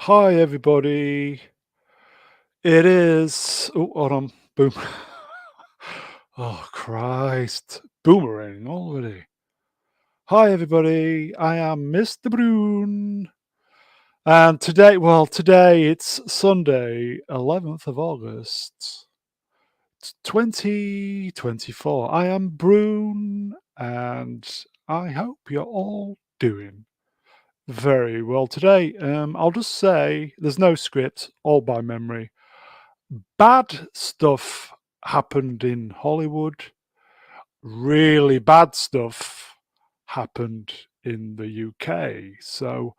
Hi, everybody. It is. Oh, hold on. Boom. Oh, Christ. Boomerang already. Hi, everybody. I am Mr. Brune. And today it's Sunday, 11th of August, 2024. I am Brune, and I hope you're all doing very well today. I'll just say there's no script, all by memory. Bad stuff happened in Hollywood. Really bad stuff happened in the UK. So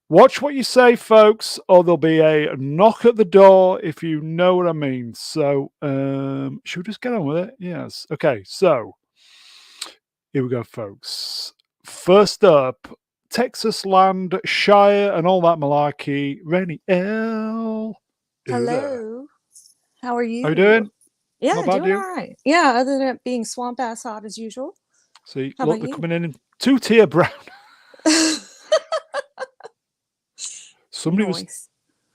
watch what you say, folks, or there'll be a knock at the door, if you know what I mean. So should we just get on with it? Yes. Okay, so here we go, folks. First up, Texas land, Shire, and all that malarkey. Rennie L. Hello. How are you? How you doing? Yeah, Not bad, doing you? all right. Yeah, other than it being swamp ass hot as usual. See, How look, about they're you? coming in 2-tier brown. Somebody was, Noise.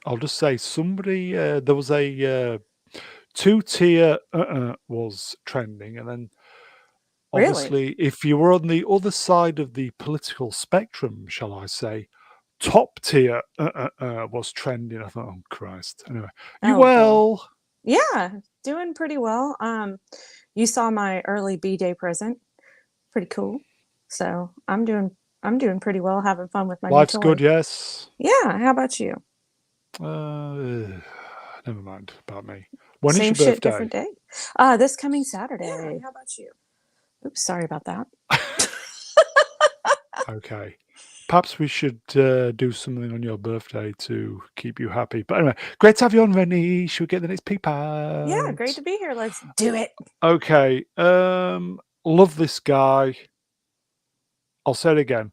I'll just say, there was a 2-tier was trending, and then Really? obviously, if you were on the other side of the political spectrum, shall I say, top tier was trending. I thought, oh Christ. Anyway, you Oh, boy. well? Yeah, doing pretty well. You saw my early B-Day present. Pretty cool. So I'm doing pretty well, having fun with my Life's new toy. good, yes. Yeah, how about you? Never mind about me. When Same is your shit, birthday? different day. This coming Saturday. Yeah, how about you? Oops, sorry about that. Okay. Perhaps we should do something on your birthday to keep you happy. But anyway, great to have you on, Rennie. Should we get the next peep out? Yeah, great to be here. Let's do it. Okay. Love this guy. I'll say it again.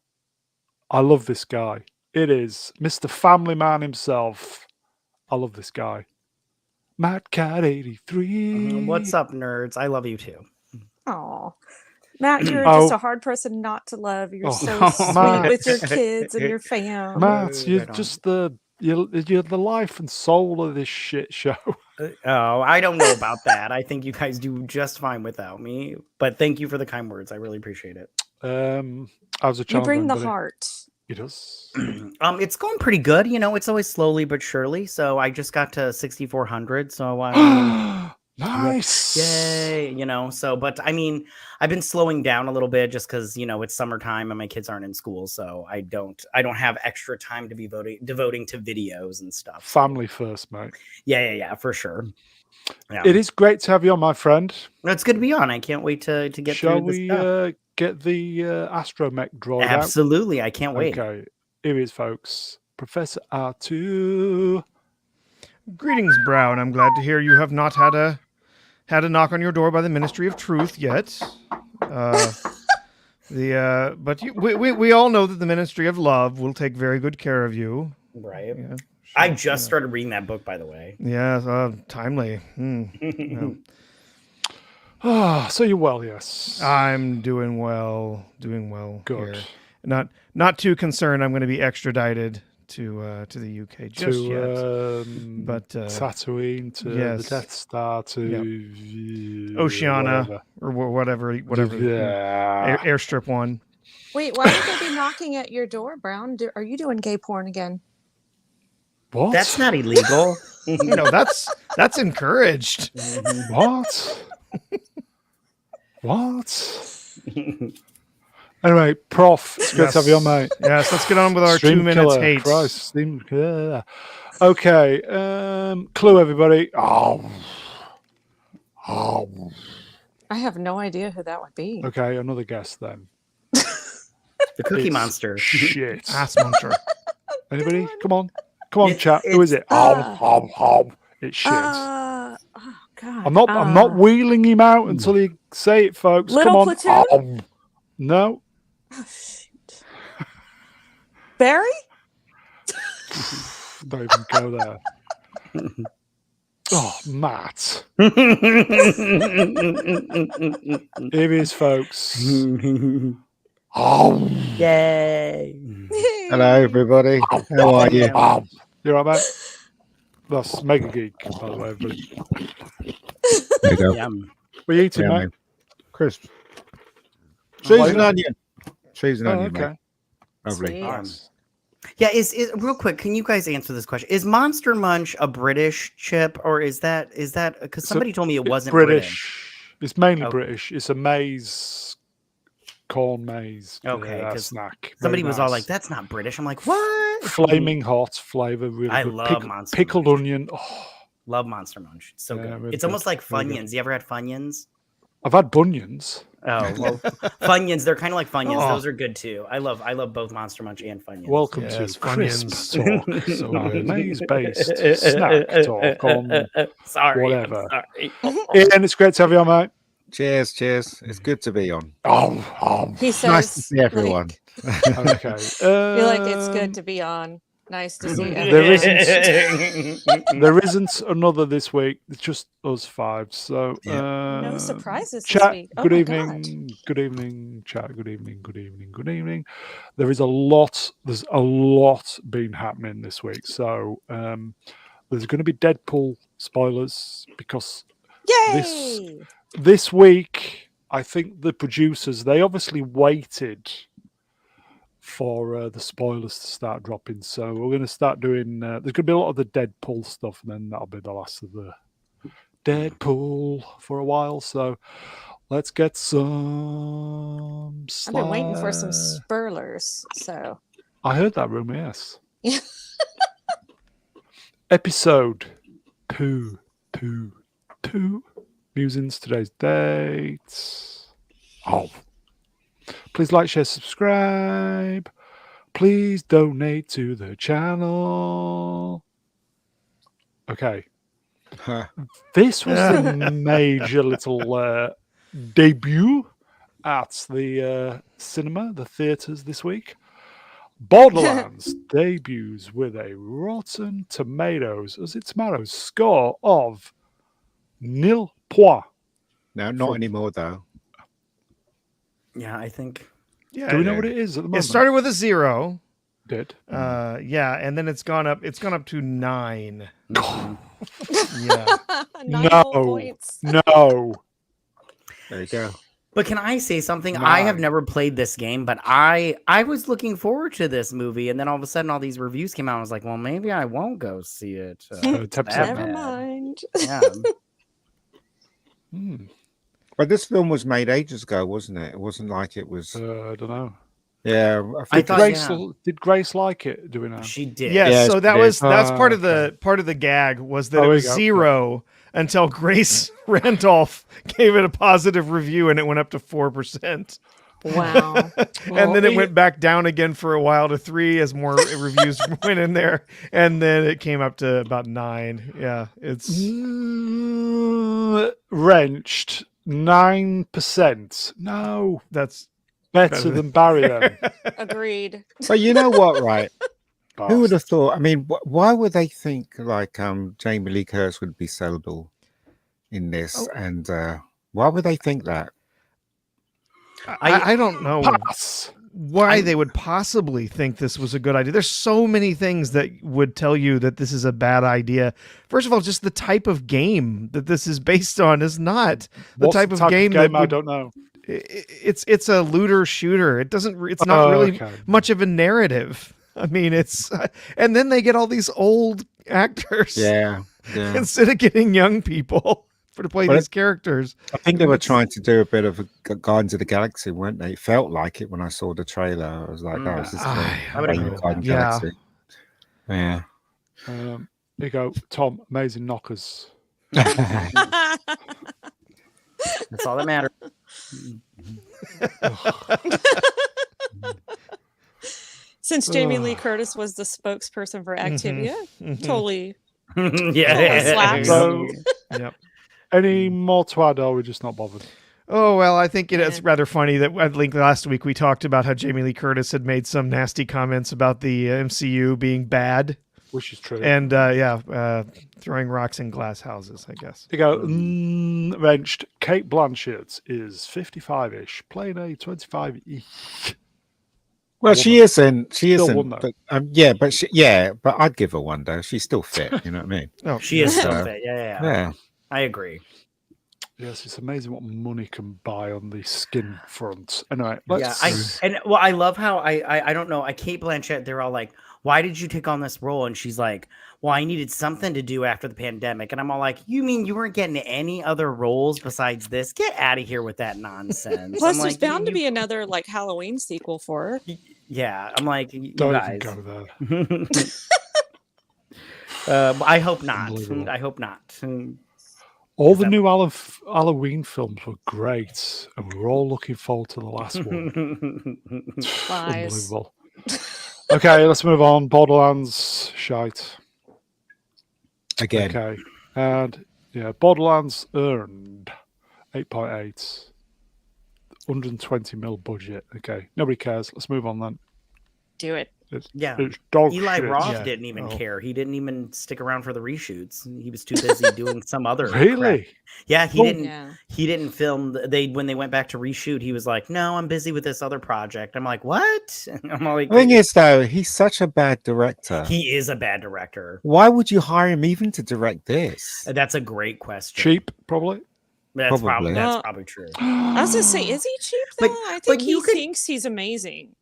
I love this guy. It is Mr. Family Man himself. I love this guy. Matt Cat 83. What's up, nerds? I love you too. Aw. Matt, you're just a hard person not to love. You're so sweet with your kids and your fam. Matt, you're Right on. just you're the life and soul of this shit show. Oh, I don't know about that. I think you guys do just fine without me. But thank you for the kind words. I really appreciate it. I was a You child. bring the heart. He does. It's going pretty good. You know, it's always slowly but surely. So I just got to 6,400. So I mean, nice. Yay. You know, so but I mean, I've been slowing down a little bit just because, you know, it's summertime and my kids aren't in school. So I don't have extra time to be devoting to videos and stuff. Family first, mate. Yeah, for sure. Yeah. It is great to have you on, my friend. It's good to be on. I can't wait to get Shall through this we stuff. get the astromech droid out? Absolutely. I can't wait. Okay, here it is, folks. Professor R2. Greetings, Brown. I'm glad to hear you have not had a knock on your door by the Ministry of Truth yet. But we all know that the Ministry of Love will take very good care of you. Right. Yeah, I just started reading that book, by the way. Yeah, timely. So you're well, yes. I'm doing well. Good. Here. Not too concerned. I'm going to be extradited to the UK just yet. But Tatooine, to the Death Star, to Oceana, whatever. Yeah. Airstrip 1. Wait, why would they be knocking at your door, Brown? Are you doing gay porn again? What? That's not illegal. No, that's encouraged. What? What? Anyway, Prof, it's good to have you on, mate. Yes, let's get on with our Stream 2 minutes killer. hate. Christ, yeah. Okay, clue, everybody. Oh. I have no idea who that would be. Okay, another guess then. The Cookie It's Monster. Shit. Ass muncher. Anybody? Come on, chat. Who is it? It's shit. Oh God. I'm not wheeling him out until you say it, folks. Little Come on. Platoon? No. Oh, shoot. Barry? Don't even go there. Oh, Matt. Here he is, folks. Yay. Hello, everybody. How are you? You all right, mate? That's Mega Geek, by the way, everybody. There you go. Yum. What are you eating, Yeah, mate? mate. Crisp. Oh, Cheese like and that? onion. Cheese and Oh, onion, mate. okay. Lovely. Sweet. Nice. Yeah, is real quick? Can you guys answer this question? Is Monster Munch a British chip, or is that because somebody told me it It's wasn't British. It's mainly Oh. British. It's a maize, corn maize Okay, 'cause snack. Very Somebody was all nice. like, "That's not British." I'm like, "What?" Flaming hot flavor, really I good. love Monster pickled Munch. onion. Oh, Love Monster Munch. It's so Yeah, good. really It's almost good, like really good. Funyuns. You ever had Funyuns? I've had bunions. Oh well, Funyuns. They're kind of like Funyuns. Oh. Those are good too. I love both Monster Munch and Funyuns. Welcome Yes, to Crisp Funyuns. Talk, So our good. maize-based snack talk on Sorry, whatever. I'm sorry. Ian, it's great to have you on, mate. Cheers, cheers. It's good to be on. Oh, He says, Nice to see everyone. okay. feel like it's good to be on. Nice to see There everyone. There isn't another this week. It's just us five. So No surprises this chat. week. Oh Good my evening. Good evening. Chat. Good evening. Good evening. Good evening. There's a lot been happening this week. So there's going to be Deadpool spoilers because Yay! this week I think the producers, they obviously waited for the spoilers to start dropping. So we're going to start doing. There's going to be a lot of the Deadpool stuff, and then that'll be the last of the Deadpool for a while. So let's get some. I've been waiting for some spoilers. So I heard that rumor. Yes. Episode 2. Musings, today's date. Oh. Please like, share, subscribe. Please donate to the channel. Okay. Huh. This was the major little debut at the cinema, the theatres this week. Borderlands debuts with a Rotten Tomatoes, score of 0 point. No, not anymore, though. Yeah, I think. Yeah, Do we know what it is at the it moment? started with a 0. Did. Yeah, and then it's gone up. It's gone up to 9. Mhm. Yeah. 9 whole points. No. There you go. But can I say something? I have No. never played this game, but I was looking forward to this movie, and then all of a sudden, all these reviews came out. I was like, well, maybe I won't go see it. It's 10%. that Never bad. mind. Yeah. But this film was made ages ago, wasn't it? It wasn't like it was. I don't know. Yeah, I Did thought, Grace, yeah. did Grace like it? Do we know? She did. Yes, Yes, so it that is. was that's part of okay. the gag was that Oh, it there was you go. 0 until Grace Randolph gave it a positive review and it went up to 4%. Wow. And then it Well, went back down again for a while to 3 as more reviews went in there, and then it came up to about 9. Yeah, it's Wrenched 9%. No, that's better than Barry then. Agreed. But you know what, right? Who would Bastard. have thought? I mean, why would they think like Jamie Lee Curtis would be sellable in this? And why would they think that? I don't know Pass. why they would possibly think this was a good idea. There's so many things that would tell you that this is a bad idea. First of all, just the type of game that this is based on is not the What's type of game that I would, don't know. it's a looter shooter. It's not really Okay. much of a narrative. I mean, it's and then they get all these old actors Yeah. instead of getting young people to play But these characters. I think they were trying to do a bit of a Guardians of the Galaxy, weren't they? It felt like it when I saw the trailer. I was like, oh, is this I would Guardians agree with of the that. Galaxy? Yeah. Here you go, Tom. Amazing knockers. That's all that matters. Since Jamie Lee Curtis was the spokesperson for Activia, totally Yeah. slaps. So, Yep. any more to add, or we're just not bothered? Oh, well, I think it's rather funny that I think last week we talked about how Jamie Lee Curtis had made some nasty comments about the MCU being bad. Which is true. And, throwing rocks in glass houses, I guess. You go, wrenched. Kate Blanchett is 55-ish, playing a 25-ish. Well, she woman. isn't. She Still isn't. won, though. But but I'd give her one though. She's still fit. You know what I mean? Oh, She is Yeah. so fit. Yeah. Yeah. I agree. Yes, it's amazing what money can buy on the skin front. Anyway, Yeah, let's. I love how I don't know. Kate Blanchett, they're all like, "Why did you take on this role?" And she's like, "Well, I needed something to do after the pandemic." And I'm all like, "You mean you weren't getting any other roles besides this? Get out of here with that nonsense." Plus, I'm there's like, bound to be another like Halloween sequel for her. Yeah, I'm like, you Don't guys. even go there. I hope not. Unbelievable. I hope not. All the new Halloween films were great, and we were all looking forward to the last one. Lies. Unbelievable. Okay, let's move on. Borderlands shite. Again. Okay, and yeah, Borderlands earned 8.8, 120 mil budget. Okay, nobody cares. Let's move on then. Do it. Yeah. It's dog Eli shit. Roth Yeah. didn't even Oh. care. He didn't even stick around for the reshoots. He was too busy doing some other crap. Really? Yeah, he Oh. didn't. Yeah. He didn't film. When they went back to reshoot, he was like, "No, I'm busy with this other project." I'm like, "What?" I'm like, The thing is, though, he's such a bad director. he is a bad director. Why would you hire him even to direct this? That's a great question. Cheap, probably. That's Probably. probably true. I was gonna say, is he cheap though? But- I but think you he could- thinks he's amazing.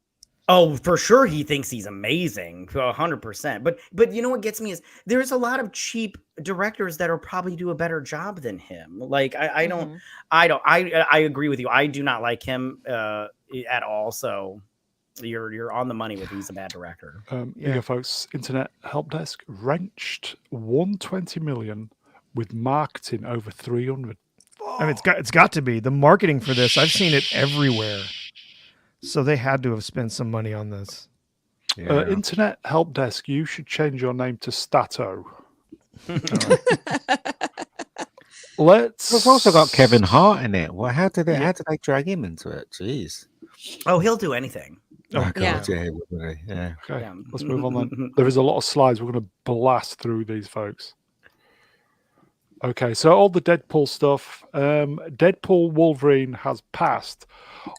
Oh, for sure, he thinks he's amazing, 100%. But you know what gets me is there's a lot of cheap directors that will probably do a better job than him. Like I don't, Mhm. I agree with you. I do not like him at all. So you're on the money with he's a bad director. Here Yeah. you go, folks. Internet help desk wrenched 120 million with marketing over 300. I mean, it's got to be the marketing for this. I've seen it everywhere, so they had to have spent some money on this. Yeah. Internet help desk, you should change your name to Stato. Let's. We've also got Kevin Hart in it. Well, how did they drag him into it? Jeez. Oh, he'll do anything. Oh, Oh, Yeah. God, yeah, wouldn't he? Yeah. Okay, Yeah. let's move on then. There is a lot of slides. We're going to blast through these, folks. Okay, so all the Deadpool stuff. Deadpool Wolverine has passed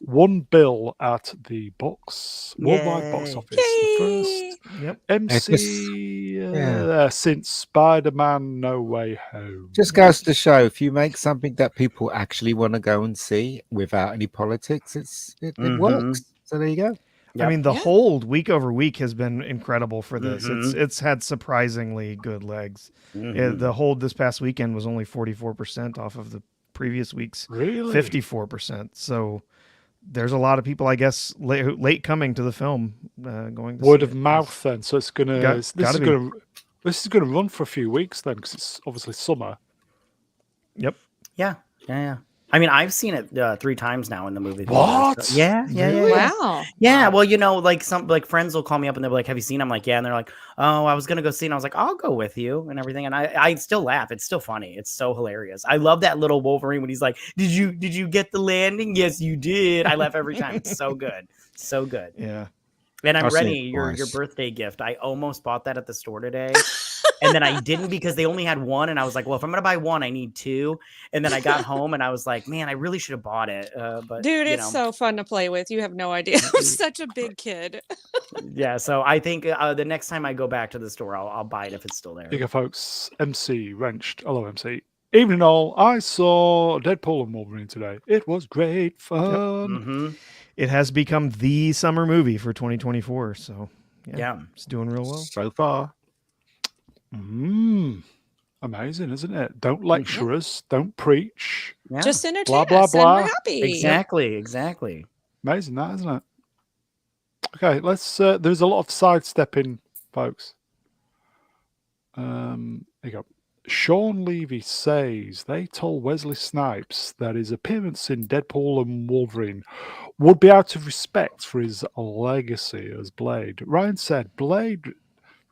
$1 billion at the worldwide box Yay. office. The first Yep. MC Yeah. since Spider-Man No Way Home. Just goes to show if you make something that people actually want to go and see without any politics, it Mhm. works. So there you go. Yep. I mean, the Yeah. hold week over week has been incredible for this. Mhm. It's had surprisingly good legs. Mhm. The hold this past weekend was only 44% off of the previous week's Really? 54%. So there's a lot of people, I guess, late coming to the film, going to Word see of it. mouth then. So it's going to Gotta be. this is going to run for a few weeks then because it's obviously summer. Yep. Yeah. I mean, I've seen it 3 times now in the movie. theater, What? so- Yeah. Really? Wow. Yeah, well, some friends will call me up and they're like, "Have you seen?" I'm like, "Yeah," and they're like, "Oh, I was gonna go see," and I was like, "I'll go with you," and everything, and I still laugh. It's still funny. It's so hilarious. I love that little Wolverine when he's like, "Did you get the landing?" "Yes, you did." I laugh every time. It's so good, so good. Yeah. And I'm I've seen ready it your twice. birthday gift. I almost bought that at the store today. And then I didn't because they only had one. And I was like, well, if I'm going to buy one, I need 2. And then I got home and I was like, man, I really should have bought it. But Dude, you it's know. so fun to play with. You have no idea. I'm such a big kid. Yeah. So I think the next time I go back to the store, I'll buy it if it's still there. Here you go, folks. MC wrenched. Hello, MC. Evening all. I saw Deadpool and Wolverine today. It was great fun. Mm-hmm. It has become the summer movie for 2024. So Yeah. it's doing real well. So far. Amazing, isn't it? Don't lecture us. Don't preach. Yeah. Just entertain Blah, blah, us and blah. we're happy. Exactly. Amazing, that, isn't it? Okay, let's. There's a lot of sidestepping, folks. Here you go. Sean Levy says they told Wesley Snipes that his appearance in Deadpool and Wolverine would be out of respect for his legacy as Blade. Ryan said Blade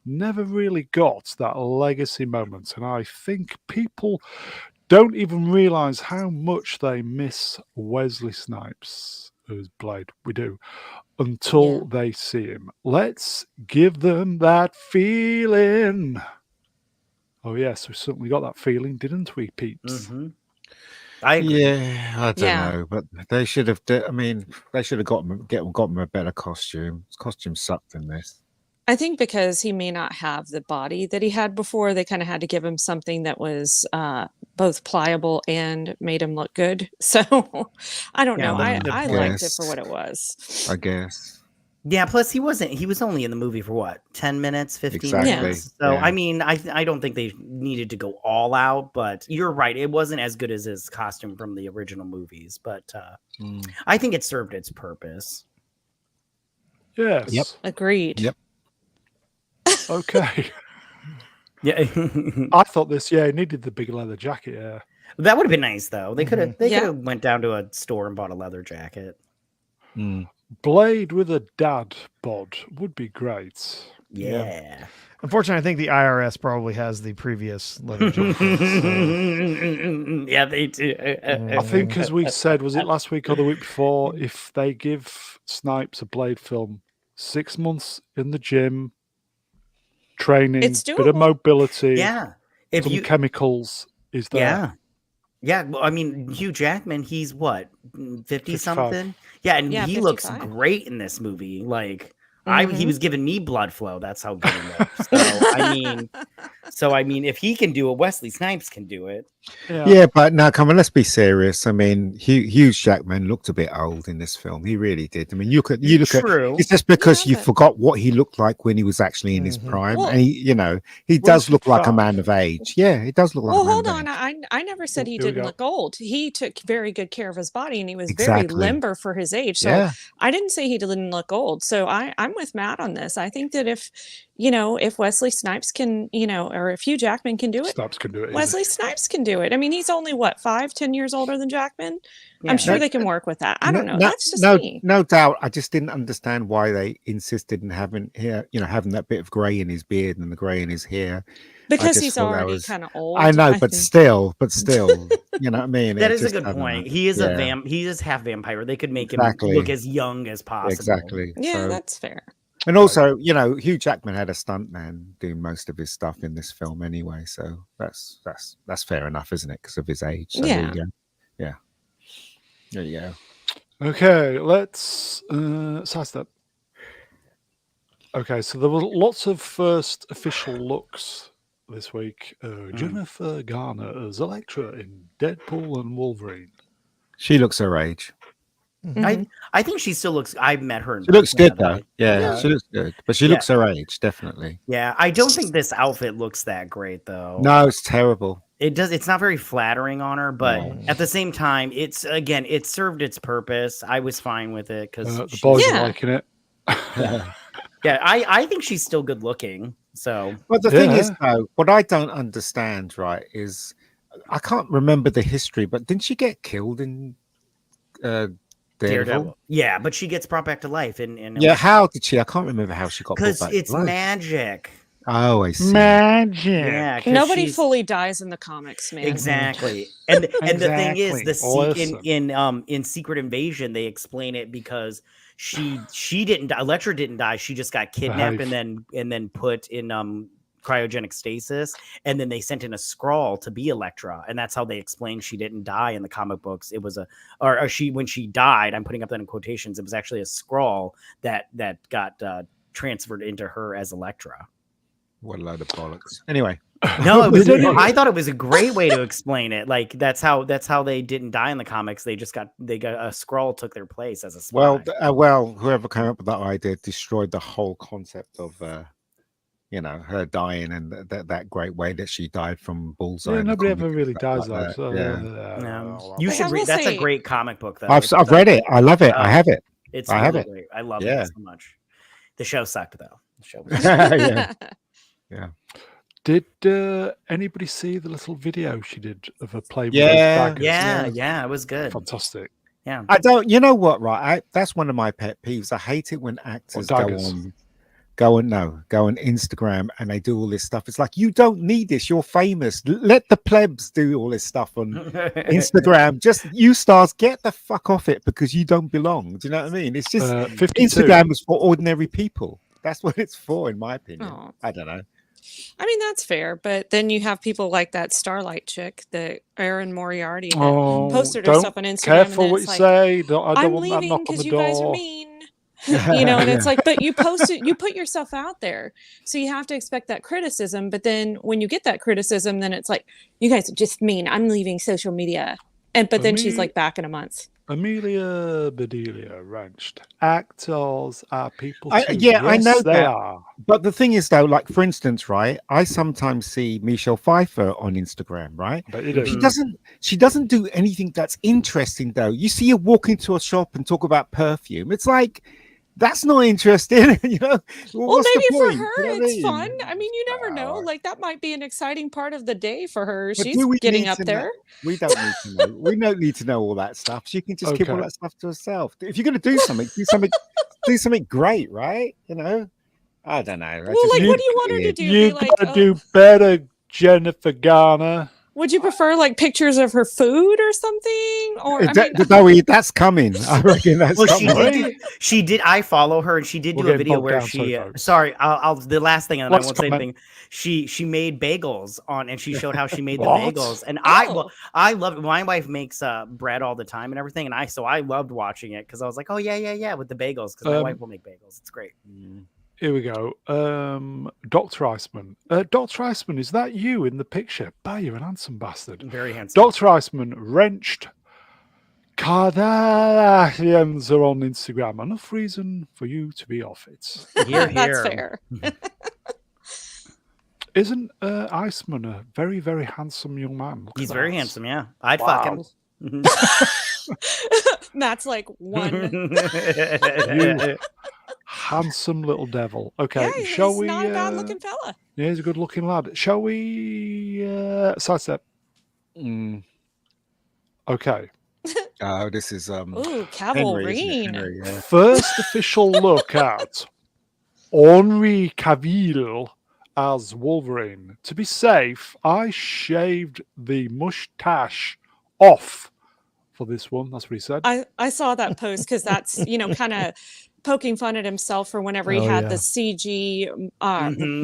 never really got that legacy moment, and I think people don't even realize how much they miss Wesley Snipes as Blade. We do until they see him. Let's give them that feeling. Oh yes, we certainly got that feeling, didn't we, peeps? Mm-hmm. I agree. Yeah, I don't Yeah. know, but they should have. I mean, they should have got him a better costume. His costume sucked in this. I think because he may not have the body that he had before, they kind of had to give him something that was both pliable and made him look good. So I don't Yeah, know. that's a I, good I point. liked it for what it was. I guess. Yeah, plus he was only in the movie for what, 10 minutes, 15 Exactly. minutes. So Yeah. I mean, I don't think they needed to go all out, but you're right. It wasn't as good as his costume from the original movies, but I think it served its purpose. Yes. Yep. Agreed. Yep. Okay. Yeah. I thought this, it needed the big leather jacket, yeah. That would have been nice though. They could have Yeah. went down to a store and bought a leather jacket. Mm. Blade with a dad bod would be great. Yeah. Unfortunately, I think the IRS probably has the previous leather jacket. So. Yeah, they do. I think, as we said, was it last week or the week before, if they give Snipes a Blade film, 6 months in the gym, training, It's bit of doable. mobility, Yeah. If some you chemicals is there. Yeah. Yeah, well, I mean, Hugh Jackman, he's what, 50 55. something? Yeah, and Yeah, he looks 55. great in this movie. Like he Mhm. was giving me blood flow. That's how good he looks. So I mean, if he can do it, Wesley Snipes can do it. Yeah, but now, come on, let's be serious. I mean, Hugh Jackman looked a bit old in this film. He really did. I mean, you look at True. it's just because Yeah, you but- forgot what he looked like when he was actually in his prime, Well- and he Well, does look like a 55. man of age. Yeah, he does look like Well, a man hold of on. age. I never said Oh, he here we didn't go. look old. He took very good care of his body, and he was very Exactly. limber for his age. So Yeah, I didn't say he didn't look old. So I'm with Matt on this. I think that if Wesley Snipes can, or if Hugh Jackman can do it, Snipes can do it. easy. Wesley Snipes can do it. I mean, he's only what, 5-10 years older than Jackman. Yeah. I'm sure they can work with that. I don't know. No, That's just no, me. no doubt. I just didn't understand why they insisted in having having that bit of grey in his beard and the grey in his hair. Because just he's thought that already was- kind of old. I know, but think. still, you know what I mean? That It is a just- good I don't know. point. He is Yeah. he is half vampire. They could make him Exactly. look as young as possible. Exactly. Yeah, So- that's fair. And also, Hugh Jackman had a stuntman doing most of his stuff in this film anyway, so that's fair enough, isn't it? Because of his age. So Yeah. There you go. Yeah. There you go. Okay, let's sidestep. Okay, so there were lots of first official looks this week. Jennifer Garner as Elektra in Deadpool and Wolverine. She looks her age. I think she still looks. I've met her. In She looks person, good by the though. way. Yeah, she looks good, but she looks her age definitely. Yeah, I don't think this outfit looks that great though. No, it's terrible. It does. It's not very flattering on her, but No. at the same time, it served its purpose. I was fine with it because The boys Yeah. are liking it. yeah, I think she's still good looking. So But the thing Yeah. is, though, what I don't understand, right, is I can't remember the history, but didn't she get killed in Daredevil? Yeah, but she gets brought back to life, and Yeah, how did she? I can't remember how she got brought because back. it's to life. magic. Oh, I see. Magic. Yeah, 'cause Nobody she's- fully dies in the comics, man. Exactly. And the thing is, Exactly. in Secret Invasion, they explain it because she didn't die. Elektra didn't die. She just got kidnapped Behave. and then put in cryogenic stasis, and then they sent in a Skrull to be Elektra, and that's how they explained she didn't die in the comic books. It was when she died, I'm putting up that in quotations, it was actually a Skrull that got transferred into her as Elektra. What a load of bollocks. Anyway, No, it was. They didn't- I thought it was a great way to explain it. Like that's how they didn't die in the comics. They got a Skrull took their place as a spy. well, whoever came up with that idea destroyed the whole concept of her dying and that great way that she died from bullseye. Yeah, in the nobody comic ever and really stuff dies like though. that. So, Yeah. You Like, should I read. will That's a say- great comic book, though. I've read it. I love it. I have it. It's I have really it. great. I love Yeah. it so much. The show sucked though. The show was Yeah. Did anybody see the little video she did of her play with those Yeah. daggers? yeah, it was good. Fantastic. Yeah. I don't. You know what? Right. That's one of my pet peeves. I hate it when actors go daggers? on Instagram and they do all this stuff. It's like, you don't need this. You're famous. Let the plebs do all this stuff on Instagram. Just you stars, get the fuck off it because you don't belong. Do you know what I mean? It's just 52. Instagram is for ordinary people. That's what it's for, in my opinion. Aw. I don't know. I mean, that's fair, but then you have people like that Starlight chick, the Erin Moriarty, that posted her don't stuff on Instagram, and careful then what you it's like, say. I don't "I'm want that leaving knock on the because you guys are door. mean." And it's Yeah. like, but you posted, you put yourself out there, so you have to expect that criticism. But then when you get that criticism, then it's like, "You guys are just mean. I'm leaving social media," but then she's like back in a month. Amelia Bedelia wrenched. Actors are people too. I know Yes, they that. are. But the thing is, though, like for instance, right? I sometimes see Michelle Pfeiffer on Instagram, right? But you do. She doesn't do anything that's interesting, though. You see her walk into a shop and talk about perfume. It's like that's not interesting, you know. Well, What's the maybe for point? her You know what I it's mean? fun. I mean, you never know. Like that might be an exciting part of the day for her. But She's do we getting need up to there. know? We don't need to know. We don't need to know all that stuff. She can just keep all Okay. that stuff to herself. If you're going to do something, do something great, right? You know. I don't know. Well, like, what do you want her to weird. do? You Be like, gotta do better, Jennifer Garner. would you prefer like pictures of her food or something? Or I mean, That's coming. I reckon that's Well, coming. she did. I follow her, and she did We're do a getting video bogged where down, she. sorry, folks. Sorry, I'll. The last thing, and then I What's won't say coming? anything. She made bagels on, and she showed how she made the What? bagels, and Oh. I love it. My wife makes bread all the time and everything, and I loved watching it because I was like, oh yeah, with the bagels because my wife will make bagels. It's great. Here we go. Dr. Iceman. Dr. Iceman, is that you in the picture? Bah, you're an handsome bastard. Very handsome. Dr. Iceman wrenched Kardashians are on Instagram. Enough reason for you to be off it. Here, that's here. fair. Isn't Iceman a very, very handsome young man? Look He's at very that. handsome. Yeah, I'd Wow. fuck him. Matt's like one. You handsome little devil. Okay, Yeah, shall he's we? not a bad looking fella. Yeah, he's a good looking lad. Shall we sidestep? Okay. Oh, this is Ooh, Henry, isn't it? Cavalrine. Henry, yeah. First official look at Henry Cavill as Wolverine. To be safe, I shaved the mustache off for this one. That's what he said. I saw that post because that's, kind of poking fun at himself for whenever he had the CG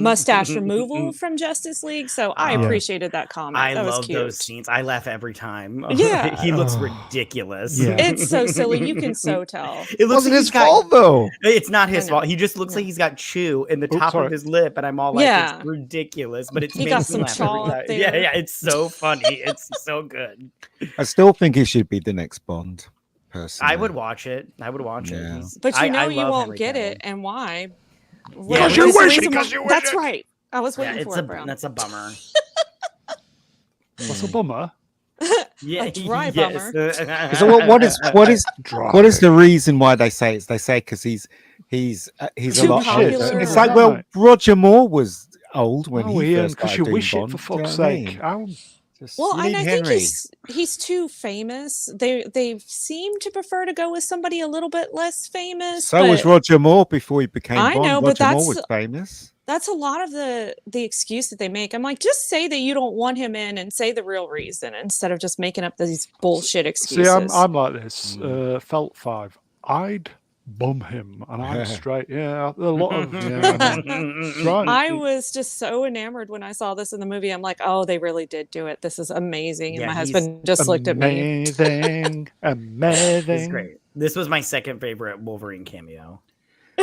mustache removal from Justice League. So I appreciated that comment. I that was love cute. those scenes. I laugh every time. Yeah. He looks ridiculous. Yeah. It's so silly. You can so tell. It looks Wasn't like his fault though. It's not his I know. fault. He just looks like he's got chew in the Oops, top sorry. of his lip, and I'm all like, Yeah. it's ridiculous. But it's He makes got me some laugh chaw every up time. there. Yeah, it's so funny. It's so good. I still think he should be the next Bond. Personally, I would watch it. I would watch Yeah. it. But I you love won't Henry get Cavill. it. And why? Because you What's the wish it, reason because why- you wish That's it. right. I was Yeah, waiting it's for it, Brown. that's a bummer. That's a bummer. Yeah, A dry yes. So what is Dry. what is the reason why they say it? They say because he's a Too lot popular. older. It's Shit. like, well, Roger Moore was old when Oh, he Ian, first because started you doing wish it, Bond. for Do you know fuck's what I sake. mean? How- Just- Well, you and need I think Henry. he's too famous. They seem to prefer to go with somebody a little bit less famous. So was but Roger Moore before he became I Bond. know, but Roger Moore that's- was famous. that's a lot of the excuse that they make. I'm like, just say that you don't want him in and say the real reason instead of just making up these bullshit excuses. See, I'm like this. Felt 5. I'd bum him, and I'm straight. Yeah, a lot of. Yeah, right. I was just so enamored when I saw this in the movie. I'm like, oh, they really did do it. This is amazing. And Yeah, my he's husband just looked at me. Amazing, amazing. It's great. This was my second favorite Wolverine cameo.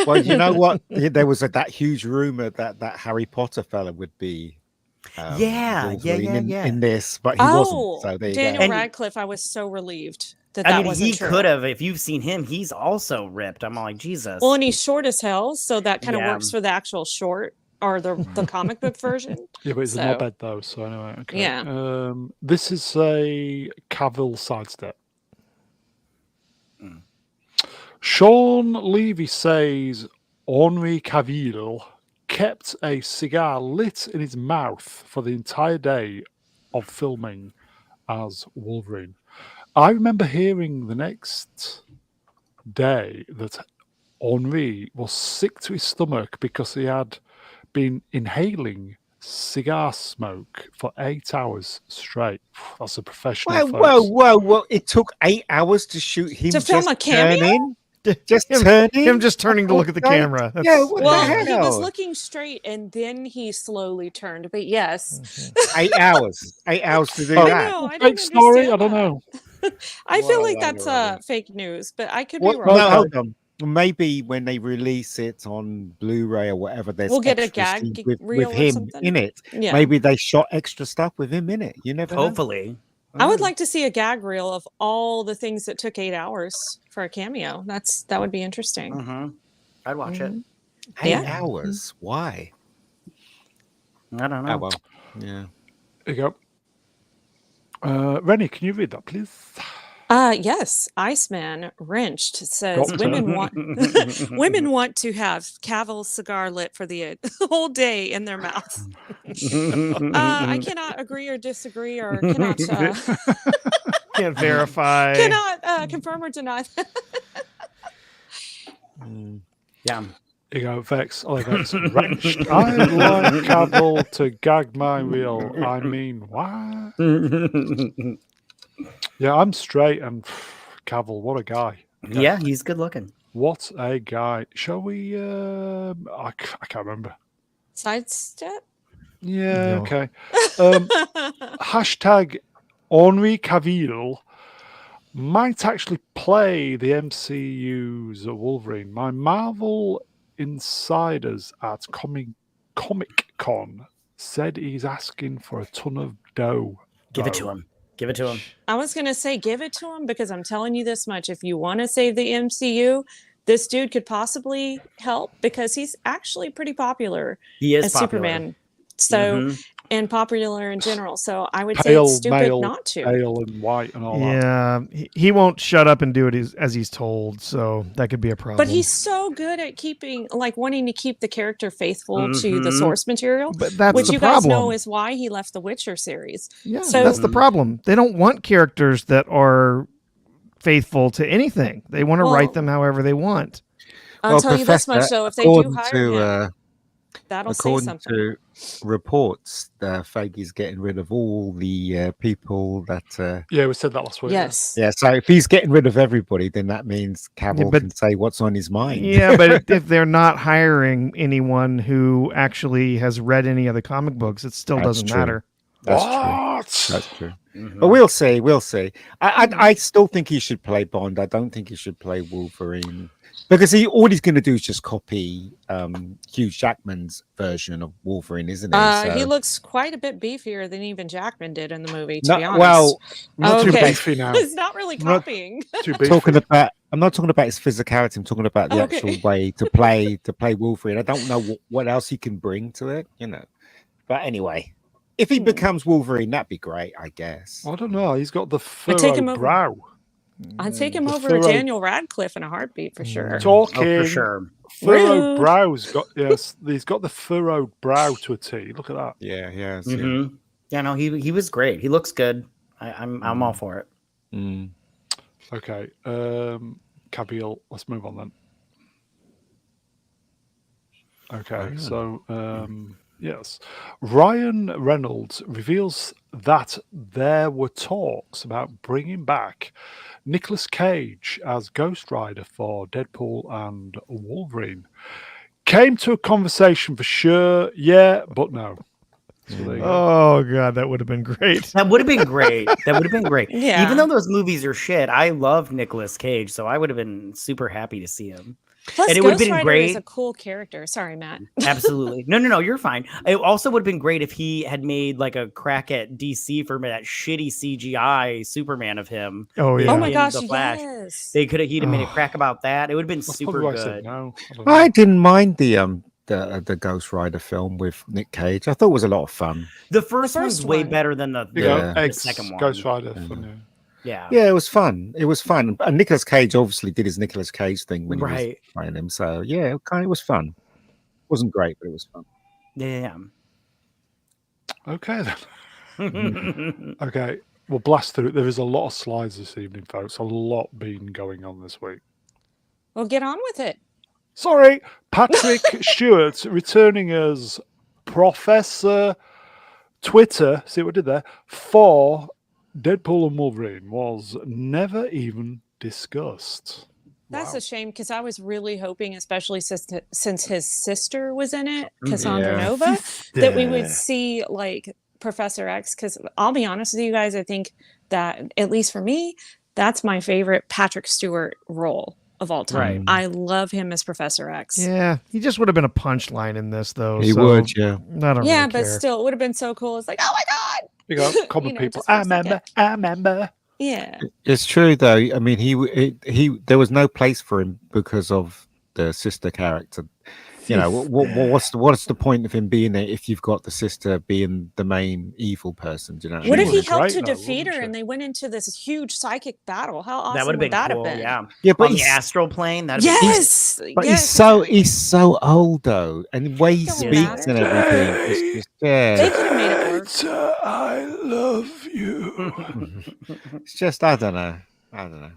Well, you know what? There was that huge rumor that Harry Potter fella would be. Wolverine in this, but he wasn't. So there you Daniel go. And- Radcliffe, I was so relieved that I that mean, wasn't he true. could have. If you've seen him, he's also ripped. I'm all like, Jesus. Well, and he's short as hell, so that kind of Yeah. works for the actual short or the comic book version. Yeah, but it's So- a knobhead though. So anyway, okay. Yeah. This is a Cavill sidestep. Sean Levy says Henry Cavill kept a cigar lit in his mouth for the entire day of filming as Wolverine. I remember hearing the next day that Henry was sick to his stomach because he had been inhaling cigar smoke for 8 hours straight. That's a professional. Whoa! It took 8 hours to shoot him To film just a cameo? turning. Just turning. Him just turning to look at the Okay. camera. Yeah, That's- what Well, the he was hell? looking straight and then he slowly turned. But yes, 8 hours. 8 hours to do Oh, I that. know. I fake don't story? understand I don't that. know. I feel What a like that's wonder. fake news, but I could What? be wrong. No, Okay. hold on. Maybe when they release it on Blu-ray or whatever, there's We'll get a extra gag scenes with reel or him something. in it. Yeah. Maybe they shot extra stuff with him in it. You never know. Hopefully. I would like to see a gag reel of all the things that took 8 hours for a cameo. That would be interesting. Mm-hmm. I'd watch it. Mhm. 8 Yeah. hours. Why? I don't know. Oh well. Yeah. There you go. Rennie, can you read that, please? Yes, Iceman Wrenched says Got women want women want to have Cavill's cigar lit for the whole day in their mouth. I cannot agree or disagree or cannot Can't verify. cannot confirm or deny that. Yeah. There you go, Vex. Oh, Vex. Wrenched. I like Cavill to gag my reel. I mean, what? Yeah, I'm straight and Cavill, what a guy. Yeah, he's good looking. What a guy. Shall we I can't remember. Sidestep. Yeah, No. okay. Hashtag Henri Cavill might actually play the MCU's Wolverine. My Marvel insiders at Comic Con said he's asking for a ton of dough. Give it to him. Give it to him. I was gonna say give it to him because I'm telling you this much: if you want to save the MCU, this dude could possibly help because he's actually pretty popular He is as popular. Superman. So Mhm. and popular in general. So I would say Pale, it's stupid male, not to. pale and white and all that. Yeah, he won't shut up and do it as he's told, so that could be a problem. But he's so good at wanting to keep the character faithful to the Mhm. source material, But that's which the you problem. guys know is why he left the Witcher series. Yeah, So- that's the problem. They don't want characters that are faithful to anything. They want to Well, write them however they want. I'll tell you this much Professor, though: if they do according hire to, him, that'll say according something. to reports, Feige's getting rid of all the people that. Yeah, we said that last week. Yes. Yeah, so if he's getting rid of everybody, then that means Cavill but- can say what's on his mind. Yeah, but if they're not hiring anyone who actually has read any of the comic books, it still That's doesn't true. matter. That's true. What? That's true. Mhm. But we'll see. We'll see. I still think he should play Bond. I don't think he should play Wolverine because all he's going to do is just copy Hugh Jackman's version of Wolverine, isn't he? He So- looks quite a bit beefier than even Jackman did in the movie, to No, be honest. well, I'm not Too Okay. beefy now. It's not really I'm not- copying. Too beefy. talking about. I'm not talking about his physicality. I'm talking about the Okay. actual way to play Wolverine. I don't know what else he can bring to it, But anyway, if he becomes Wolverine, that'd be great, I guess. I don't know. He's got the I take him furrowed over. brow. I'd take him The over furrowed- Daniel Radcliffe in a heartbeat for sure. Talking. Oh, for sure. Furrowed Rude. brow's got yes. He's got the furrowed brow to a T. Look at that. Yeah, yeah. Mhm. Yeah, no, he was great. He looks good. I'm all for it. Mm. Okay. Cavill. Let's move on then. Okay. So yes, Ryan Reynolds reveals that there were talks about bringing back Nicolas Cage as Ghost Rider for Deadpool and Wolverine. Came to a conversation for sure, yeah, but no. So there you go. Oh god, that would have been great. That would have been great. That would have been great. Yeah. Even though those movies are shit, I love Nicolas Cage, so I would have been super happy to see him. Plus, And it would've Ghost been Rider is great. a cool character. Sorry, Matt. Absolutely. No, you're fine. It also would have been great if he had made like a crack at DC for that shitty CGI Superman of him. Oh yeah. Oh my in gosh, The Flash. yes. He'd have made a crack about that. It would have been That's super probably why I said good. no. I don't know. I didn't mind the Ghost Rider film with Nick Cage. I thought it was a lot of fun. The first first one's way one. better than the You go, Yeah. eggs, second one. Ghost Rider. Yeah. Fun, yeah. Yeah. Yeah, it was fun. It was fun. And Nicolas Cage obviously did his Nicolas Cage thing when he was Right. playing him. So yeah, it was fun. Wasn't great, but it was fun. Yeah. Okay then. Okay, we'll blast through it. There is a lot of slides this evening, folks. A lot been going on this week. Well, get on with it. Sorry, Patrick Stewart returning as Professor Twitter. See what I did there? For Deadpool and Wolverine was never even discussed. That's Wow. a shame because I was really hoping, especially since his sister was in it, Cassandra Yeah. Nova, that we would see like Professor X. Because I'll be honest with you guys, I think that, at least for me, that's my favorite Patrick Stewart role of all time. Right. I love him as Professor X. Yeah, he just would have been a punchline in this, though. He so would, yeah. I don't Yeah, really but care. still, it would have been so cool. It's like, oh my god, You got common You know, people. just for I a second. remember. I remember. yeah. It's true though. I mean, he there was no place for him because of the sister character. You know, what's the point of him being there if you've got the sister being the main evil person? Do you know? What if was he helped great to though, defeat her wasn't she? and they went into this huge psychic battle? How awesome That would have been that cool. have been? Yeah. Yeah, but On the he's, astral plane. That'd Yes. but yes. he's so old though, and the way he Don't speaks matter. and everything. It's just, They yeah, could have made it work. Peter, I love you. it's just I don't know.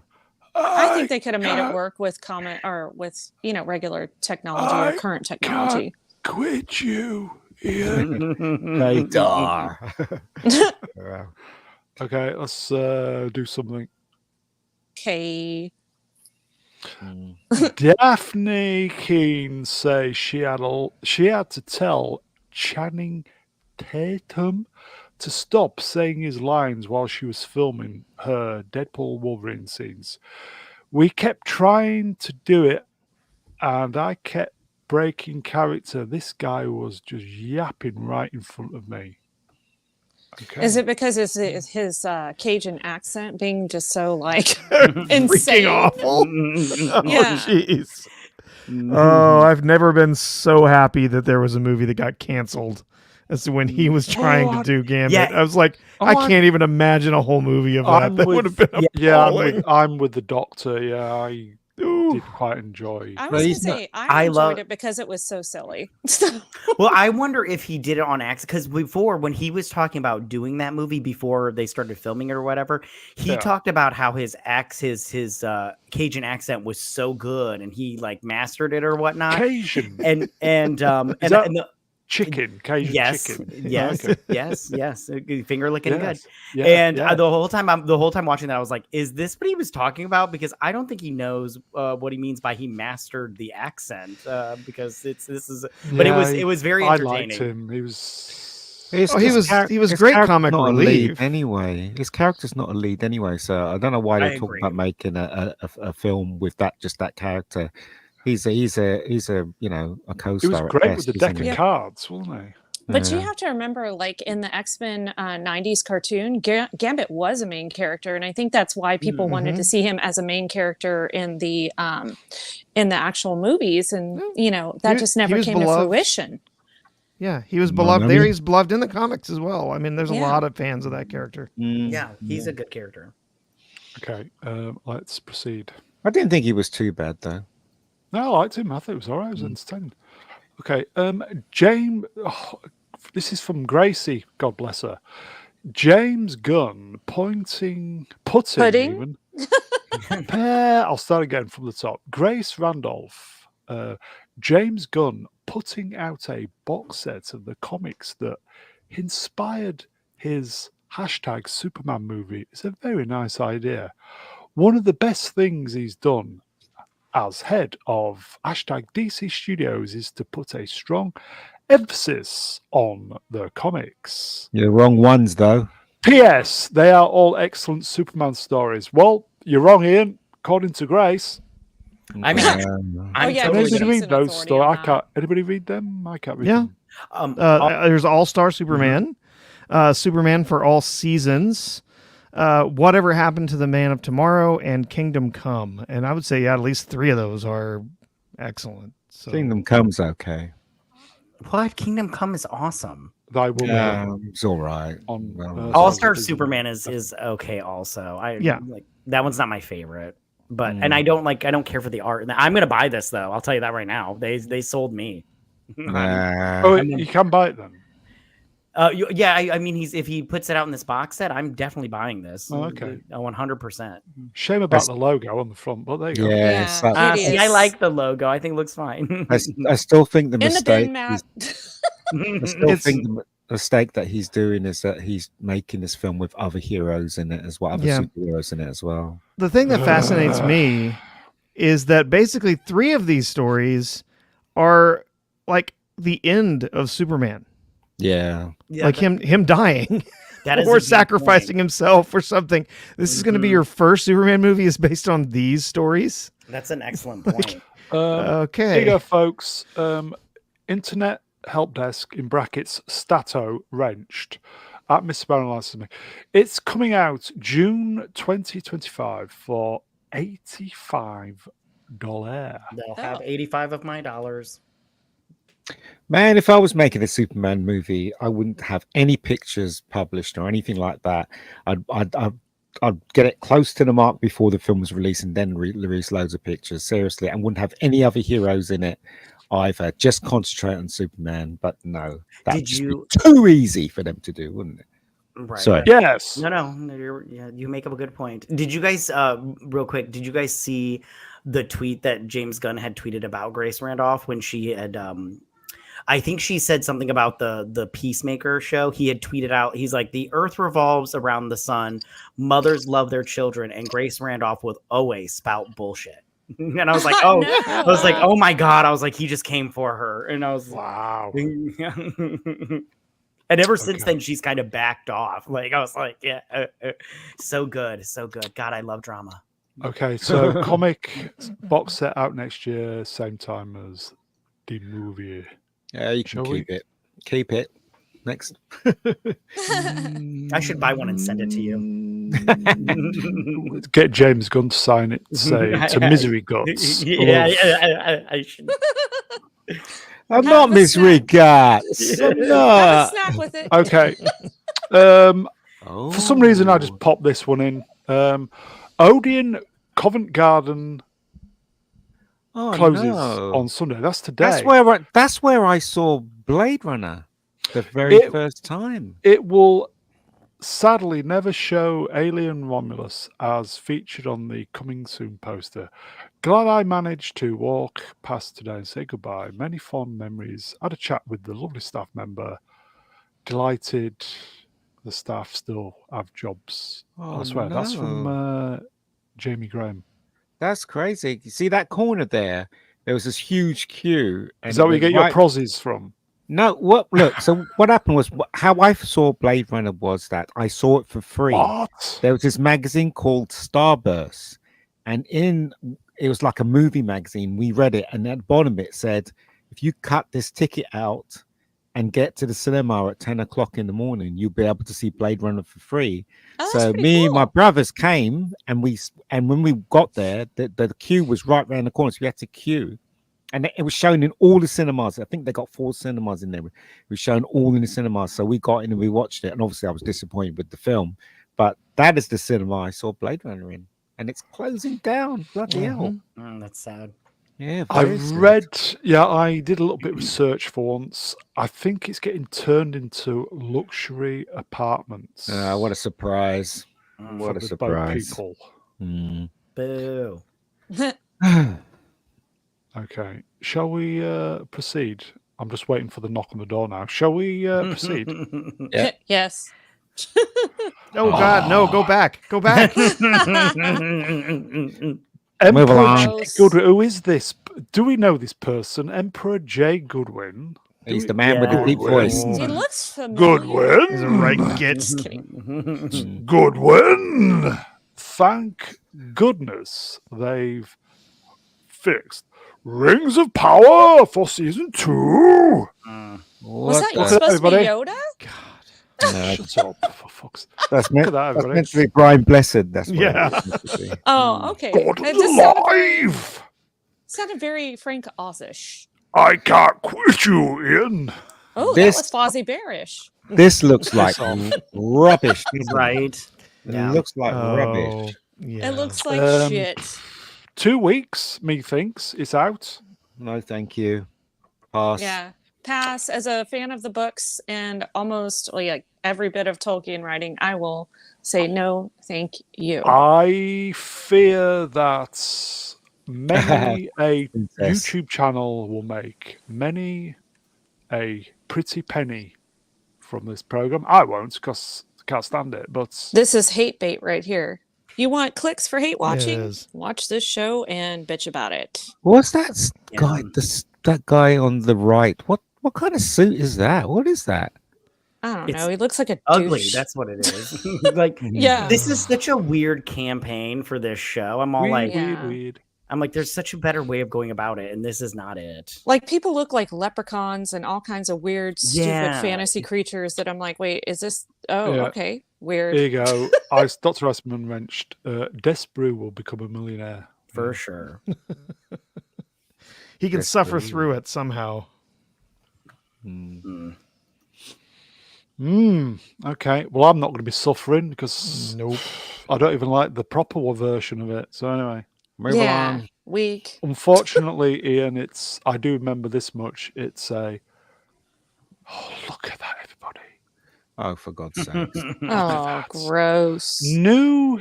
I think they could have made it work with comment or with regular technology or I current technology. Quit you, Ian. Radar. Okay, let's do something. Okay. Daphne Keane says she had to tell Channing Tatum to stop saying his lines while she was filming her Deadpool Wolverine scenes. We kept trying to do it, and I kept breaking character. This guy was just yapping right in front of me. Okay. Is it because it's his Cajun accent being just so like Freaking insane? awful. Yeah. Oh, jeez. Oh, I've never been so happy that there was a movie that got canceled as to when he was trying to do Gambit. Yeah. I was like, I can't even imagine a whole movie of that. I'm That would have been Yeah, appalling. I'm with the Doctor. Yeah, I Ooh. did quite enjoy. I But was gonna he's not- say I I enjoyed love- it because it was so silly. Well, I wonder if he did it on accident because before, when he was talking about doing that movie before they started filming it or whatever, he Yeah. talked about how his Cajun accent was so good and he like mastered it or whatnot. Cajun And that- chicken, Cajun yes, chicken. yes, Okay. yes, finger licking good. Yes. Yeah, And yeah. the whole time watching that, I was like, "Is this what he was talking about?" Because I don't think he knows what he means by he mastered the accent. Because this is, but Yeah, it was very I entertaining. liked him. He was. He was great comic not a relief. lead anyway. His character's not a lead anyway, so I don't know why I they're talking agree. about making a film with that character. He's a a co-star. He was at great best, with the isn't deck of he? cards, wasn't he? But you Yeah. have to remember, like in the X-Men 90s cartoon, Gambit was a main character, and I think that's why people wanted to see him as a main character in the actual movies, and that just he never was came to beloved. fruition. Yeah, he was Well, beloved I there. mean- He's beloved in the comics as well. I mean, there's a Yeah. lot of fans of that character. Yeah, he's a good character. Okay, let's proceed. I didn't think he was too bad though. No, I liked him. I thought it was all right. It was entertaining. Okay, James. This is from Gracie. God bless her. James Gunn putting Pudding? even. I'll start again from the top. Grace Randolph. James Gunn putting out a box set of the comics that inspired his hashtag Superman movie is a very nice idea. One of the best things he's done as head of hashtag DC Studios is to put a strong emphasis on the comics. You're the wrong ones though. P.S. They are all excellent Superman stories. Well, you're wrong, Ian. According to Grace. I mean, I'm yeah, totally Anybody she's gonna- read an those authority stories? on I that. can't. Anybody read them? I can't read Yeah. them. There's All Star Superman, Superman for All Seasons, Whatever Happened to the Man of Tomorrow, and Kingdom Come. And I would say, at least 3 of those are excellent. So Kingdom Come's okay. What? Kingdom Come is awesome. Thy woman. It's all right. On, Well, All Sounds Star like- Superman is okay. Also, Yeah. like that one's not my favorite. But and I don't care for the art. I'm gonna buy this though. I'll tell you that right now. They sold me. Oh, you can buy it then. Yeah, I mean, if he puts it out in this box set, I'm definitely buying this. Oh, okay. 100%. Shame about the logo on the front, but there you go. Yes, Yeah. that's- It See, I is. like the logo. I think it looks fine. I still think the In the mistake. bin, Matt. I still think the mistake that he's doing is that he's making this film with other heroes in it as well, other Yeah. superheroes in it as well. the thing that fascinates me is that basically 3 of these stories are like the end of Superman. Yeah. Yeah, Like him dying that is a or good sacrificing point. himself or something. This is going to be your first Superman movie is based on these stories. That's an excellent point. Here you Okay. go, folks. Internet help desk in brackets Stato wrenched at Mr. Baron. It's coming out June 2025 for $85. They'll have 85 of my dollars. Man, if I was making a Superman movie, I wouldn't have any pictures published or anything like that. I'd get it close to the mark before the film was released and then release loads of pictures. Seriously, and wouldn't have any other heroes in it either. Just concentrate on Superman. But no, that would be too easy for them to do, wouldn't it? Right. Sorry. Yes. No, you make up a good point. Did you guys, real quick, did you guys see the tweet that James Gunn had tweeted about Grace Randolph when she had, I think she said something about the Peacemaker show. He had tweeted out, he's like, the earth revolves around the sun. Mothers love their children. And Grace Randolph will always spout bullshit. And I was like, oh, No. I was like, oh my God. I was like, he just came for her. And I was Wow. and ever since then, she's kind of backed off. Like, I was like, yeah, so good. So good. God, I love drama. Okay, so comic box set out next year, same time as the movie. Yeah, you can Shall we? keep it. Keep it. Next. I should buy one and send it to you. Get James Gunn to sign it. Say to Misery Guts. Yeah, I should. I'm Have not a Misery snack. Guts. Have a No. snack with it. Okay. For some reason, I just popped this one in. Odeon Covent Garden closes on Sunday. That's today. That's where I saw Blade Runner the very first time. It will sadly never show Alien Romulus as featured on the coming soon poster. Glad I managed to walk past today and say goodbye. Many fond memories. Had a chat with the lovely staff member. Delighted the staff still have jobs elsewhere. That's from Jamie Graham. That's crazy. You see that corner there? There was this huge queue. Is that where you get your prozzies from? No, look, so what happened was, how I saw Blade Runner was that I saw it for free. What? There was this magazine called Starburst, and it was like a movie magazine. We read it, and at the bottom it said, if you cut this ticket out and get to the cinema at 10 o'clock in the morning, you'll be able to see Blade Runner for free. Oh, So me and my brothers came, and when we got there, the queue was right around the corner, so we had to queue. And it was shown in all the cinemas. I think they got 4 cinemas in there. It was shown all in the cinemas. So we got in and we watched it. And obviously I was disappointed with the film. But that is the cinema I saw Blade Runner in. And it's closing down. Bloody hell. That's sad. Yeah. I very sad. I did a little bit of research for once. I think it's getting turned into luxury apartments. What a surprise. What a for the boat surprise. people. Boo. Okay. Shall we proceed? I'm just waiting for the knock on the door now. Shall we proceed? Yeah. Yes. Oh God, no! Go back! Go back! Emperor along. J. Goodwin. Who is this? Do we know this person? Emperor J. Goodwin. He's the man with the deep voice. He looks familiar. Goodwin. Is it right? Just kidding. Goodwin. Thank goodness they've fixed Rings of Power for season 2. Was that What supposed to be everybody? Yoda? Shut up, for fuck's That's meant, Look at that, that's everybody. meant to be Brian Blessed. That's what Yeah. it was meant to be. Oh, okay. Gordon's It just alive. sounded very Frank Ozish. I can't quit you, Ian. Oh, This- that was Fozzie Bearish. This looks like off. rubbish. doesn't it? Right. It looks like rubbish. Yeah. It looks like shit. 2 weeks, methinks, it's out. No, thank you. Pass. Yeah. Pass. As a fan of the books and almost like every bit of Tolkien writing, I will say no, thank you. I fear that many a Princess. YouTube channel will make many a pretty penny from this program. I won't because I can't stand it. But This is hate bait right here. You want clicks for hate watching? is. Watch this show and bitch about it. What's that guy? Yeah. That guy on the right. What kind of suit is that? What is that? I don't It's know. He looks like a Ugly. douche. That's what it is. Like, Yeah. this is such a weird campaign for this show. I'm all like, Yeah. Weird. I'm like, there's such a better way of going about it, and this is not it. Like people look like leprechauns and all kinds of weird, stupid Yeah. fantasy creatures that I'm like, wait, is this? Oh, Yeah. okay, weird. Here you go. Dr. Esmond mentioned Desbrew will become a millionaire. For sure. He can Yes, suffer please. through it somehow. Okay. Well, I'm not going to be suffering because Nope. I don't even like the proper version of it. So anyway, Move Yeah, along. weak. unfortunately, Ian, I do remember this much. It's a. Oh, look at that, everybody! Oh, for God's sake! Oh, gross. New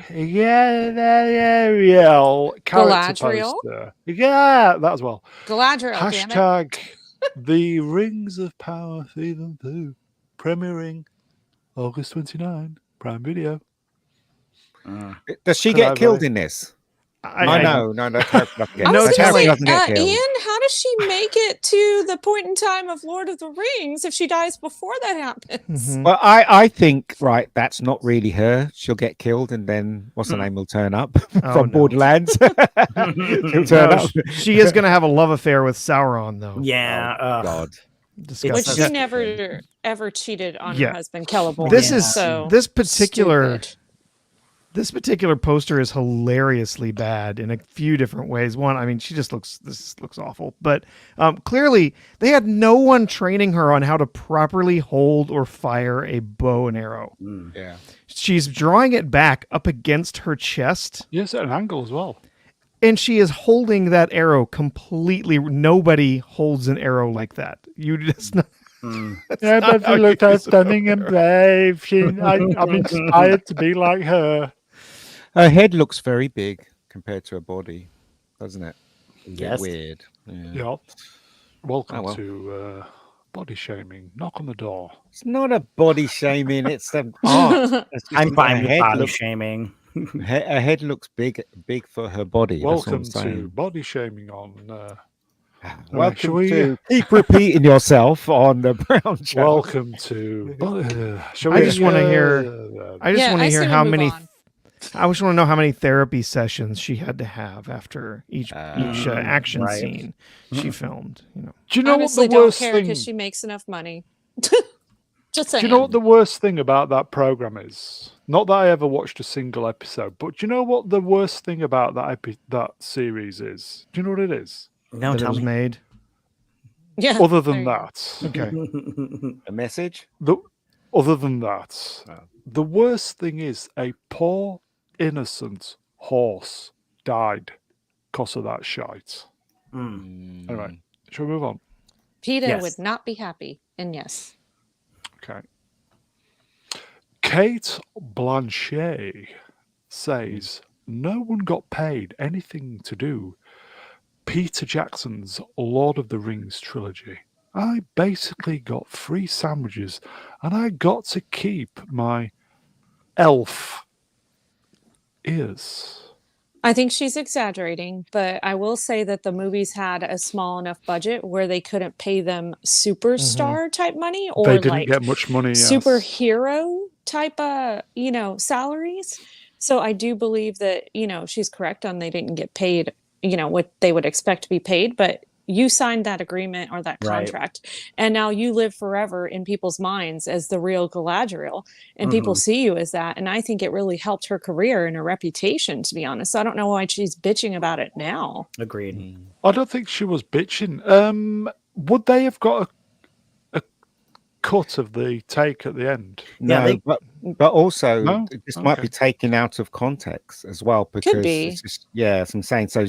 Ariel character Galadriel? poster. Yeah, that as well. Galadriel, damn it. Hashtag the Rings of Power Season 2 premiering August 29, Prime Video. Does she Could get I killed vote? in this? I No, that character doesn't get I No, was that gonna character say, doesn't get killed. Ian, how does she make it to the point in time of Lord of the Rings if she dies before that happens? Mhm. Well, I think that's not really her. She'll get killed, and then what's her name will turn up Oh, from no. Borderlands. She'll turn No, up. she is going to have a love affair with Sauron, though. Yeah. Oh, ugh. God. Disgusting. Which It's she such- never ever cheated on Yeah. her husband Celeborn. This Yeah. is so this particular stupid. this particular poster is hilariously bad in a few different ways. One, I mean, this looks awful, but clearly they had no one training her on how to properly hold or fire a bow and arrow. Yeah. She's drawing it back up against her chest, Yes, at an angle as well. and she is holding that arrow completely. Nobody holds an arrow like that. You just not. Yeah, not but how she you looked use as stunning and brave. I'm inspired to be like her. Her head looks very big compared to her body, doesn't it? A bit Yes. weird. Yeah. Yeah. Welcome Oh, well. to body shaming. Knock on the door. It's not a body shaming. It's an art. It's just I'm her fine with head body looks- shaming. Her head looks big for her body. That's what I'm Welcome to saying. body shaming on. Welcome shall we- to keep repeating yourself on the Brown Show. Welcome to. Shall I we, just wanna hear- I just Yeah, want I to say hear we how move many. on. I just want to know how many therapy sessions she had to have after each action right. scene she filmed. You know, Do you know Honestly, what the don't worst care thing? because she makes enough money. Just Do saying. you know what the worst thing about that program is? Not that I ever watched a single episode, but do you know what the worst thing about that series is? Do you know what it is? No, that it tell was me. made. Yeah. Other there than you go. that, Okay, A message? other than that, the worst thing is a poor innocent horse died because of that shite. Anyway, shall we move on? PETA Yes. would not be happy. And yes. Okay. Kate Blanchet says no one got paid anything to do Peter Jackson's Lord of the Rings trilogy. I basically got free sandwiches and I got to keep my elf ears. I think she's exaggerating, but I will say that the movies had a small enough budget where they couldn't pay them superstar type money or They didn't like get much money. Yes. superhero type salaries. So I do believe that, she's correct on they didn't get paid, what they would expect to be paid, but you signed that agreement or that Right. contract, and now you live forever in people's minds as the real Galadriel, and people see you as that. And I think it really helped her career and her reputation, to be honest. So I don't know why she's bitching about it now. Agreed. I don't think she was bitching. Would they have got a cut of the take at the end? No, they- but also No? this might Okay. be taken out of context as well because be. it's just, as I'm saying, so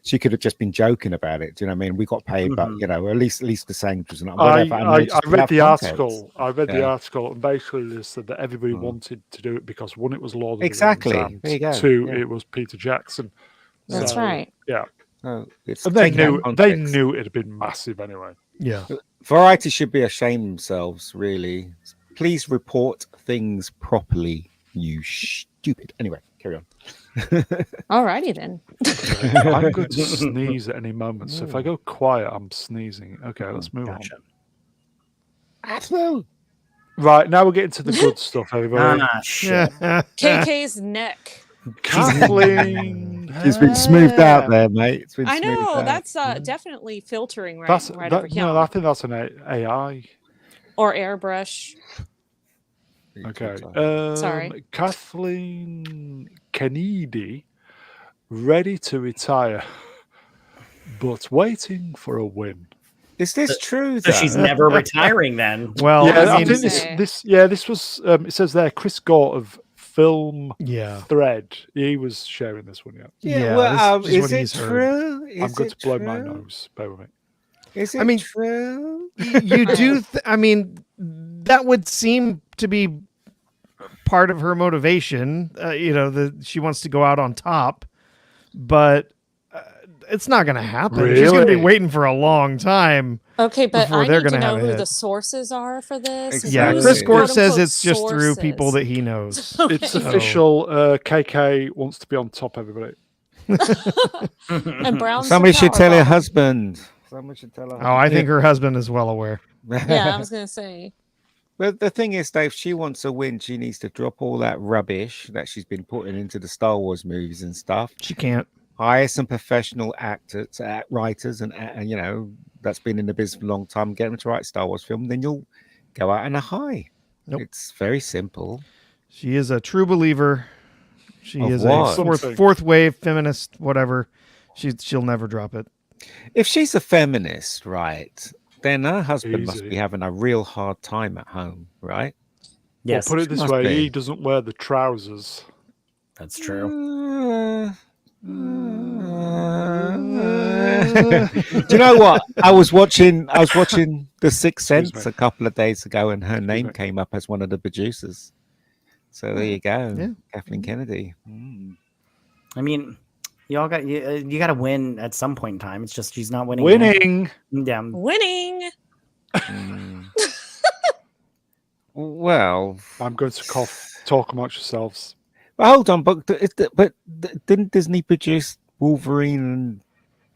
she could have just been joking about it. Do you know what I mean? We got paid, but at least the sandwiches and I whatever. and I just read without the context. article. I read the Yeah. article, and basically they said that everybody wanted to do it because one, it was Lord of Exactly. the Rings, There you go. and two, Yeah. it was Peter Jackson. That's So, right. Yeah, So it's and they taken out knew of they context. knew it had been massive anyway. yeah. Variety should be ashamed of themselves, really. Please report things properly, you stupid. Anyway. carry on. Alrighty then. I'm going to sneeze at any moment. So if I go quiet, I'm sneezing. Okay, let's move on. Absolutely. Right, now we're getting to the good stuff, everybody. Shit. KK's neck. Kathleen. It's been smoothed out there, mate. It's been I smoothed know out. that's definitely filtering right, That's right that, over here. no, I think that's an AI. Or airbrush. Okay. Sorry. Kathleen Kennedy, ready to retire, but waiting for a win. Is this true? So she's never retiring then. Well, Yeah, I I mean, think this was. It says there, Chris Gort of Film yeah. Thread. He was sharing this one. Yeah, Yeah, well, this is what is it he's heard. true? I'm going Is to it blow my true? nose. Bear with me. Is it I mean, true? You do. I mean, that would seem to be part of her motivation. That she wants to go out on top, but it's not going to happen. She's going to be Really? waiting for a long time. Okay, but Before I they're need to gonna have know a who hit. the sources are for this. Yeah, Exactly. Chris Gort Quote, says unquote, it's just through people sources. that he knows. It's Okay. official. KK wants to be on top. Everybody. And Brown's Somebody the should power tell her bottom. husband. Somebody should tell her. Oh, I think her husband is well aware. Yeah, I was gonna say. But the thing is, Dave, she wants to win. She needs to drop all that rubbish that she's been putting into the Star Wars movies and stuff. She can't. Hire some professional actors, writers, and that's been in the business for a long time. Get them to write a Star Wars film, then you'll go out on a high. Nope. It's very simple. She is a true believer. She Of is what? a fourth wave feminist, whatever. She'll never drop it. If she's a feminist, right, then her husband must Easy. be having a real hard time at home, right? Yes, Well, put it this must way: be. he doesn't wear the trousers. that's true. Do you know what? I was watching The Sixth Excuse Sense me. a couple of days ago, and her name me. came up as one of the producers. So there you go, Yeah. Kathleen Kennedy. Mm. I mean, you all got you got to win at some point in time. It's just she's not winning. Winning. Yeah. Winning. Mm. Well, I'm going to cough. Talk amongst yourselves. well, hold on, but didn't Disney produce Wolverine and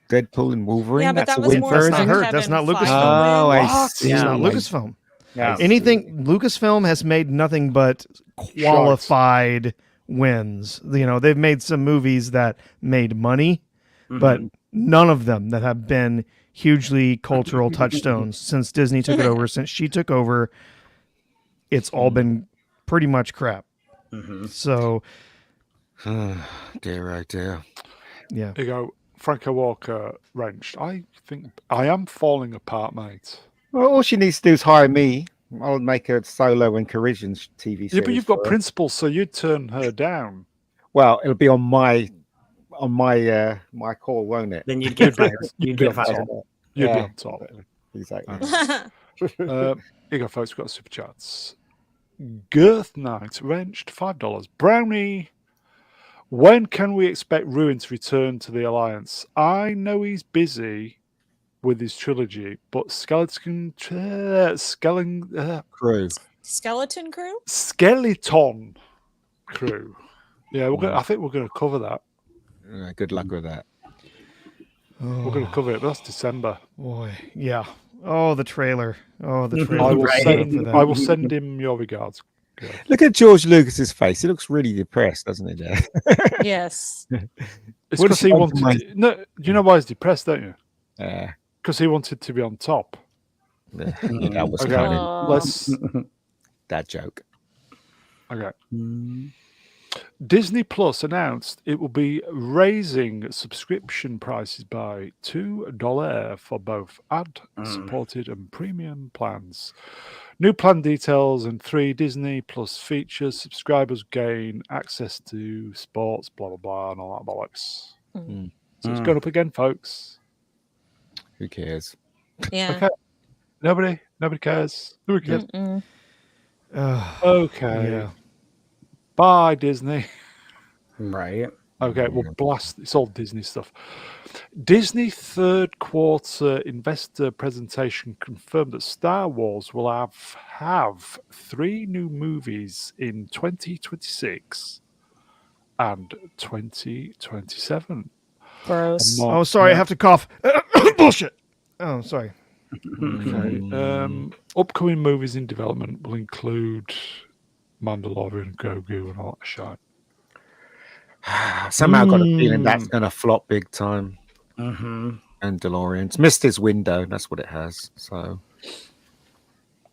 Deadpool and Wolverine? Yeah, but That's that a was win more That's version. not her. Kevin That's not Feige Lucasfilm. Oh, I What? see. It's not Yeah. Lucasfilm. Yeah. Anything Lucasfilm has made nothing but qualified wins. They've made some movies that made money, but none of them that have been hugely cultural touchstones since Disney took it over. Since she took over, it's all been pretty much crap. So, Dear, oh dear. yeah. Here you go. Franco Walker wrenched. I think I am falling apart, mate. Well, all she needs to do is hire me. I'll make a Solo and Corrigian TV series. Yeah, but you've got for her. principles, so you'd turn her down. Well, it'll be on my call, won't it? Then you'd get fired. You'd be get on fired. top. You'd be Yeah. on top. Exactly. Here you go, folks. We've got super chats. Girth Knight wrenched $5. Brownie. When can we expect Ruin to return to the Alliance? I know he's busy with his trilogy, but Skeleton Crew. Skeleton Crew. Skeleton Crew. Yeah, I think we're going to cover that. Good luck with that. We're going to cover it. But that's December. Boy, yeah. Oh, the trailer. Oh, the I trailer. will, Right. send, I will send him your regards. Girth. Look at George Lucas's face. He looks really depressed, doesn't he, Dad? Yes. It's What because does he he want to wanted. No, you know why he's depressed, don't you? Yeah. Because he wanted to be on top. That was Okay. funny. Let's. That joke. Okay. Disney Plus announced it will be raising subscription prices by $2 for both ad-supported and premium plans. New plan details and 3 Disney Plus features. Subscribers gain access to sports, blah, blah, blah, and all that bollocks. So it's going up again, folks. Who cares? Yeah. Okay. Nobody cares. Nobody cares. Mm-mm. Okay. Yeah. Bye, Disney. Right. Okay, we'll blast. It's all Disney stuff. Disney third quarter investor presentation confirmed that Star Wars will have 3 new movies in 2026 and 2027. Gross. Oh, sorry, I have to cough. Bullshit. Oh, sorry. Okay. Upcoming movies in development will include Mandalorian, Grogu, and all that shit. Somehow got a feeling that's going to flop big time. Mm-hmm. And DeLorean's missed his window. That's what it has. So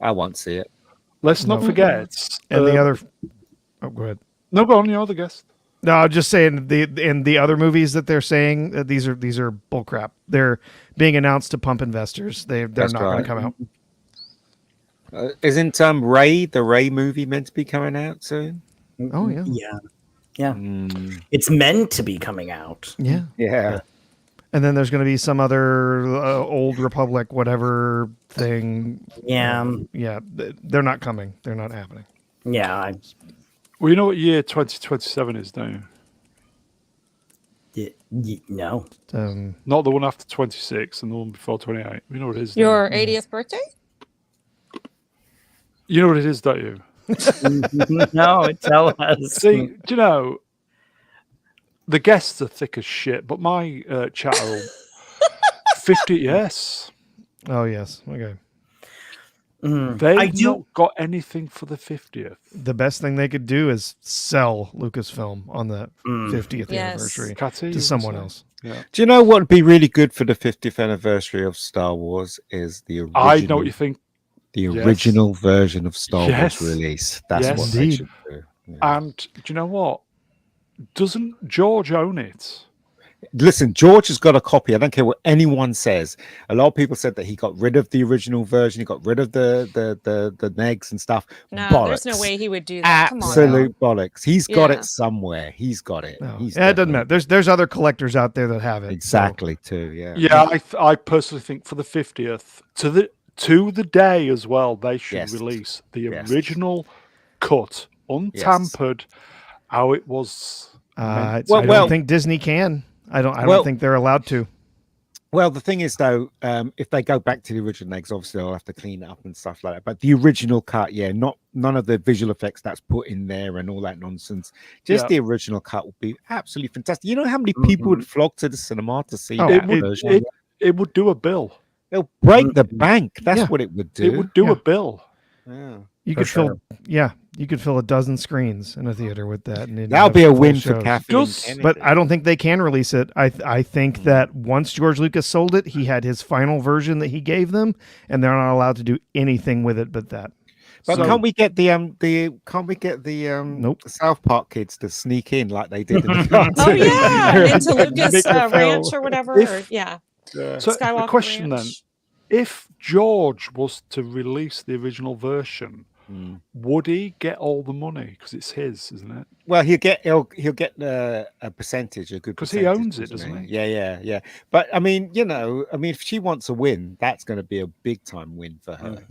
I won't see it. Let's not forget. And the other. Oh, go ahead. No, go on. You're the guest. No, I'm just saying the other movies that they're saying that these are bullcrap. They're being announced to pump investors. They're That's not going right. to come out. Isn't Ray, the Ray movie, meant to be coming out soon? Oh yeah, Yeah. It's meant to be coming out. yeah. And then there's going to be some other old Republic whatever thing. Yeah. Yeah, they're not coming. They're not happening. Yeah. Well, you know what year 2027 is, don't you? No. Not the one after 26 and the one before 28. You know what it is. Your 80th birthday? You know what it is, don't you? No, tell us. See, do you know, the guests are thick as shit, but my chat are 50, yes. Oh yes. Okay. They've not got anything for the 50th. The best thing they could do is sell Lucasfilm on the 50th anniversary Catty, to someone else. Yeah. Do you know what would be really good for the 50th anniversary of Star Wars is the original, I know what you think. the original version of Star Yes. Wars release. That's Yes. what they should do. Yeah. And do you know what? Doesn't George own it? Listen, George has got a copy. I don't care what anyone says. A lot of people said that he got rid of the original version. He got rid of the negs and stuff. No, bollocks. there's no way he would do that. Come on. Absolute bollocks. He's got Yeah. it somewhere. He's got it. No. He's Yeah, it doesn't definitely- matter. There's other collectors out there that have it. Exactly too. Yeah. Yeah, I personally think for the 50th, to the day as well, they should Yes. release the Yes. original cut, untampered, how it was. I Well- don't think Disney can. I don't think they're allowed to. Well, the thing is, though, if they go back to the original eggs, obviously they'll have to clean it up and stuff like that. But the original cut, none of the visual effects that's put in there and all that nonsense. Just the original cut would be absolutely fantastic. You know how many people would flock to the cinema to see that version? It would do a bill. It'll break the bank. That's what it would do. It would do a bill. Yeah. You could fill a dozen screens in a theater with that. And That'll be a win for Kathleen Kennedy. But I don't think they can release it. I think that once George Lucas sold it, he had his final version that he gave them, and they're not allowed to do anything with it but that. But can't we get the Nope. South Park kids to sneak in like they did in the cartoon? Oh yeah, into Lucas Make the Ranch film. or whatever. If- or, yeah, So Skywalker the question Ranch. then, if George was to release the original version, would he get all the money? Because it's his, isn't it? Well, he'll get a percentage, a good Because percentage. he owns it, doesn't he? Yeah. But I mean, if she wants a win, that's going to be a big time win for her.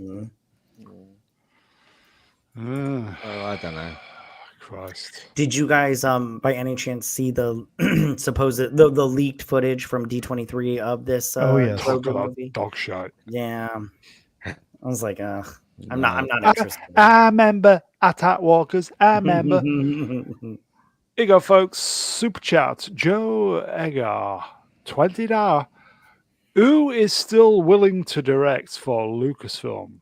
Oh, I don't know. Christ. Did you guys by any chance see the the leaked footage from D23 of this yes. Talk Grogu about movie? dog shit. Yeah. I was like, I'm not interested. I remember Attack Walkers. I remember. Here you go, folks. Super chat. Joe Eggar, $20. Who is still willing to direct for Lucasfilm?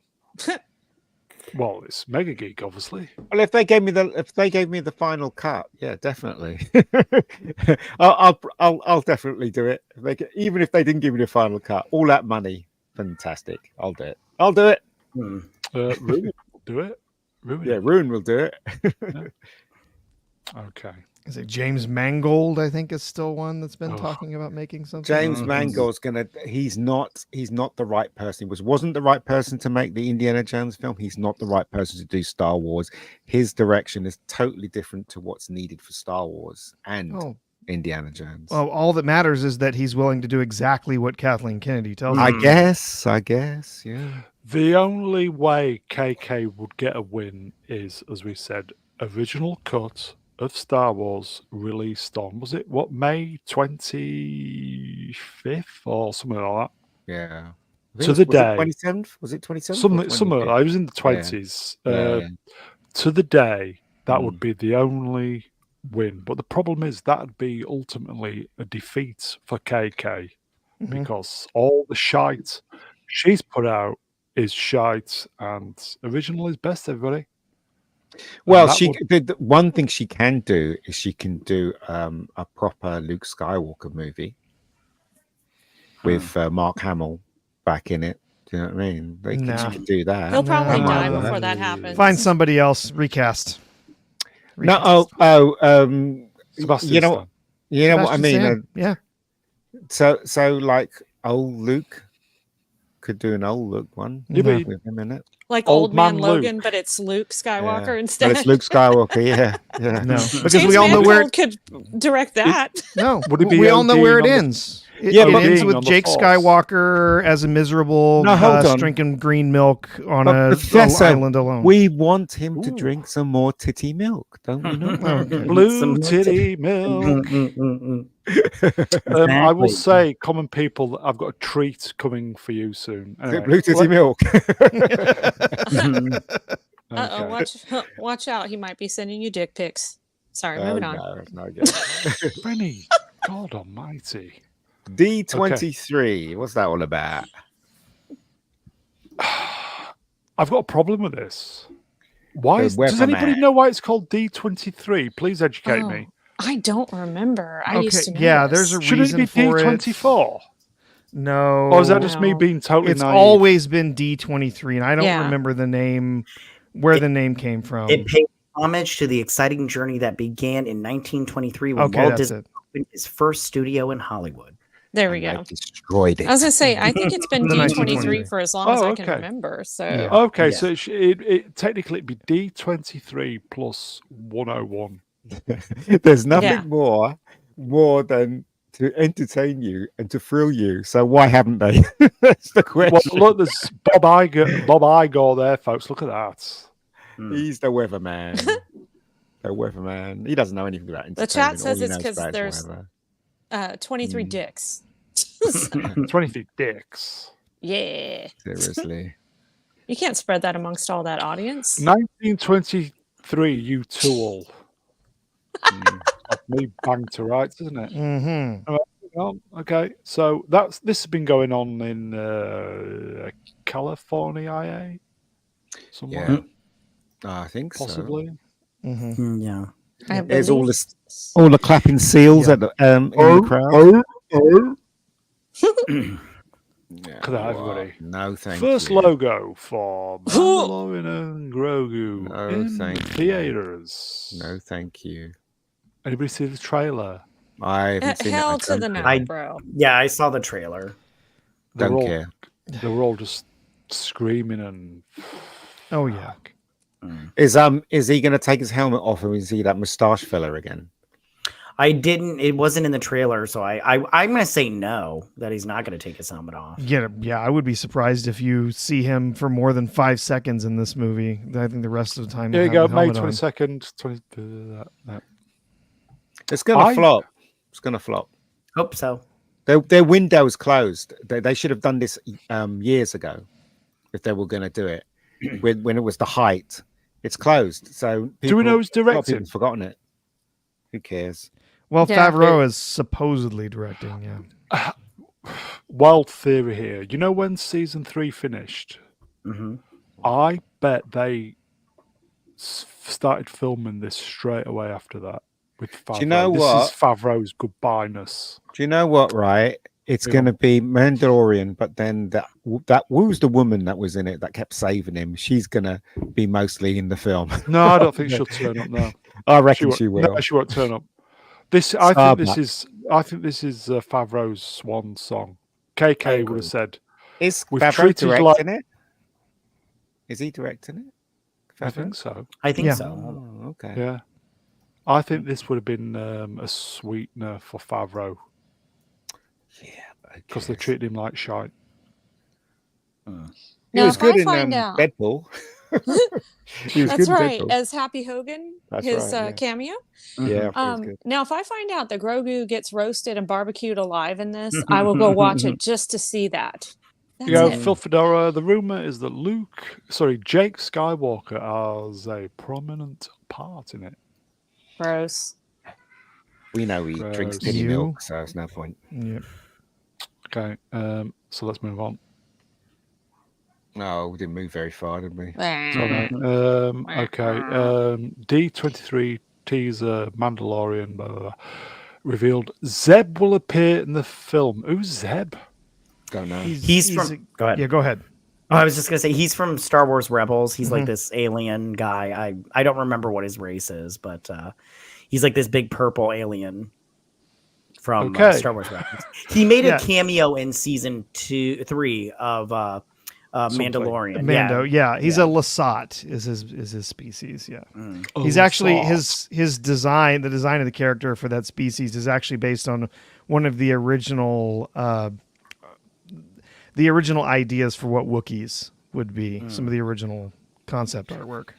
Well, it's Mega Geek, obviously. Well, if they gave me the final cut, yeah, definitely. I'll definitely do it. Even if they didn't give me the final cut, all that money, fantastic. I'll do it. Ruin will do it. Ruin will do it. Okay. Is it James Mangold? I think is still one that's been talking about making something. James Mangold's he's not the right person. He wasn't the right person to make the Indiana Jones film. He's not the right person to do Star Wars. His direction is totally different to what's needed for Star Wars and Indiana Jones. Well, all that matters is that he's willing to do exactly what Kathleen Kennedy tells him. I guess, yeah. The only way KK would get a win is, as we said, original cut of Star Wars released on, was it May 25th or something like that? Yeah. To the day. 27th? Was it 27th? Somewhere. I was in the 20s. To the day, that would be the only win. But the problem is that'd be ultimately a defeat for KK because all the shite she's put out is shite, and original is best, everybody. Well, that the one thing she can do is she can do a proper Luke Skywalker movie with Mark Hamill back in it. Do you know what I mean? She could do that. He'll probably No. die before that happens. Find somebody else. Recast. No, Sebastian you know what I Sebastian mean. Stan. Yeah. So like old Luke could do an old Luke one with him in it. Like Old Old Man Man Logan, Luke. but it's Luke Skywalker But instead. it's Luke Skywalker. Yeah. No, because James we all know where. Mangold could direct that. No, Would it be we all know where it ODing on the- ends. It Yeah, but ends being with on the Jake Force. Skywalker as a miserable No, hold on. drinking green milk on But a Professor, island alone. we want him to Ooh. drink some more titty milk, don't we? Know? Blue titty milk. I will say, common people, that I've got a treat coming for you soon. Is it Anyway, blue titty milk? Uh-oh, watch out. He might be sending you dick pics. Sorry, moving on. No, good. Benny, God Almighty. D23. What's that all about? I've got a problem with this. Why does anybody Weatherman. know why it's called D23? Please educate me. I don't remember. I used to know yeah, this. there's a Shouldn't it reason be for D24? No. Or is that just me No. being totally It's naive? always been D23, and I don't Yeah. remember the name, where the name came from. It paid homage to the exciting journey that began in 1923 when Okay, Walt that's Disney it. opened his first studio in Hollywood. There we And go. they destroyed it. I was going to say, I think it's been The D23 1923. for as long as Oh, I can okay. remember. So Yeah. Okay, Yeah. so it technically it'd be D23 plus 101. There's nothing Yeah. more than to entertain you and to thrill you. So why haven't they? That's the Well, question. look, there's Bob Iger there, folks. Look at that. He's the weatherman. The weatherman. He doesn't know anything about entertainment. the chat All says he it's knows because about is there's weather. 23 dicks. 23 dicks. Yeah. Seriously. You can't spread that amongst all that audience. 1923, you tool. Me bang to rights, isn't it? Mm-hmm. Oh, okay, so this has been going on in California, IA, somewhere, I think possibly. Mm-hmm. Yeah. I There's all believe- all the clapping seals at the in the crowd. Yeah, Look at that, everybody. No, thank First you. logo for Mandalorian and Grogu No, in thank you. theaters. No, thank you. Anybody see the trailer? I haven't seen Hell it. to the no, I- bro. Yeah, I saw the trailer. They're Don't all, care. They were all just screaming and. Oh, yeah. Is he going to take his helmet off, or is he that moustache fella again? It wasn't in the trailer, so I'm gonna say no, that he's not gonna take his helmet off. Yeah, I would be surprised if you see him for more than 5 seconds in this movie. I think the rest of the time. Here you he'll go, have the May helmet on. 22nd. It's going to flop. It's going to flop. Hope so. Their window's closed. They should have done this years ago if they were going to do it when it was the height. It's closed. So Do we know who's a lot of directing? people have forgotten it. Who cares? Well, Yeah. Favreau is supposedly directing. Yeah. Wild theory here. You know when season 3 finished? Mhm. I bet they started filming this straight away after that with Favreau. you know this what? is Favreau's goodbye-ness. Do you know what? Right? It's Go going to on. be Mandalorian, but then that who's the woman that was in it that kept saving him? She's going to be mostly in the film. No, I don't think she'll turn up now. I reckon won't- she will. No, she won't turn up. I think this Starbuck. is Favreau's swan song. KK would agree. have said, Is We've Favreau treated directing like- it? Is he directing it? I Favreau? think so. I think Yeah. so. Oh, okay. Yeah. I think this would have been a sweetener for Favreau Yeah, because they treated him like shite. He Now, was if good I in find out, Deadpool. He was that's good in right, Deadpool. as Happy Hogan, That's his right, yeah. cameo. Yeah, he was good. Now, if I find out that Grogu gets roasted and barbecued alive in this, I will go watch it just to see that. That's You know, it. Phil Fedora, the rumor is that Jake Skywalker has a prominent part in it. Gross. We know he drinks Gross. titty You- milk, so there's no point. Yeah. Okay, so let's move on. No, we didn't move very far, did we? Okay, D23 teaser, Mandalorian, blah, blah, blah, revealed Zeb will appear in the film. Who's Zeb? Don't know. He's from. Go ahead. Yeah, go ahead. Oh, I was just gonna say he's from Star Wars Rebels. He's like Mhm. this alien guy. I don't remember what his race is, but he's like this big purple alien from Okay. Star Wars Rebels. He made Yeah. a cameo in season 3 of Something. Mandalorian. Mando, yeah, he's Yeah. a Lasat is his species. Yeah, Mm. he's actually his design. The design of the character for that species is actually based on one of the original ideas for what Wookiees would be. Some of the original concept artwork.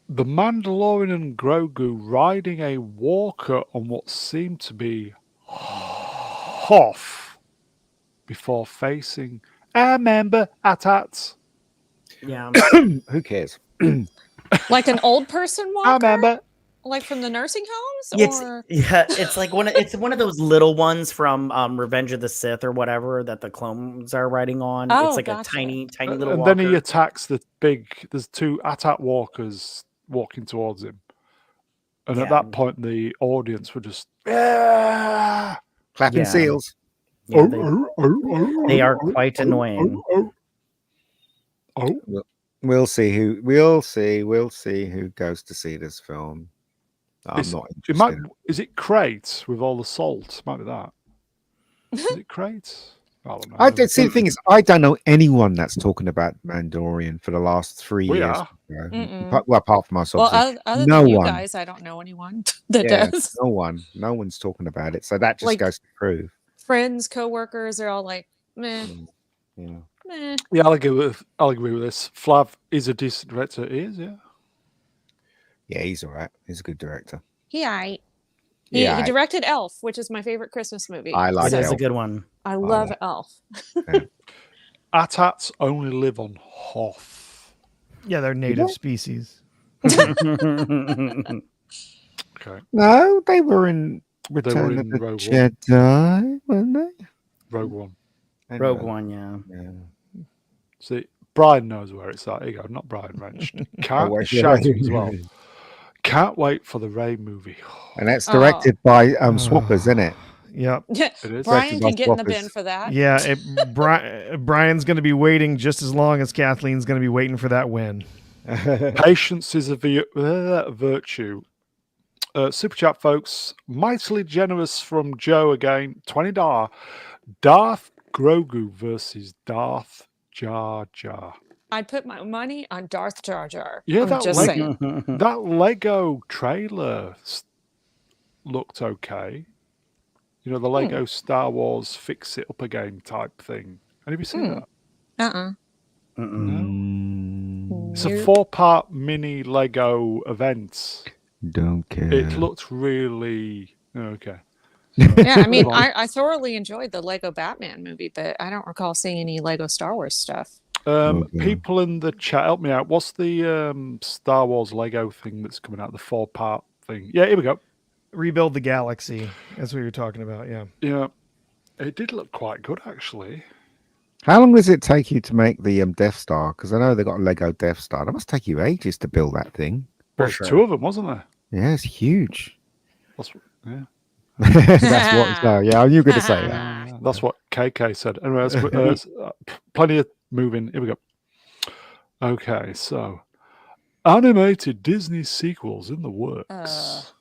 The Mandalorian and Grogu riding a walker on what seemed to be Hoth before facing a member at. Yeah. Who cares? Like an old person A walker, member. like from the nursing homes, or It's like it's one of those little ones from Revenge of the Sith or whatever that the clones are riding on. Oh, It's like gotcha. a tiny little And walker. then he attacks the big. There's 2 Atat walkers walking towards him, and at Yeah. that point, the audience were just. "Ah!" Clapping Yeah. seals. Yeah, Oh, they are quite annoying. Oh. We'll see who goes to see this film. I'm It's- not It interested. might. Is it Crate with all the salt? Might be that. Is it Crate? I don't know. I don't see. The thing is, I don't know anyone that's talking about Mandalorian for the last 3 We years. are. Mm-mm. Well, apart from us, well, obviously. other no than you one. guys, I don't know anyone that Yeah, does. no one's talking about it. So that just Like- goes to prove. Friends, coworkers, they're all like, meh, Yeah. meh. Yeah, I'll agree with this. Flav is a decent director. He is, yeah. Yeah, he's all right. He's a good director. He Yeah, directed Elf, which is my favorite Christmas movie. I like That is Elf. a good one. I love Elf. Atats only live on Hoth. Yeah, they're native species. Okay. No, they were in were Return in of the Rogue One. Jedi, weren't they? Rogue One. Rogue One, yeah. Yeah. See, Brian knows where it's at. Here you go. Not Brian Wrench. Can't wait, shout yeah. it as well. Can't wait for the Ray movie. And that's directed by Swappers, isn't it? Yep. It is. Brian by can get in the Swappers. bin for that. Yeah, Brian's going to be waiting just as long as Kathleen's going to be waiting for that win. Patience is a virtue. Super chat, folks. Mightily generous from Joe again. $20. Darth Grogu versus Darth Jar Jar. I'd put my money on Darth Jar Jar. Yeah, I'm that just leg- saying. That Lego trailer looked okay. You know, the Lego Star Wars fix it up again type thing. Have you seen that? Uh-uh. No. It's a Nope. 4-part mini Lego event. Don't care. It looked really okay. Yeah, I mean, Move on. I thoroughly enjoyed the Lego Batman movie, but I don't recall seeing any Lego Star Wars stuff. Okay. People in the chat, help me out. What's the Star Wars Lego thing that's coming out? The 4-part thing. Yeah, here we go. Rebuild the galaxy. That's what you're talking about. Yeah. Yeah, it did look quite good actually. How long does it take you to make the Death Star? Because I know they got a Lego Death Star. That must take you ages to build that thing. Well, sure. 2 of them, wasn't there? Yeah, it's huge. Yeah. That's what. So, yeah, you were going to say that. That's what KK said. Anyway, plenty of moving. Here we go. Okay, so animated Disney sequels in the works.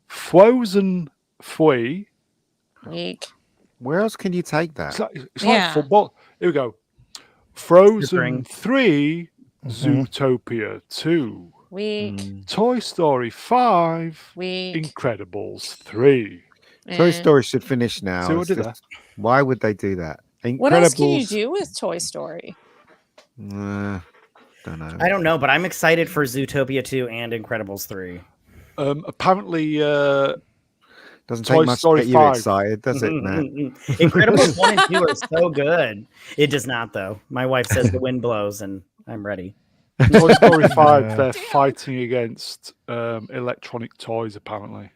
Frozen Fui. Weak. Where else can you take that? It's Yeah. like football. Here we go. Frozen Spring. 3, Zootopia 2, Weak. Toy Story 5, Weak. Incredibles 3. Toy Eh. Story should finish now. See what It's did just- why would they do that? What else can you Incredibles- do with Toy Story? Don't know. I don't know, but I'm excited for Zootopia 2 and Incredibles 3. Apparently, Doesn't Toy take much Story to get 5. you excited, does it, Matt? Incredibles 1 and 2 are so good. It does not, though. My wife says the wind blows, and I'm ready. Toy Story 5, Yeah. they're fighting against electronic toys, apparently.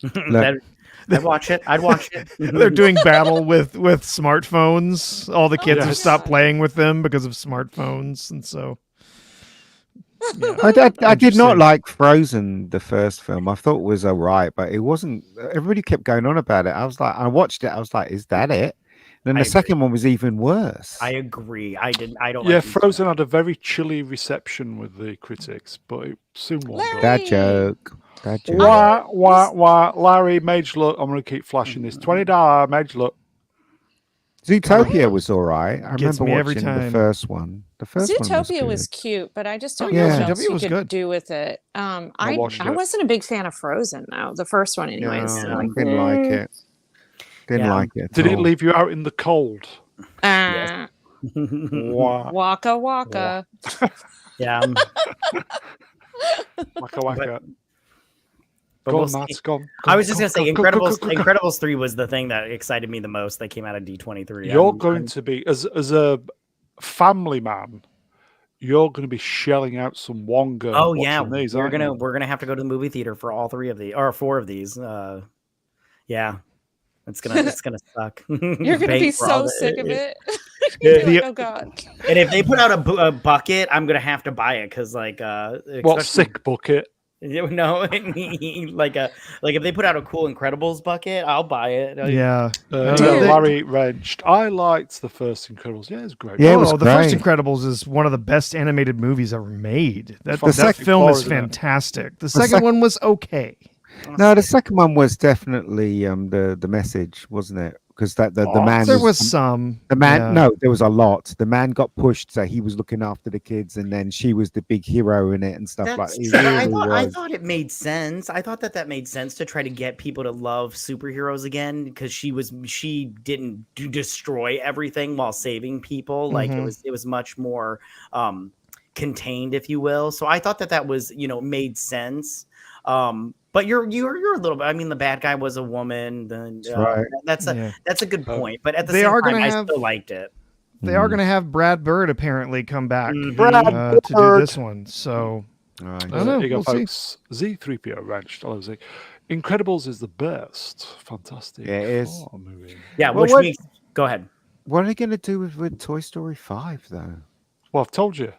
I'd watch it. I'd watch it. They're doing battle with smartphones. All the kids my have stopped God. playing with them because of smartphones, and so yeah. I did not Interesting. like Frozen, the first film. I thought it was all right, but it wasn't. Everybody kept going on about it. I was like, I watched it. I was like, is that it? And then I the agree. second one was even worse. I agree. I don't. Yeah, like these. Frozen had a very chilly reception with the critics, but it soon warmed up. That joke. That joke. Wah. Larry, Mage Look. I'm going to keep flashing this. $20, Mage Look. Zootopia was all right. I Gets remember me every watching the time. first one. The first one Zootopia was, was cute, but I just Oh, don't yeah, know what Zootopia else you was could good. do with it. I watched it. wasn't a big fan of Frozen though. The first one, anyways. No, I'm I like, didn't like it. Didn't Yeah. like it. At Did it all. leave you out in the cold? uh, Wah. waka waka. Yeah. Waka waka. But Go we'll on, see. Matt. Go on. I was just gonna say, go. Incredibles 3 was the thing that excited me the most. That came out of D23. You're going to be, as a family man, you're going to be shelling out some Wonga. Oh yeah, watching these, we're aren't you? gonna have to go to the movie theater for all 3 of these or 4 of these. Yeah, it's gonna suck. You're gonna be so sick of it. Yeah. You're like, oh god. And if they put out a bucket, I'm gonna have to buy it because like What especially- sick bucket? No, like if they put out a cool Incredibles bucket, I'll buy it. Yeah. Dude. Larry wrenched. I liked the first Incredibles. Yeah, it's great. Yeah, it was the first great. Incredibles is one of the best animated movies ever made. That Fantastic film bar, is isn't it? fantastic. The second one was okay. No, the second one was definitely the message, wasn't it? Because the man There was some. the man. yeah. No, there was a lot. The man got pushed, so he was looking after the kids, and then she was the big hero in it and stuff like. That's It true. really I was. thought it made sense. I thought that made sense to try to get people to love superheroes again because she didn't destroy everything while saving people. Like Mhm. it was much more contained, if you will. So I thought that was made sense. But you're a little bit. I mean, the bad guy was a woman. Then right. that's a good point. But at the They same are time, gonna I have- still liked it. They are going to have Brad Bird apparently come back Brad to do Bird. this one. So Right. I don't know. Here you go, We'll see. folks. Z3PO wrenched. I was like, Incredibles is the best. Fantastic. Yeah, it is. Movie. Yeah, Well, which what- makes go ahead. What are they going to do with Toy Story 5 though? Well, I've told you.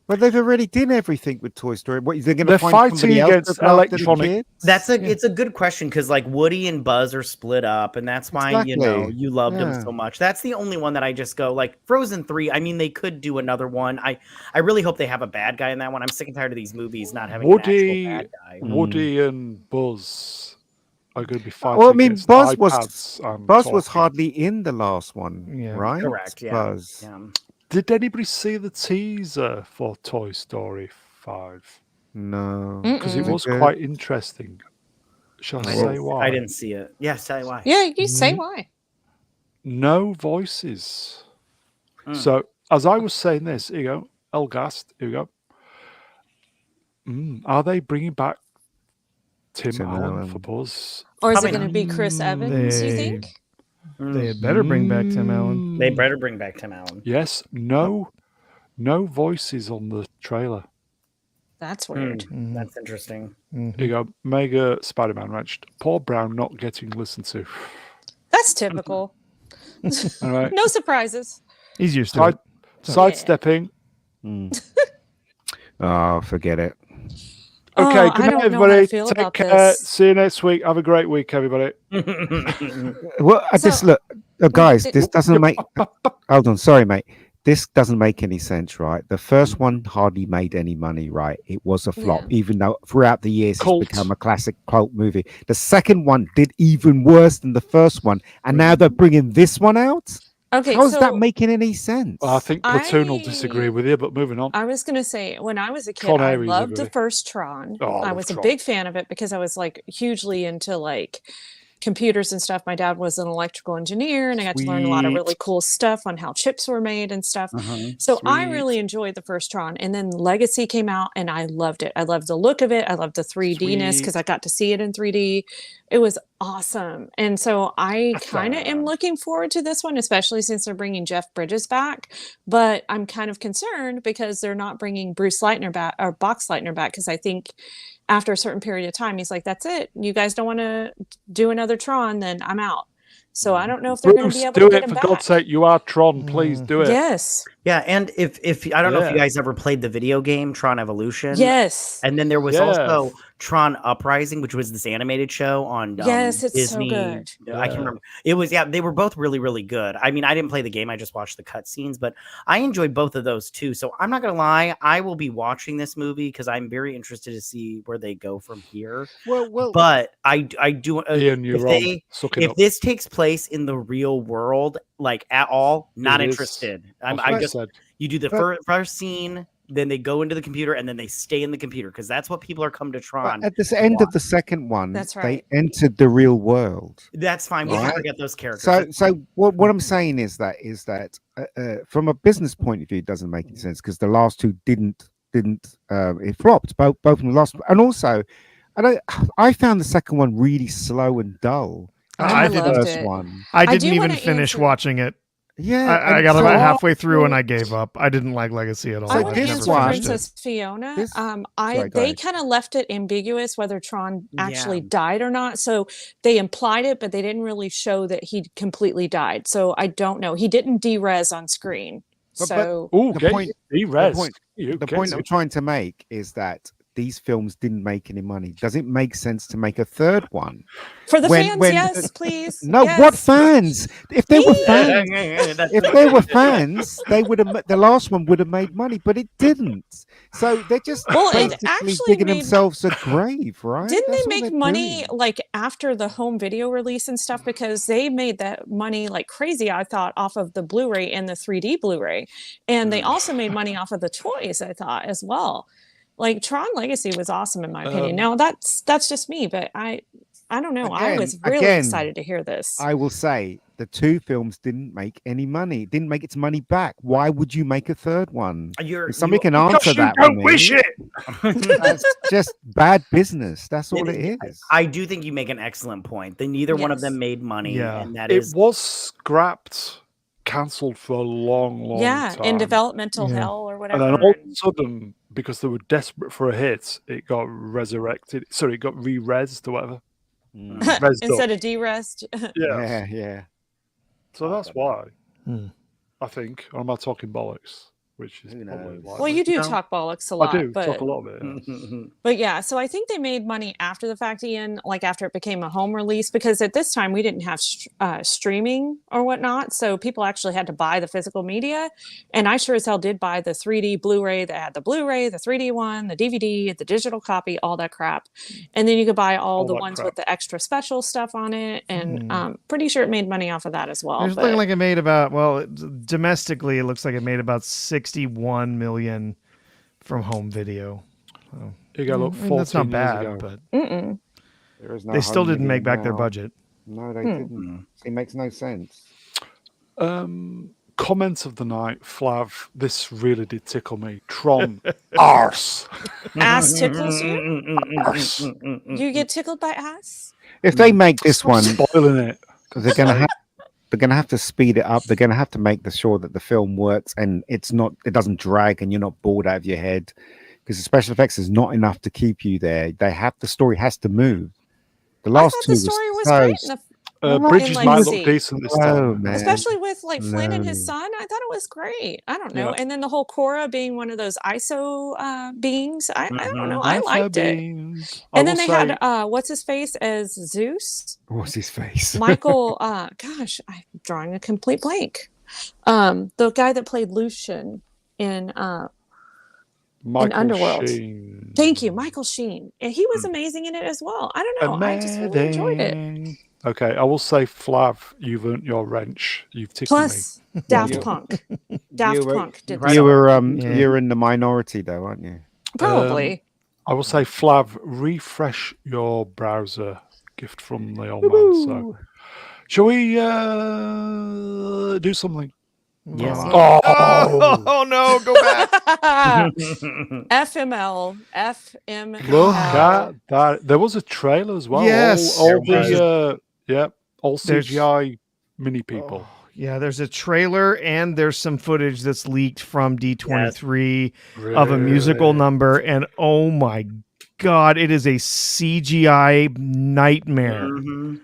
Well, they've already done everything with Toy Story. What, they're going to They're find fighting somebody else against to look after the electronic- kids? It's a good question because like Woody and Buzz are split up, and that's why Exactly. you loved them Yeah. so much. That's the only one that I just go like Frozen 3. I mean, they could do another one. I really hope they have a bad guy in that one. I'm sick and tired of these movies not having Woody- an actual bad guy. Woody and Buzz are going to be fighting. Well, I mean, against Buzz was iPads and was talking. hardly in the last one, Yeah. right? Correct. Yeah. Buzz. Yeah. Did anybody see the teaser for Toy Story 5? No, Because it Is it was good? quite interesting. Shall I say why? I didn't see it. Yeah, tell you why. Yeah, you say Mm-hmm. why. No voices. Mm. So, as I was saying this, here you go, Elgast, here you go. Are they bringing back Tim Tim Allen Allen. for Buzz? Or is Probably it going to not. be Chris Evans, you think? they had better bring back Tim Allen. They better bring back Tim Allen. Yes, no voices on the trailer. That's weird. That's interesting. Here you go, Mega Spider-Man wrenched. Paul Brown not getting listened to. That's typical. All right, No surprises. He's used to it. sidestepping. Oh, forget it. Okay, Oh, good I night, don't know how I everybody. feel Take about care. this. See you next week. Have a great week, everybody. Well, just look, guys. it- This doesn't make. Hold on, sorry, mate. This doesn't make any sense, right? The first one hardly made any money, right? It was a flop, even though throughout the years Cult. it's become a classic cult movie. The second one did even worse than the first one, and now they're bringing this one out. Okay, How's so that making any sense? Well, I think Platoon will I- disagree with you, but moving on. I was going to say, when I was a kid, Tron I Ares, loved the everybody. first Tron. Oh, I I love was a Tron. big fan of it because I was like hugely into like computers and stuff. My dad was an electrical engineer and I got to learn a lot of Sweet. really cool stuff on how chips were made and stuff. Uh-huh. So I Sweet. really enjoyed the first Tron. And then Legacy came out and I loved it. I loved the look of it. I loved the 3D-ness Sweet. because I got to see it in 3D. It was awesome. And so I That's kind of am looking forward to this one, especially since they're bringing Jeff Bridges back. But I'm kind of concerned because they're not bringing Bruce Leitner back or Box Leitner back, because I think after a certain period of time, he's like, that's it. You guys don't want to do another Tron, then I'm out. So I don't know if they're going to Bruce, be able do to get it him for back. God's sake! You are Tron. Please do it. Yes. Yeah, and if I don't know if you Yeah. guys ever played the video game Tron Evolution. Yes. And then there was Yes. also Tron Uprising, which was this animated show on Yes, it's so Disney. good. I Yeah. can't remember. It was, yeah, they were both really, really good. I mean, I didn't play the game. I just watched the cutscenes, but I enjoyed both of those too. So I'm not going to lie. I will be watching this movie because I'm very interested to see where they go from here. Well, But I do. Ian, if you're on. Suck it if up. this takes place in the real world, like at all, not It is. interested. That's I what just said. you do the But- first scene, then they go into the computer, and then they stay in the computer because that's what people are come to Tron. at the end of the second one, That's right. they entered the real world. That's fine. We can Right. forget those characters. So what I'm saying is that from a business point of view, it doesn't make any sense because the last two didn't it flopped both from the last, and also I found the second one really slow and dull. I And the loved first it. one, I do didn't even wanna finish answer- watching it. yeah, I and got so- about halfway through and I gave up. I didn't like Legacy at all. So I I've want to this never answer one- finished it. Princess Fiona. This- Sorry, go They ahead. kind of left it ambiguous whether Tron actually Yeah. died or not. So they implied it, but they didn't really show that he completely died. So I don't know. He didn't de-res on screen. But- So Oh, The get point- res. the point I'm trying to make is that these films didn't make any money. Does it make sense to make a third one? for the when- fans, when- yes, please. No, yes. what fans? If they were Me. fans, That's if they were fans, they would have. The last one would have made money, but it didn't. So they're just Well, it basically actually digging made- themselves a grave, right? Didn't That's they what make they're money doing. like after the home video release and stuff? Because they made that money like crazy, I thought, off of the Blu-ray and the 3D Blu-ray. And they also made money off of the toys, I thought, as well. Like Tron Legacy was awesome in my opinion. Now that's just me, but I don't know. I was really Again, excited to hear this. I will say the two films didn't make any money. It didn't make its money back. Why would you make a third one? You're, If somebody can Because answer you that. don't for wish me, it. That's just bad business. That's all it is. I do think you make an excellent point. They neither one of Yes. them made money, Yeah. and that It is was scrapped, cancelled for a long, long yeah, time. in developmental Yeah. hell or And whatever. then all of a sudden, because they were desperate for a hit, it got resurrected. Sorry, it got re-resed or whatever. Mm. Resed up. Instead of de-rest. Yeah. Yeah. So that's why. Hmm. I think. Or am I talking bollocks? Which is Who probably knows? why. Well, you do No. talk bollocks a I lot, do but talk a lot of it. Yeah. But yeah, so I think they made money after the fact, Ian, like after it became a home release, because at this time we didn't have streaming or whatnot. So people actually had to buy the physical media. And I sure as hell did buy the 3D Blu-ray that had the Blu-ray, the 3D one, the DVD, the digital copy, all that crap. And then you could buy all the that ones crap. with the extra special stuff on it. And pretty sure it made money off of that as well. It's but- looking like it made about, well, domestically, it looks like it made about 61 million from home video. You go look, I mean, 14 that's not years bad, ago. but Mm-mm. There is no they still home didn't make video back their now. budget. No, they Hmm. didn't. It makes no sense. Comments of the night, Flav. This really did tickle me. Tron arse. Ass tickles you? Arse. You get tickled by ass? If they make this one, Spoiling it. they're gonna have to speed it up. They're gonna have to make sure that the film works and it doesn't drag and you're not bored out of your head. Because the special effects is not enough to keep you there. The story has to move. The I last thought two the story was so great. In the Bridges might Legacy. look decent this slow, time. man. Especially with like Flynn and his No. son, I thought it was great. I don't know. Yeah. And then the whole Cora being one of those ISO beings. I don't know. I Alpha liked it. beans. I And then will they say- had what's his face as Zeus? What's his face? Michael. Gosh, I'm drawing a complete blank. The guy that played Lucian in Michael Underworld. Sheen. Thank you, Michael Sheen. And he was amazing in it as well. I don't know. I just really enjoyed it. Amazing. Okay, I will say, Flav, you've earned your wrench. You've tickled Plus, Daft You- Punk. Daft were- Punk did Right this. You were Yeah. you're in the minority though, aren't you? Probably. me. I will say, Flav, refresh your browser. Gift from the old man. So, shall we do something? Yes. Oh, Oh no, go back. FML. FML. look at that! There was a trailer as well. Yes. all There the all There's- CGI mini people. Oh, yeah, there's a trailer and there's some footage that's leaked from D23 of a musical Really? number, and oh my god, it is a CGI nightmare. Mhm.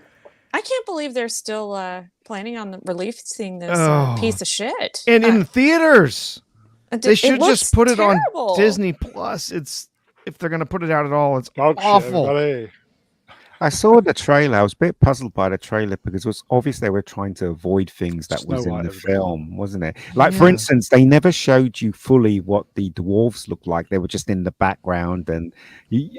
I can't believe they're still planning on releasing this Oh. piece of shit. And in theaters. They should just put it on terrible. Disney Plus. It's if they're going to put it out at all, it's Dog shit, awful. everybody. I saw the trailer. I was a bit puzzled by the trailer because it was obvious they were trying to avoid things that Snow was in White, the everybody. film, wasn't it? Like, for Yeah. instance, they never showed you fully what the dwarves looked like. They were just in the background, and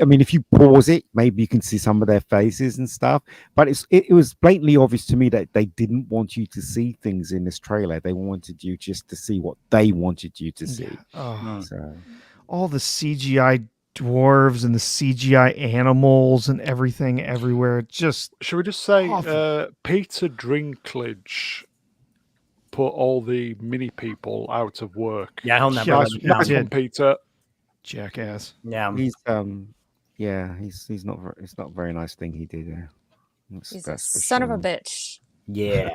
I mean, if you pause it, maybe you can see some of their faces and stuff. But it was blatantly obvious to me that they didn't want you to see things in this trailer. They wanted you just to see what they wanted you to see. Oh, So all the CGI dwarves and the CGI animals and everything everywhere. It just Should we just say Awful. Peter Dinklage put all the mini people out of work? Yeah, he'll never. Yeah, let Nice, me he down. nice one, did. Peter. jackass. Yeah. he's he's not it's not a very nice thing he did there. He's a That's for son of a sure. bitch. Yeah.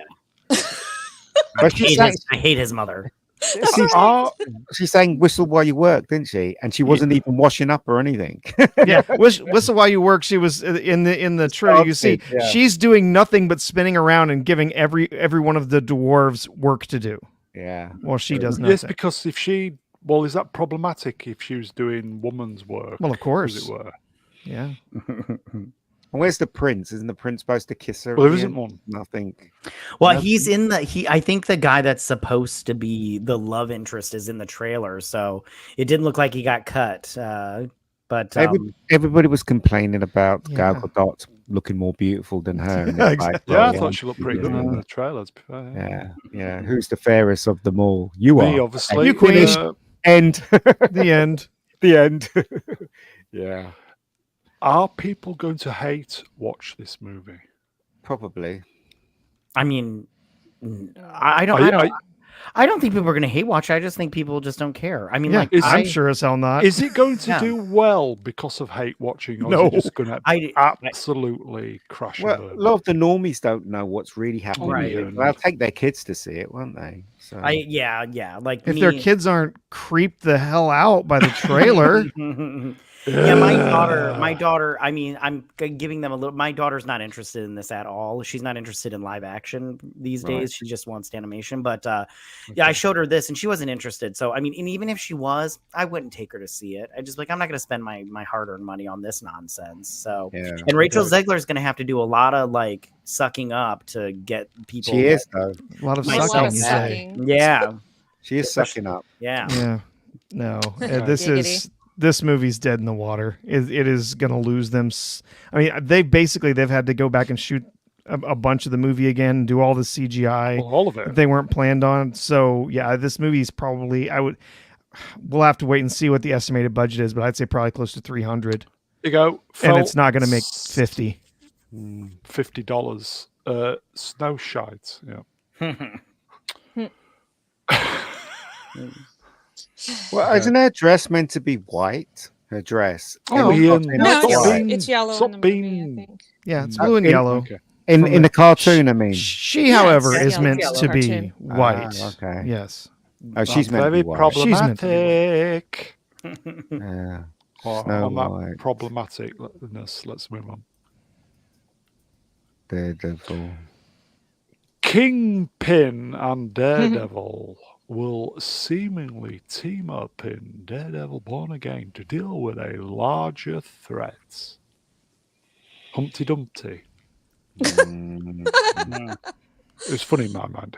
But I hate his mother. She's saying whistle while you work, didn't she? And she wasn't even washing up or anything. Yeah, whistle while you work. She was in the trailer. You see, Yeah. she's doing nothing but spinning around and giving every one of the dwarves work to do. Yeah. Well, she does nothing. Yes, because if she, well, is that problematic if she was doing woman's work? Well, of as course. it were. Yeah. And where's the prince? Isn't the prince supposed to kiss her? Well, at there the isn't end? one. Nothing. Well, Nothing. he's in the I think the guy that's supposed to be the love interest is in the trailer, so it didn't look like he got cut. But Everybody was complaining about Gal Yeah. Gadot looking more beautiful than her. and Yeah, it's like, exactly. Yeah, I well, thought she looked pretty good in yeah. the trailer. To be fair, Yeah, yeah. Who's the fairest of them all? You Me, are. obviously. You queen. End. The end. The end. Yeah, Are people going to hate watch this movie? probably. I mean, I don't think people are going to hate watch it. I just think people just don't care. I mean, Yeah, like I'm sure as hell not. Is it going to Yeah. do well because of hate watching, or No. is it just going to I- absolutely crash Well, and a burn? lot of the normies don't know what's really happening. Right. With it. They'll take their kids to see it, won't they? So yeah. Like if me, their kids aren't creeped the hell out by the trailer. Yeah, my daughter. I mean, I'm giving them a little. My daughter's not interested in this at all. She's not interested in live action these Right. days. She just wants animation. But yeah, I showed her this, and she wasn't interested. So I mean, and even if she was, I wouldn't take her to see it. I just like I'm not going to spend my hard-earned money on this nonsense. So yeah, and Rachel Zegler's going to have to do a lot of like sucking up to get people. she is though. A lot of My A lot sucking, of you son- say. sucking. Yeah, She is sucking up. yeah. Yeah. No. Giggity. This movie's dead in the water. It is going to lose them. I mean, they've had to go back and shoot a bunch of the movie again and do all the CGI Well, all of that it. they weren't planned on. So yeah, this movie's probably we'll have to wait and see what the estimated budget is, but I'd say probably close to 300, You go, and it's not going to make 50. $50. Snow shite. Yeah. Well, isn't her dress meant to be white? Her dress. Oh, In- Ian, No, stop white. being- it's yellow stop in the movie, being- I think. Yeah, it's Mm. blue and In- yellow. Okay. in From the the- cartoon, I mean. She, Yeah, however, it's is yellow. meant Yellow to be cartoon. white. Okay. Yes. Oh, she's That's meant to very be white. She's meant to be problematic. Yeah. Well, Snow on that White. problematicness, let's move on. Daredevil. Kingpin and Daredevil will seemingly team up in Daredevil Born Again to deal with a larger threat. Humpty Dumpty. Mm. It was funny in my mind.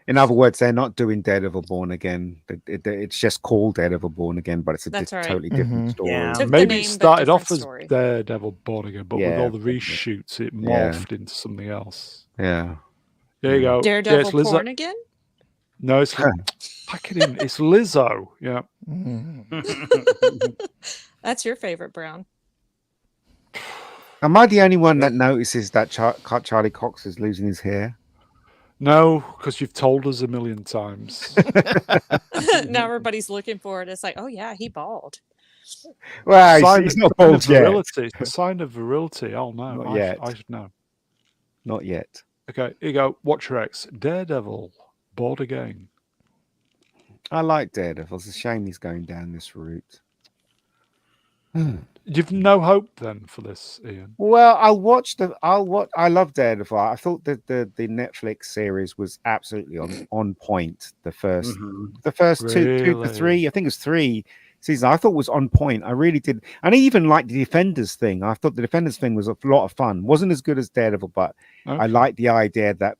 In other words, they're not doing Daredevil Born Again. It's just called Daredevil Born Again, but it's a That's right. totally different Mhm. story. Yeah. Took the Maybe name, it but started off different as story. Daredevil Born Again, but with Yeah, all the probably. reshoots, it Yeah. morphed into something else. Yeah. There you go. Daredevil it's Lizzo. porn again? No, it's pack it in. It's Lizzo. Yeah. That's your favorite, Brown. Am I the only one that notices that Charlie Cox is losing his hair? No, because you've told us a million times. Now everybody's looking for it. It's like, oh yeah, he bald. Well, Sign he's not sign of bald yet. virility. It's a sign of virility. Oh no, Not I yet. should know. Not yet. Okay, here you go. Watcher X, Daredevil, Bored Again. I like Daredevil. It's a shame he's going down this route. You've no hope then for this, Ian. Well, I love Daredevil. I thought that the Netflix series was absolutely on point. The first two to Really? three, I think it was 3 seasons. I thought was on point. I really did, and I even liked the Defenders thing. I thought the Defenders thing was a lot of fun. Wasn't as good as Daredevil, but I Okay. liked the idea that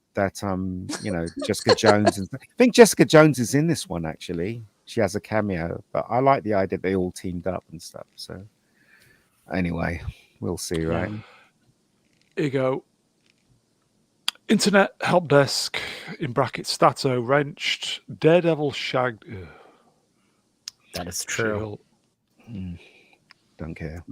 Jessica Jones, and I think Jessica Jones is in this one actually. She has a cameo, but I like the idea they all teamed up and stuff. So. Anyway, we'll see, right? Here you go. Internet help desk in brackets Stato wrenched Daredevil shagged. That is true. She-Hulk. Don't care.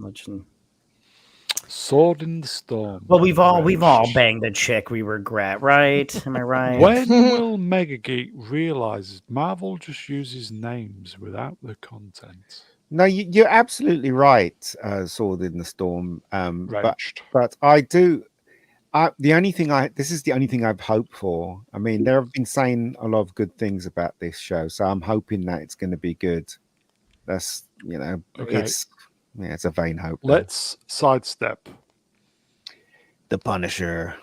Sword in the storm. Well, we've all wrenched. banged a chick we regret, right? Am I right? When will Mega Geek realize Marvel just uses names without the content? No, you're absolutely right. Sword in the Storm. Wrenched. But I do. This is the only thing I've hoped for. I mean, they have been saying a lot of good things about this show, so I'm hoping that it's going to be good. That's Okay. it's a vain hope. though. Let's sidestep. The Punisher.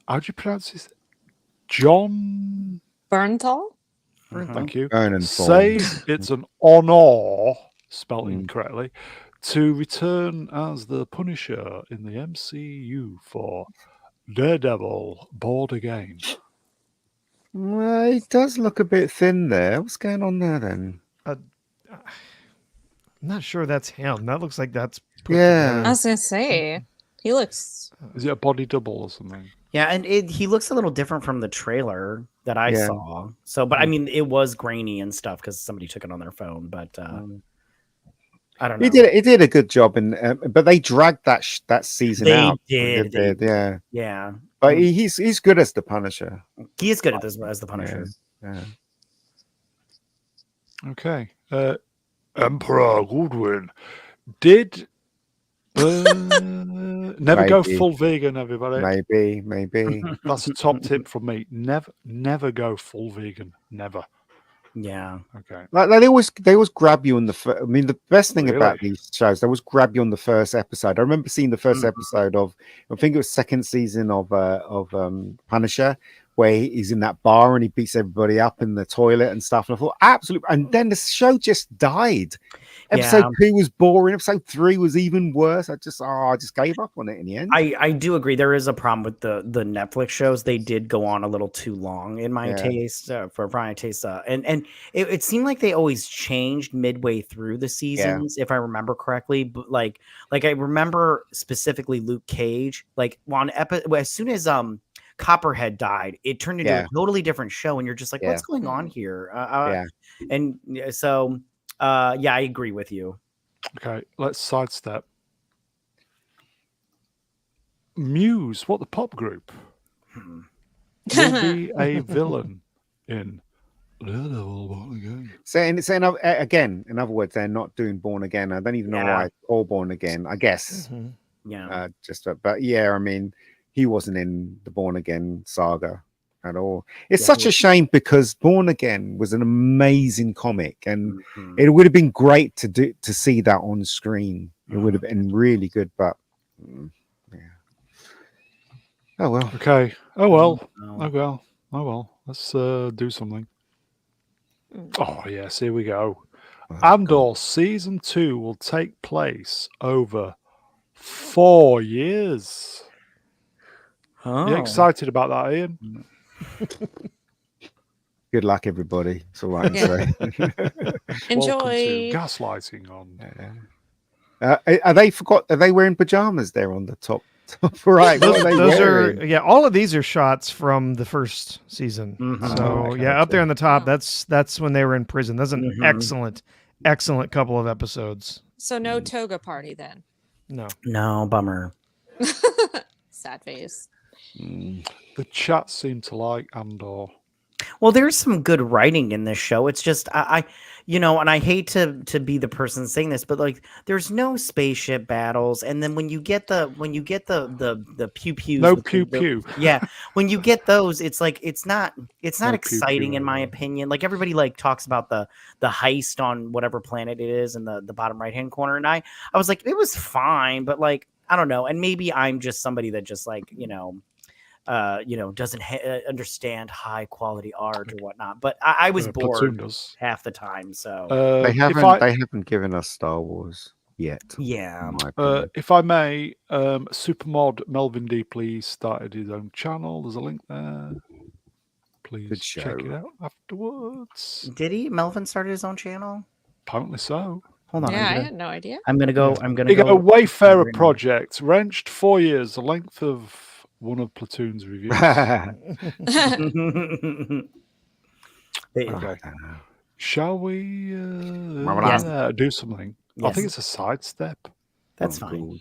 How do you pronounce this? John. Bernthal? Thank you. Vernon Say Thorne. it's an honor, spelled Mm. incorrectly, to return as the Punisher in the MCU for Daredevil Bored Again. Well, he does look a bit thin there. What's going on there then? I'm not sure that's him. That looks like that's put Yeah. I together. was gonna say he looks. Is it a body double or something? Yeah, and he looks a little different from the trailer that I Yeah. saw. So, but I mean, it was grainy and stuff because somebody took it on their phone. But I don't know. He did a good job, but they dragged that season They out. did. They did, yeah. Yeah, But he's good as the Punisher. he is good at this as the Punisher. Yeah. Okay. Emperor Goodwin did never go Maybe. full vegan, everybody. Maybe. That's a top tip from me. Never go full vegan. Never. Yeah, Okay. Like they always grab you on the. I mean, the best thing about Really? these shows, they always grab you on the first episode. I remember seeing the first episode of, I think it was second season of Punisher, where he's in that bar and he beats everybody up in the toilet and stuff. And I thought, absolutely. And then the show just died. Episode 2 was boring. Episode 3 was even worse. I just gave up on it in the end. I do agree. There is a problem with the Netflix shows. They did go on a little too long in my taste, for my taste. And it seemed like they always changed midway through the seasons, if I remember correctly. But like I remember specifically Luke Cage, like as soon as Copperhead died, it turned into a totally different show, and you're just like, what's going on here? And so I agree with you. Okay, let's sidestep. Muse, what the pop group, will be a villain in Daredevil Born Again. So again, in other words, they're not doing Born Again. I don't even know why it's called Born Again. I guess. Yeah. But yeah, I mean, he wasn't in the Born Again saga at all. It's such a shame because Born Again was an amazing comic, and it would have been great to see that on screen. It would have been really good, but yeah. Oh well. Okay. Oh well. Let's do something. Oh yes, here we go. Andor season 2 will take place over 4 years. Oh. You excited about that, Ian? Good luck, everybody. That's all I can say. Enjoy. Welcome to gaslighting on. Are they wearing pajamas there on the top right? What are they Those wearing? are all of these are shots from the first season. So okay, up there on the top, that's when they were in prison. That's an excellent couple of episodes. So no toga party then. No. No, bummer. Sad face. The chat seemed to like Andor. Well, there's some good writing in this show. It's just and I hate to be the person saying this, but like there's no spaceship battles, and then when you get the pew pews, No pew pew. yeah, when you get those, it's like it's not No pew exciting pew in my anymore. opinion. Like everybody like talks about the heist on whatever planet it is in the bottom right hand corner, and I was like, it was fine, but like I don't know, and maybe I'm just somebody that just like doesn't understand high quality art or whatnot. But I was Platoon bored does. half the time. So They If I haven't given us Star Wars yet. yeah, In my opinion. if I may, Supermod Melvin D, please started his own channel. There's a link there. Please Good check it show. out afterwards. did he? Melvin started his own channel. Apparently so. Hold on, Yeah, I had no idea. I'm gonna go. I'm gonna Big go. Wayfarer right now. project, wrenched 4 years, the length of one of Platoon's reviews. Okay. Shall we do something? I Yes. think it's a sidestep. That's fine.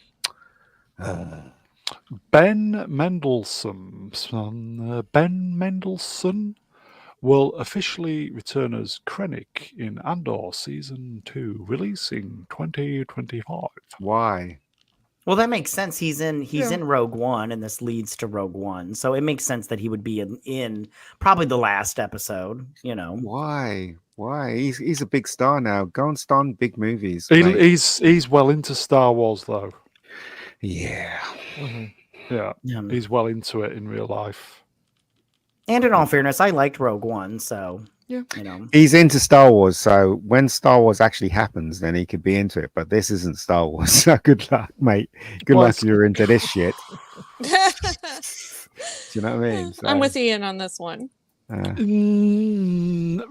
Ben Mendelsohn will officially return as Krennic in Andor Season 2, releasing 2025. Why? Well, that makes sense. He's in Rogue One, and this leads to Rogue One, so it makes sense that he would be in probably the last episode. Why? He's a big star now. Go and star in big movies. mate. He's well into Star Wars, though. Yeah. Yeah, he's well into it in real life. And in all fairness, I liked Rogue One, so Yeah. He's into Star Wars, so when Star Wars actually happens, then he could be into it. But this isn't Star Wars, so good luck, mate. Good luck if you're into this shit. Do you know what I mean? I'm with Ian on this one.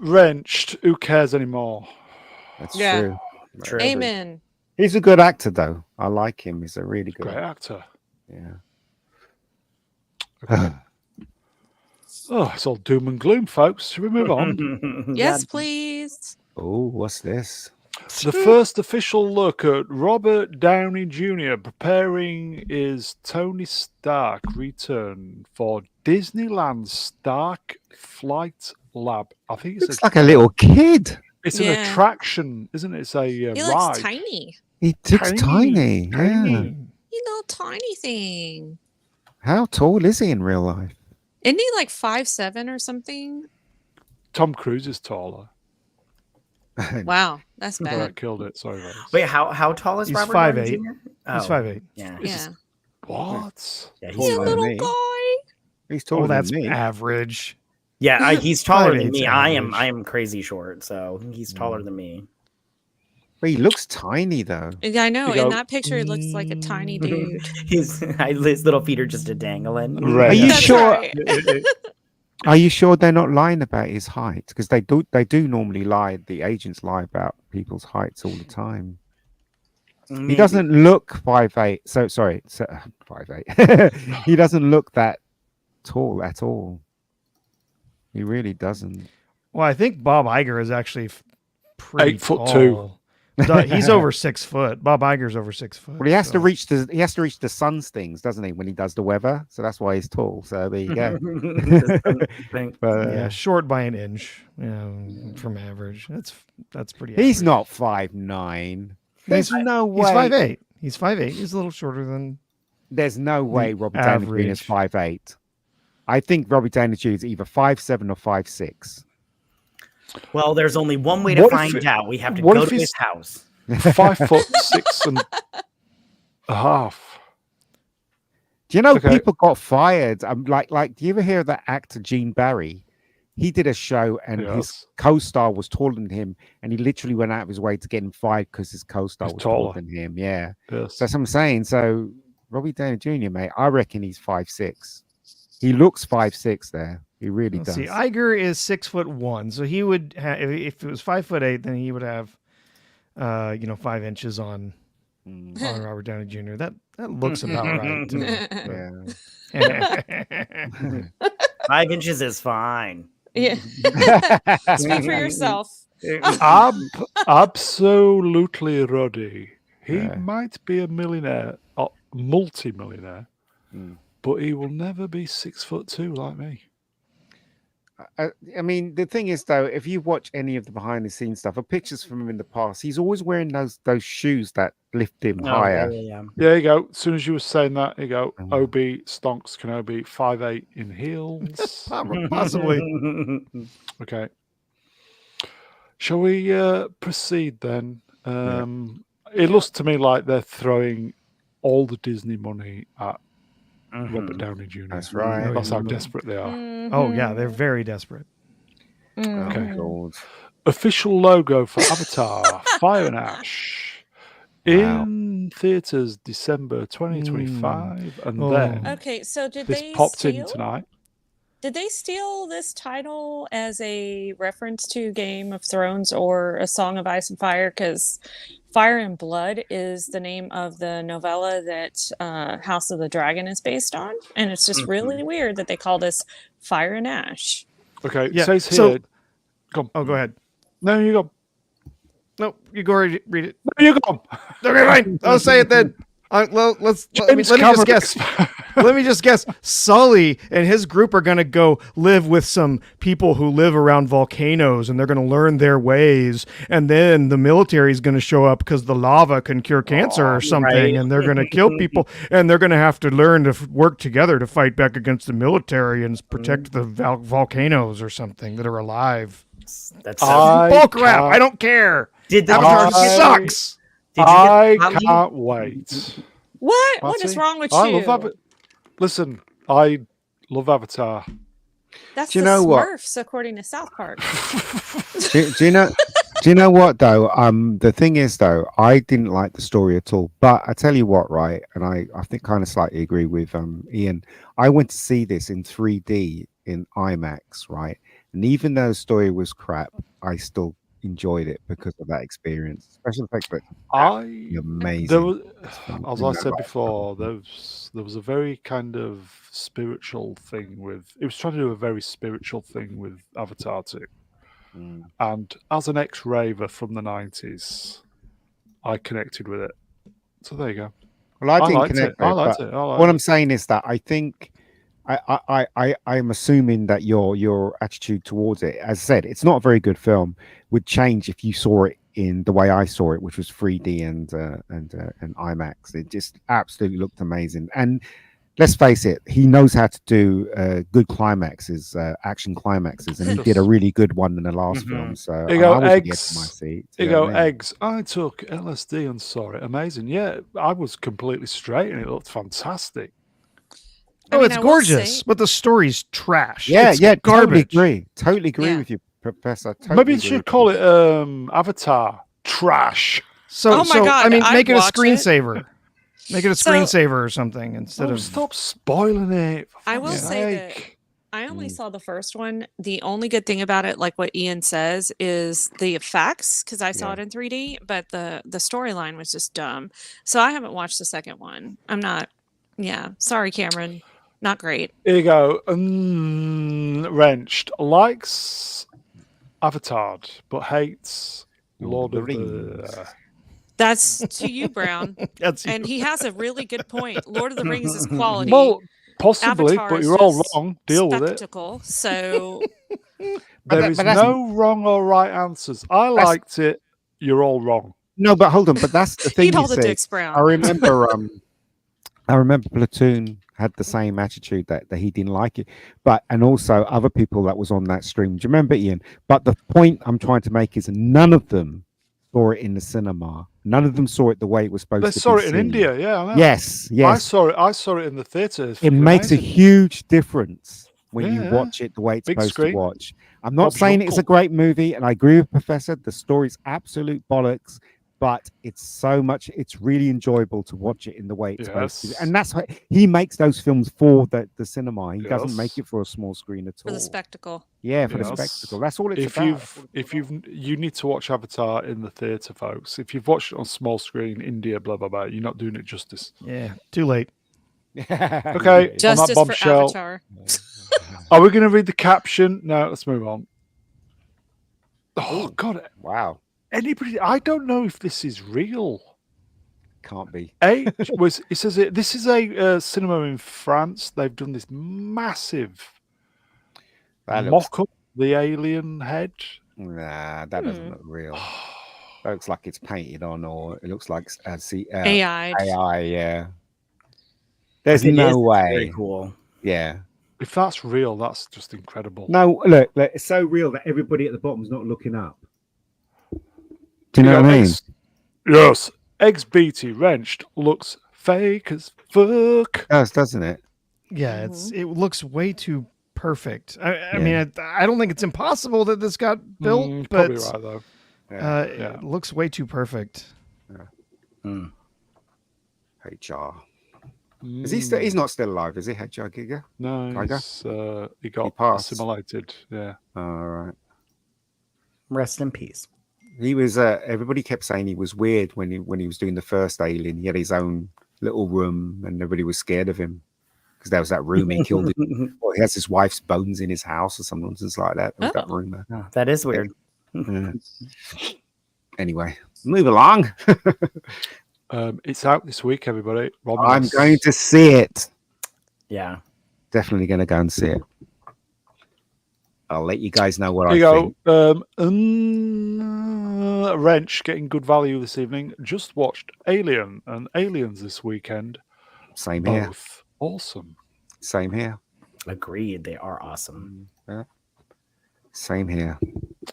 Wrenched. Who cares anymore? That's Yeah. true. True. Amen. He's a good actor, though. I like him. He's a really good Great actor. actor. Yeah. Okay. Oh, it's all doom and gloom, folks. Should we move on? Yes, please. Oh, what's this? The first official look at Robert Downey Jr. preparing his Tony Stark return for Disneyland's Stark Flight Lab. I think it's Looks like a little kid. it's an Yeah. attraction, isn't it? It's a He ride. looks tiny. He looks tiny. Yeah. He little tiny thing. How tall is he in real life? Isn't he like 5'7" or something? Tom Cruise is taller. Wow, that's But I bad. killed it. Sorry, guys. Wait, how tall is He's Robert 5'8". Downey Jr.? He's Oh, 5'8". Yeah. Yeah. What? Yeah, He's he's a taller little than me. guy. He's taller Oh, that's than me. average. Yeah, he's taller than 5'8's me. average. I am crazy short, so he's taller than me. But he looks tiny, though. Yeah, I know. You go, In that picture, he looks like a tiny dude. His little feet are just a dangling. Right. Are you That's sure? right. Are you sure they're not lying about his height? Because they do normally lie. The agents lie about people's heights all the time. He doesn't look 5'8". So sorry, 5'8". He doesn't look that tall at all. He really doesn't. Well, I think Bob Iger is actually pretty 8'2". tall. He's over 6 foot. Bob Iger's over 6 foot. Well, he has to so- reach the sun's things, doesn't he? When he does the weather, so that's why he's tall. So there you go. But, Yeah, short by an inch. From average. That's pretty. he's average. not 5'9". There's no He's way. 5'8". He's 5'8". He's a little shorter than. There's no way Robert Downey Jr. is average. 5'8". I think Robert Downey Jr. is either 5'7" or 5'6". Well, there's only one way to What if find it- out. We have to what go if to his he's- house. 5'6.5". Do you know Okay. people got fired? Like, do you ever hear of that actor Gene Barry? He did a show and his Yes. co-star was taller than him, and he literally went out of his way to get him fired because his co-star He's was taller. taller than him. Yeah, Yes. so that's what I'm saying. So Robbie Downey Jr., mate, I reckon he's 5'6". He looks 5'6" there. He really Let's does. see. Iger is 6'1", so he would have. If it was 5'8", then he would have, 5 inches on Robert Downey Jr. That looks about right to me. Yeah. 5 inches is fine. Yeah. Speak for yourself. Absolutely, Roddy. He Yeah. might be a millionaire, or multi-millionaire, but he will never be 6'2" like me. I mean, the thing is, though, if you watch any of the behind the scenes stuff or pictures from him in the past, he's always wearing those shoes that lift him Oh, higher. yeah. There you go. As soon as you were saying that, you go, Mm. Obi Stonks Kenobi 5'8" in heels. Possibly. Okay. Shall we proceed then? It looks to me like they're throwing all the Disney money at Robert Downey Jr. That's right. That's how desperate they are. Oh yeah, they're very desperate. Okay. Oh, God. Official logo for Avatar: Fire and Ash in theaters December 2025, and then Okay, so did this they popped steal? in tonight. Did they steal this title as a reference to Game of Thrones or A Song of Ice and Fire? Because Fire and Blood is the name of the novella that House of the Dragon is based on. And it's just really weird that they call this Fire and Ash. Okay, Yeah, it says so- here. Go on. Oh, go ahead. No, you go. No, you go read it. No, you go. Okay, fine. I'll say it then. Let me just guess. Let me just guess. Sully and his group are going to go live with some people who live around volcanoes, and they're going to learn their ways. And then the military is going to show up because the lava can cure cancer or something, right. and they're going to kill people, and they're going to have to learn to work together to fight back against the military and protect the volcanoes or something that are alive. That's Bull crap! I don't care. Did the Avatar I- sucks. Did you I get can't wait. What? What is Matty, wrong with I you? love Avatar. Listen, I love Avatar. That's Do you the know what? Smurfs, according to South Park. Do you know? Do you know what though? The thing is though, I didn't like the story at all. But I tell you what, right? And I think kind of slightly agree with Ian. I went to see this in 3D in IMAX, right? And even though the story was crap, I still enjoyed it because of that experience. Special effects were amazing. There was, as in I that said right before, there was a very kind of spiritual thing with. It was trying to do a very spiritual thing with Avatar 2. And as an ex-raver from the 90s, I connected with it. So there you go. Well, I didn't liked connect it. I with liked but it. I liked what it. I'm saying is that I think I'm assuming that your attitude towards it, as I said, it's not a very good film, would change if you saw it in the way I saw it, which was 3D and IMAX. It just absolutely looked amazing. And let's face it, he knows how to do good climaxes, action climaxes, and he did a really good one in the last film. So There you go, I was at the edge eggs. of my seat. There you know go, what I mean? eggs. I took LSD and saw it. Amazing. Yeah, I was completely straight and it looked fantastic. Oh, it's I will gorgeous, say- but the story's trash. Yeah, It's yeah, garbage. totally agree Yeah. with you, Professor. Totally Maybe you agree should with call you. it Avatar Trash. So, Oh my God, I mean, I'd make it a watch it. screensaver. Make it a So- screensaver or something instead Oh, of. stop spoiling it. for I will fuck's say that sake. I only saw the first one. The only good thing about it, like what Ian says, is the effects because I saw it in 3D, but the storyline was just dumb. So I haven't watched the second one. I'm not. Yeah, sorry, Cameron. Not great. Here you go. Wrenched likes Avatar, but hates Lord of the Rings. That's to you, Brown. That's And he has a really good point. Lord of the Rings is quality. Well, possibly, Avatar but is you're all just wrong. Deal with it. spectacle. So There is but that's- no wrong or right answers. I liked it. You're all wrong. No, but hold on. But that's the thing. eat you all the see. dicks, Brown. I remember Platoon had the same attitude that he didn't like it, and also other people that was on that stream. Do you remember, Ian? But the point I'm trying to make is none of them saw it in the cinema. None of them saw it the way it was supposed They to. saw be it in seen. India. Yeah, I know. Yes, I yes. saw it in the theatre. It makes a huge difference when you Yeah. watch it the way it's Big supposed screen. to watch. I'm not Bob's saying it's a uncle. great movie, and I agree with Professor. The story's absolute bollocks, but it's really enjoyable to watch it in the way it's supposed to. Yes. And that's why he makes those films for the cinema. He doesn't Yes. make it for a small screen at For all. the spectacle. Yeah, for the Yes. spectacle. That's all it's If about. you need to watch Avatar in the theatre, folks. If you've watched it on small screen, India, blah blah blah, you're not doing it justice. Yeah, too late. Okay, on Justice that for bombshell, Avatar. are we going to read the caption? No, let's move on. Oh God, Wow. anybody? I don't know if this is real. can't be. It says it. This is a cinema in France. They've done this massive That looks, mock up the alien head. nah, that doesn't look real. That looks like it's painted on, or it looks like AI. AI. Yeah, there's If it no is, it's way. very cool. Yeah. If that's real, that's just incredible. No, look, it's so real that everybody at the bottom's not looking up. Do you know what I mean? Yes. XBT Wrenched looks fake as fuck. It does, doesn't it? Yeah, it looks way too perfect. I Yeah. mean, I don't think it's impossible that this got built, but Probably right though. Yeah. it looks way too perfect. HR. Is he still? He's not still alive, is he? HR Giga? No, Tiger? he got passed. assimilated. Yeah. All right. Rest in peace. He was. Everybody kept saying he was weird when he was doing the first Alien. He had his own little room, and everybody was scared of him because there was that room he killed. Well, he has his wife's bones in his house or some nonsense like that. There was that rumor. Oh, that is weird. Yeah. Anyway, move along. It's out this week, everybody. I'm Romulus. going to see it. Yeah. Definitely going to go and see it. I'll let you guys know what There you I think. go. Wrench getting good value this evening. Just watched Alien and Aliens this weekend. Same here. Both awesome. Same here. Agreed. They are awesome. Yeah. Same here.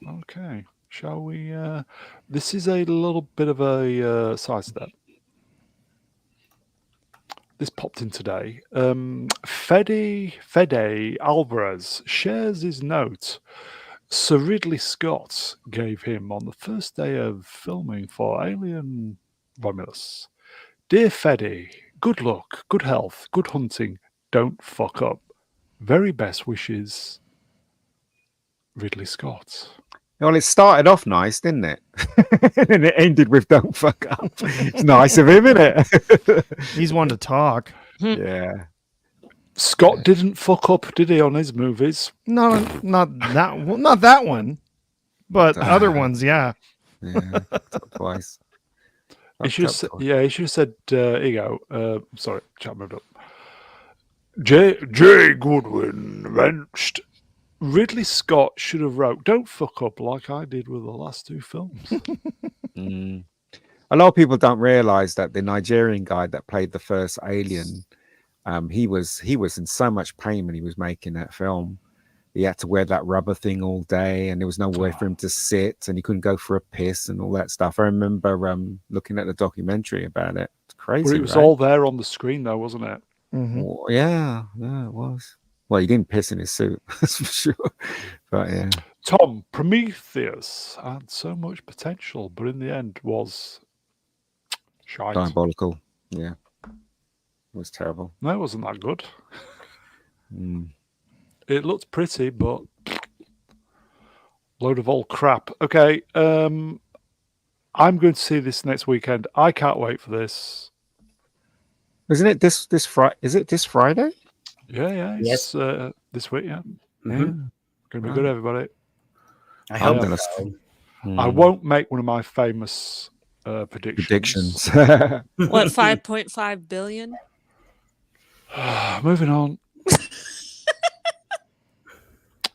Okay. Shall we? This is a little bit of a sidestep. This popped in today. Fede Alvarez shares his note Sir Ridley Scott gave him on the first day of filming for Alien Romulus. Dear Fede, good luck, good health, good hunting, don't fuck up. Very best wishes, Ridley Scott. Well, it started off nice, didn't it? And it ended with "Don't fuck up." It's nice of him, isn't it? He's one to talk. Yeah. Scott didn't fuck up, did he, on his movies? No, not that one, but other ones, yeah. Yeah. Twice. He should have said, he should have said, here you go. Sorry, chat moved up. J. Goodwin wrenched. Ridley Scott should have wrote, "Don't fuck up like I did with the last two films." A lot of people don't realize that the Nigerian guy that played the first Alien, he was in so much pain when he was making that film. He had to wear that rubber thing all day, and there was no way for him to sit, and he couldn't go for a piss and all that stuff. I remember looking at the documentary about it. It's crazy. But it was all there on the screen, though, wasn't it? Well, yeah, it was. Well, he didn't piss in his suit, that's for sure. But yeah. Tom, Prometheus had so much potential, but in the end was shite. Diabolical. Yeah. It was terrible. No, it wasn't that good. It looked pretty, but load of old crap. Okay, I'm going to see this next weekend. I can't wait for this. Isn't it this Friday? Is it this Friday? Yeah, it's this week, yeah. Going to be good, everybody. I hope so. I won't make one of my famous predictions. What, 5.5 billion? Moving on.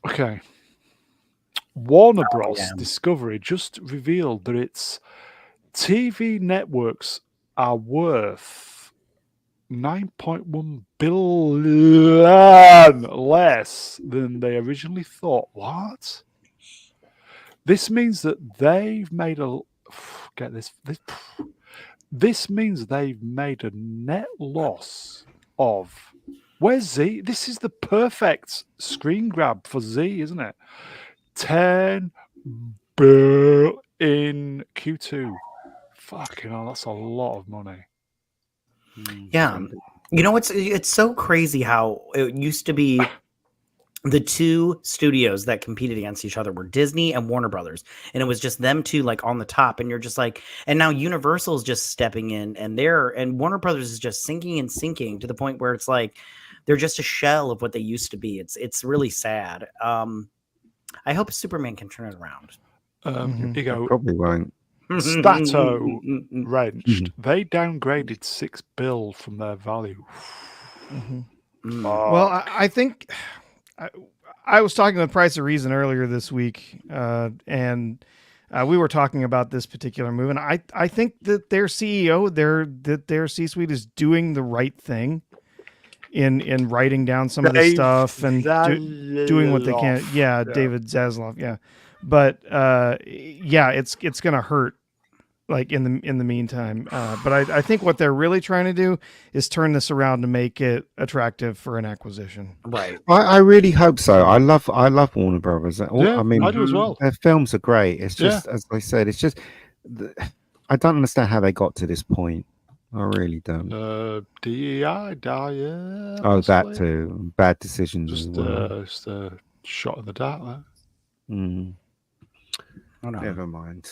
Okay. Warner Bros. Discovery just revealed that its TV networks are worth 9.1 billion less than they originally thought. What? This means that they've made this means they've made a net loss of, where's Z? This is the perfect screen grab for Z, isn't it? 10 billion in Q2. Fucking hell, that's a lot of money. Yeah. You know, it's so crazy how it used to be the two studios that competed against each other were Disney and Warner Brothers. And it was just them two like on the top. And you're just like, and now Universal's just stepping in and Warner Brothers is just sinking to the point where it's like they're just a shell of what they used to be. It's really sad. I hope Superman can turn it around. You go, Probably won't. Stato wrenched. They downgraded $6 billion from their value. Well, I think I was talking with Price of Reason earlier this week, and we were talking about this particular move, and I think that their CEO, their C-suite is doing the right thing in writing down some of this stuff and doing what they can. Yeah, David Zaslav. Yeah, but yeah, it's gonna hurt. Like in the meantime, but I think what they're really trying to do is turn this around to make it attractive for an acquisition. Right. I really hope so. I love Warner Brothers. Yeah, I mean, I do as well. their films are great. It's just, as I said, it's just I don't understand how they got to this point. I really don't. DEI, Oh, that too. Bad decisions as well. Just a shot in the dark there. Oh, no. Never mind.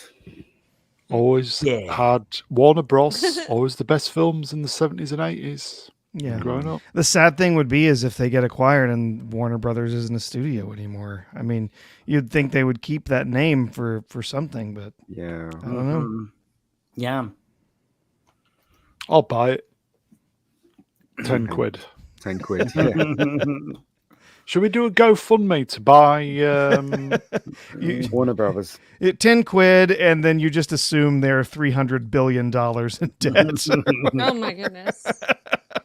Always had Warner Bros. Always the best films in the 70s and 80s. Yeah, growing up. The sad thing would be is if they get acquired and Warner Brothers isn't a studio anymore. I mean, you'd think they would keep that name for something, but yeah, I don't know. Yeah, I'll buy it. 10 quid. 10 quid. Yeah. Should we do a GoFundMe to buy Warner Brothers? 10 quid, and then you just assume they're $300 billion in debt. Oh my goodness.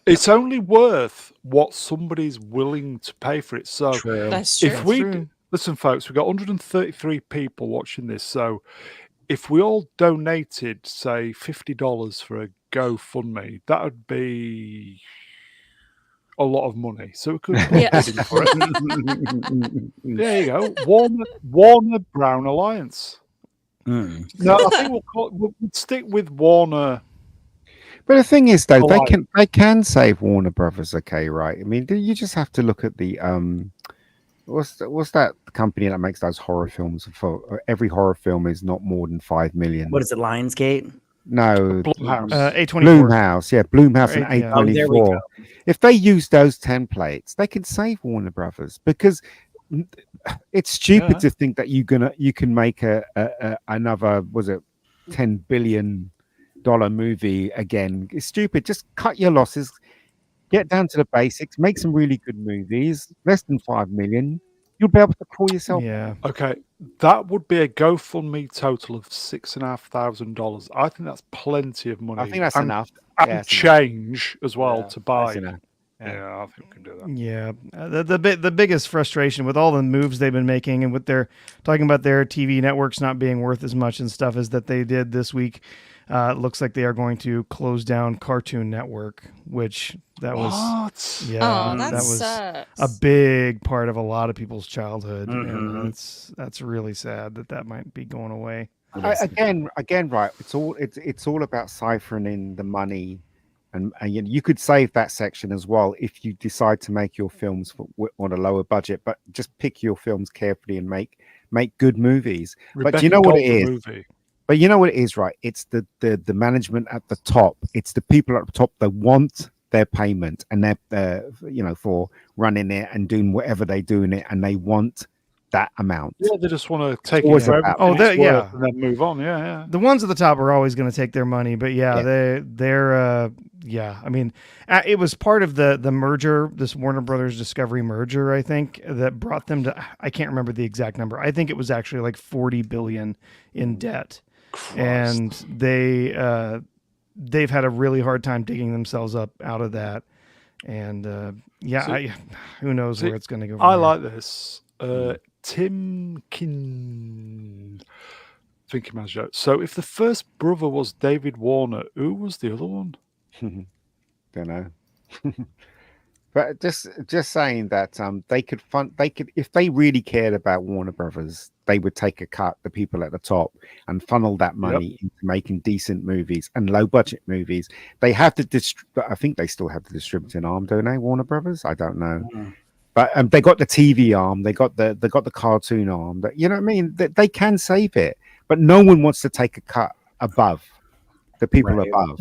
It's only worth what somebody's willing to pay for it. So That's true. if we listen, folks, we've got 133 people watching this. So if we all donated, say, $50 for a GoFundMe, that would be a lot of money. So we could put for it. There you go. Warner Brown Alliance. No, I think we'll stick with Warner. But the thing is, though, they can save Warner Brothers, okay, right? I mean, you just have to look at the what's that company that makes those horror films? For every horror film is not more than 5 million. What is it, Lionsgate? No, Blumhouse. A24. Bloomhouse, yeah, Bloomhouse and Yeah. A24. There we go. If they use those templates, they can save Warner Brothers, because it's stupid to think that you can make another, was it $10 billion movie again. It's stupid. Just cut your losses, get down to the basics, make some really good movies, less than 5 million. You'll be able to call yourself. Yeah. Okay, that would be a GoFundMe total of $6,500. I think that's plenty of money. I think that's enough. And change as well to buy. That's enough. Yeah, I think we can do that. Yeah, the biggest frustration with all the moves they've been making and with their talking about their TV networks not being worth as much and stuff is that they did this week. It looks like they are going to close down Cartoon Network, which that was that was sucks. a big part of a lot of people's childhood, and that's really sad that might be going away. Again, right? It's all about ciphering the money. And you could save that section as well if you decide to make your films on a lower budget, but just pick your films carefully and make good movies. But you know what it is? But you know what it is, right? It's the management at the top. It's the people at the top that want their payment and they're for running it and doing whatever they do in it, and they want that amount. Yeah, they just want to take it for everything and then move on. Yeah. The ones at the top are always going to take their money, but they're I mean, it was part of the merger, this Warner Brothers Discovery merger, I think, that brought them to, I can't remember the exact number. I think it was actually like 40 billion in debt. Christ. And they've had a really hard time digging themselves up out of that. And who knows where it's going to go. I like this. Tim Thinking Man's Joke. So if the first brother was David Warner, who was the other one? Don't know. But just saying that they could if they really cared about Warner Brothers, they would take a cut, the people at the top, and funnel that money into making decent movies and low budget movies. They have I think they still have the distributing arm, don't they, Warner Brothers? I don't know. But they got the TV arm, they got the cartoon arm. That, you know what I mean? They can save it, but no one wants to take a cut above the people above.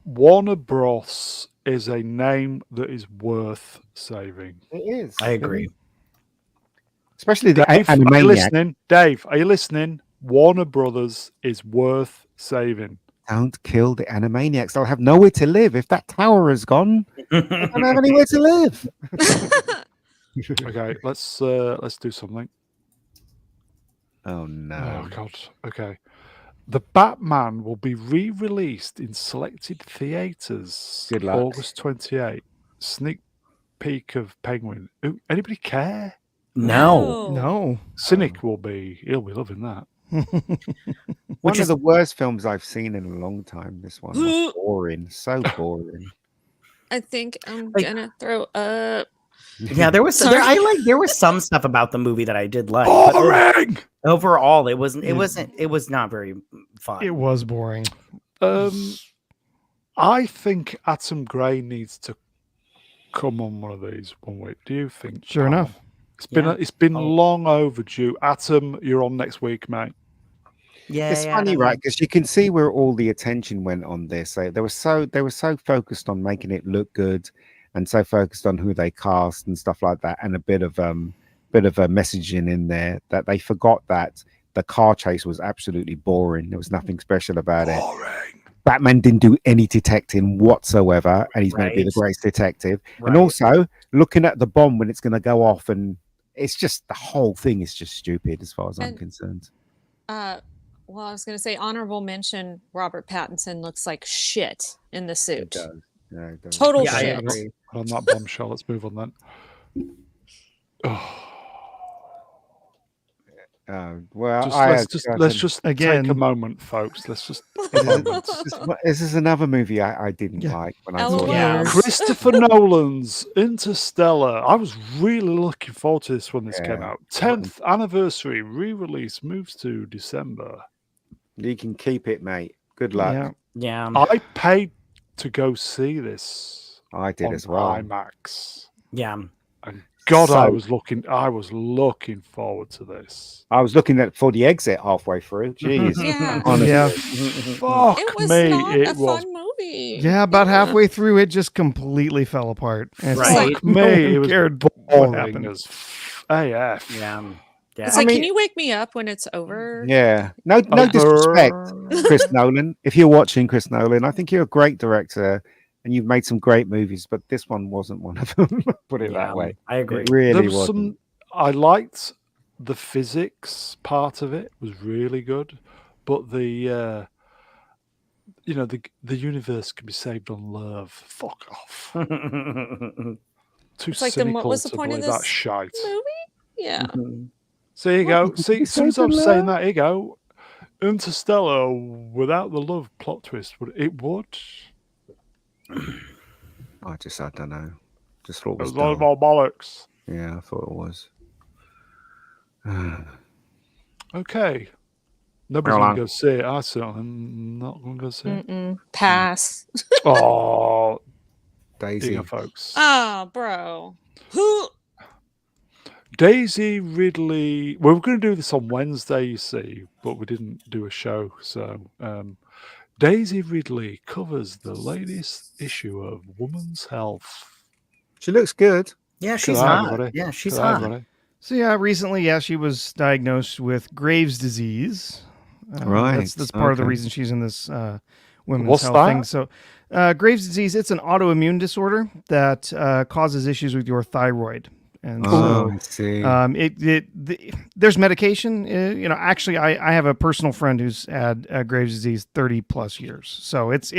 Warner Bros is a name that is worth saving. It is. I agree. Especially the Dave, Animaniac. Dave, are you listening? Warner Brothers is worth saving. Don't kill the Animaniacs. They'll have nowhere to live. If that tower is gone, they don't have anywhere to live. Okay, let's do something. Oh no. Oh God. Okay. The Batman will be re-released in selected theaters Good luck. August 28. Sneak peek of Penguin. Ooh, anybody care? No. No. Cynic will be. He'll be loving that. One of the worst films I've seen in a long time. This one was boring. So boring. I think I'm Like- gonna throw up. Yeah, there was Sorry. there was some stuff about the movie that I did like. But Boring. overall, it was not very fun. It was boring. I think Atom Gray needs to come on one of these one week. Do you think? Sure Alan? enough. It's been Oh. long overdue. Atom, you're on next week, mate. Yeah, It's yeah, funny, I right? Because you can see where all the attention went on this. They were so focused on making it look good, and so focused on who they cast and stuff like that, and a bit of a messaging in there that they forgot that the car chase was absolutely boring. There was nothing special about it. Boring. Batman didn't do any detecting whatsoever, and he's going to be the Right. greatest detective. Right. And also looking at the bomb when it's going to go off, and it's just the whole thing is just stupid as far as I'm And- concerned. Well, I was gonna say honorable mention. Robert Pattinson looks like shit in the It suit. does. Yeah, it does. Total Yeah, I shit. agree. On that bombshell, let's move on then. Oh, Well, let's just take a Again- moment, folks. Let's just. This is another movie I didn't Yeah. like when I saw it. Yeah. Christopher Nolan's Interstellar. I was really looking forward to this when this came Yeah. out. 10th anniversary re-release moves to December. You can keep it, mate. Good luck. Yeah. Yeah. I paid to go see this I did on as well. IMAX. Yeah. And God, I So- was looking forward to this. I was looking for the exit halfway through. Jeez. Yeah. Honestly. Yeah. Fuck It was me, not it a was. fun movie. Yeah, about halfway through, it just completely fell apart. And it's Right. like, Fuck no me, one it was cared what boring happened. as AF. Yeah. Yeah. It's I like, mean- can you wake me up when it's over? Yeah. No disrespect, Chris Nolan. If you're watching, Chris Nolan, I think you're a great director and you've made some great movies, but this one wasn't one of them. Put it Yeah, that way. I agree. It really There was wasn't. some. I liked the physics part of it was really good, but the the universe can be saved on love. Fuck off. Too It's like, then cynical what was the to point of believe that this shite. movie? Yeah. So here you go. See, as soon as I was Saved saying in that, here you go. Interstellar without the love plot twist, it would. I don't know. Just thought it It was was all dull. about bollocks. Yeah, I thought it was. Okay. Nobody's Go going on. to go see it. I certainly am not going to go see it. Mm-mm. Pass. Oh, here you Daisy. go, folks. Oh, bro. Who? Daisy Ridley. We were going to do this on Wednesday, you see, but we didn't do a show. So, Daisy Ridley covers the latest issue of Woman's Health. She looks good. Yeah, she's Good eye, hot. everybody. Yeah, she's Good eye, hot. everybody. So yeah, recently, she was diagnosed with Graves' disease. Right, That's part of the okay. reason she's in this women's What's health that? thing. So, Graves' disease, it's an autoimmune disorder that causes issues with your thyroid, and Oh, so I see. there's medication. Actually, I have a personal friend who's had Graves' disease 30 plus years. So it's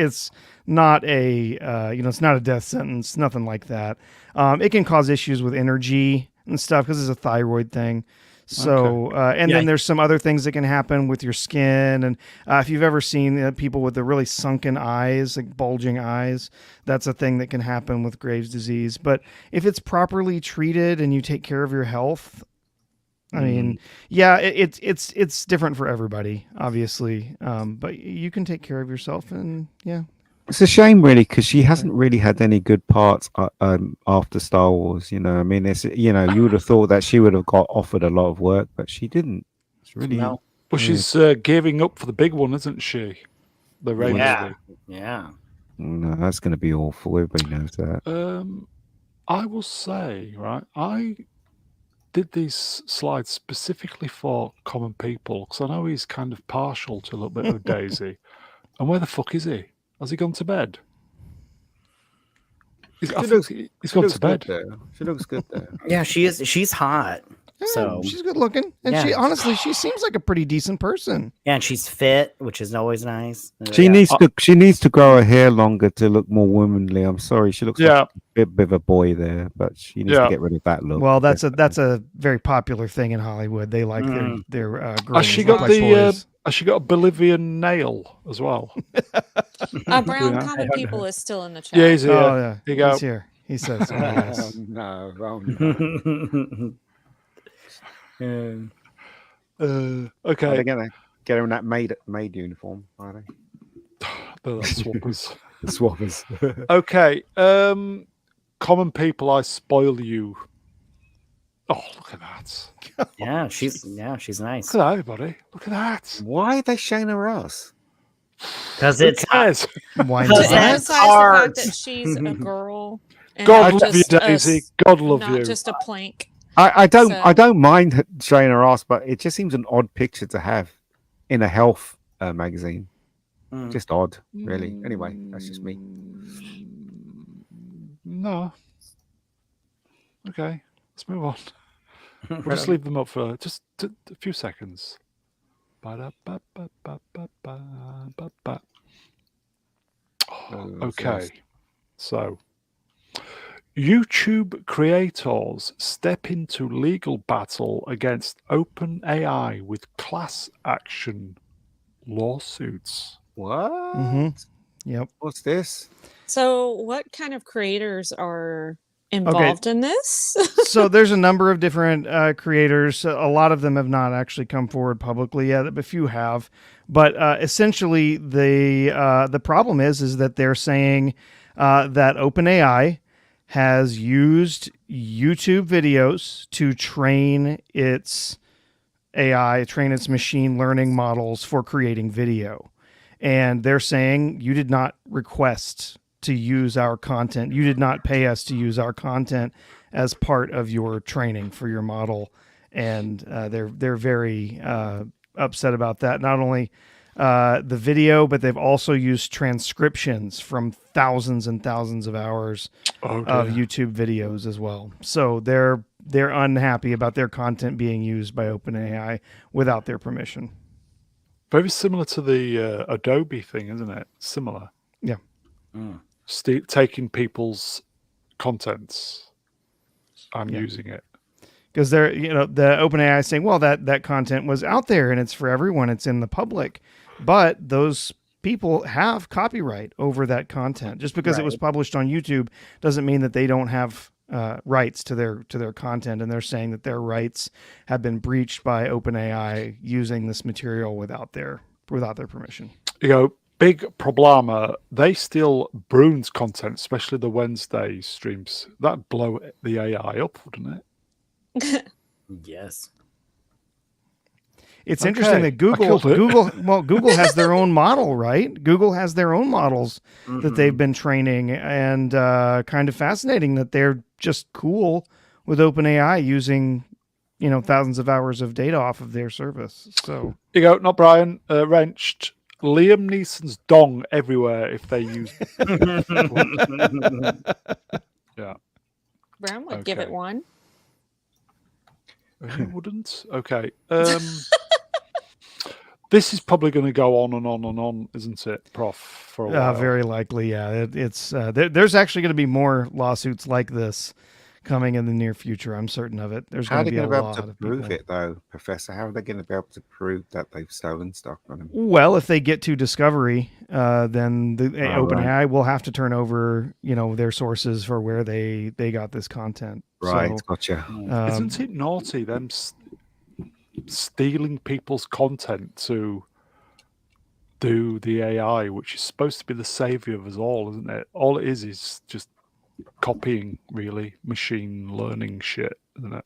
not it's not a death sentence, nothing like that. It can cause issues with energy and stuff because it's a thyroid thing. So, and Yeah. then there's some other things that can happen with your skin. And if you've ever seen people with the really sunken eyes, like bulging eyes, that's a thing that can happen with Graves' disease. But if it's properly treated and you take care of your health, I mean, yeah, it's different for everybody, obviously. But you can take care of yourself, and yeah. It's a shame, really, because she hasn't really had any good parts after Star Wars. You know, I mean, you would have thought that she would have got offered a lot of work, but she didn't. It's really No. But she's giving up for the big one, isn't she? The Raven Yeah. lady. Yeah. no, that's going to be awful. Everybody knows that. I will say, right, did these slides specifically for common people because I know he's kind of partial to a little bit of Daisy. And where the fuck is he? Has he gone to bed? I think he's gone to bed. She looks good there. Yeah, she is. She's hot. So she's good looking, and Yeah. she honestly she seems like a pretty decent person. yeah, and she's fit, which is always nice. She Yeah. needs to grow her hair longer to look more womanly. I'm sorry, she looks Yeah. like a bit of a boy there, but she needs to get rid of that look. Well, that's a very popular thing in Hollywood. They like their girls. Has she look got like boys. has she got a Bolivian nail as well? Brown Yeah. Common People is still in the chat. Yeah, he's here. Oh yeah, Here you go. he's here. He says, oh, yes. no. Okay. Are they gonna get her in that maid uniform? Are they? The swappers. The swappers. Okay. Common people, I spoil you. Oh, look at that. yeah, she's nice. Look at that, everybody. Look at that. Why are they showing her ass? Because Who it's cares? Why To Because not? that's emphasize the art. fact that she's a girl. And God not love you, just a Daisy. God love not you. just a plank. I So- don't mind showing her ass, but it just seems an odd picture to have in a health magazine. Mm. Just odd, really. Anyway, that's just me. No. Okay. Let's move on. We'll just leave them up for just a few seconds. Ba-da-ba-ba-ba-ba-ba-ba. Okay. So, YouTube creators step into legal battle against OpenAI with class action lawsuits. What? Yep. What's this? So, what kind of creators are involved in this? So there's a number of different creators. A lot of them have not actually come forward publicly yet. A few have, but essentially the problem is that they're saying that OpenAI has used YouTube videos to train its AI, train its machine learning models for creating video. And they're saying you did not request to use our content. You did not pay us to use our content as part of your training for your model. And they're very upset about that. Not only the video, but they've also used transcriptions from thousands and thousands of hours of YouTube videos as well. So they're unhappy about their content being used by OpenAI without their permission. Very similar to the Adobe thing, isn't it? Similar. Yeah. Taking people's contents and using it. Because they're, the OpenAI is saying, well, that content was out there and it's for everyone. It's in the public. But those people have copyright over that content. Just because it was published on YouTube doesn't mean that they don't have rights to their content. And they're saying that their rights have been breached by OpenAI using this material without their permission. Big problema. They steal Brune's content, especially the Wednesday streams. That'd blow the AI up, wouldn't it? Yes. It's interesting that Google has their own model, right? Google has their own models that they've been training, and kind of fascinating that they're just cool with OpenAI using, thousands of hours of data off of their service. So Not Brian. Wrenched. Liam Neeson's dong everywhere if they use. Yeah. Brown would give it one. You wouldn't? Okay. This is probably going to go on and on and on, isn't it, Prof? For a while. very likely, yeah. It's there's actually going to be more lawsuits like this coming in the near future. I'm certain of it. There's How are going they to be going a to be able lot to of prove people. it, though, Professor? How are they going to be able to prove that they've stolen stuff from them? Well, if they get to discovery, then the OpenAI will have to turn over, their sources for where they got this content. Right, So, gotcha. Isn't it naughty, them stealing people's content to do the AI, which is supposed to be the savior of us all, isn't it? All it is just copying, really, machine learning shit, isn't it?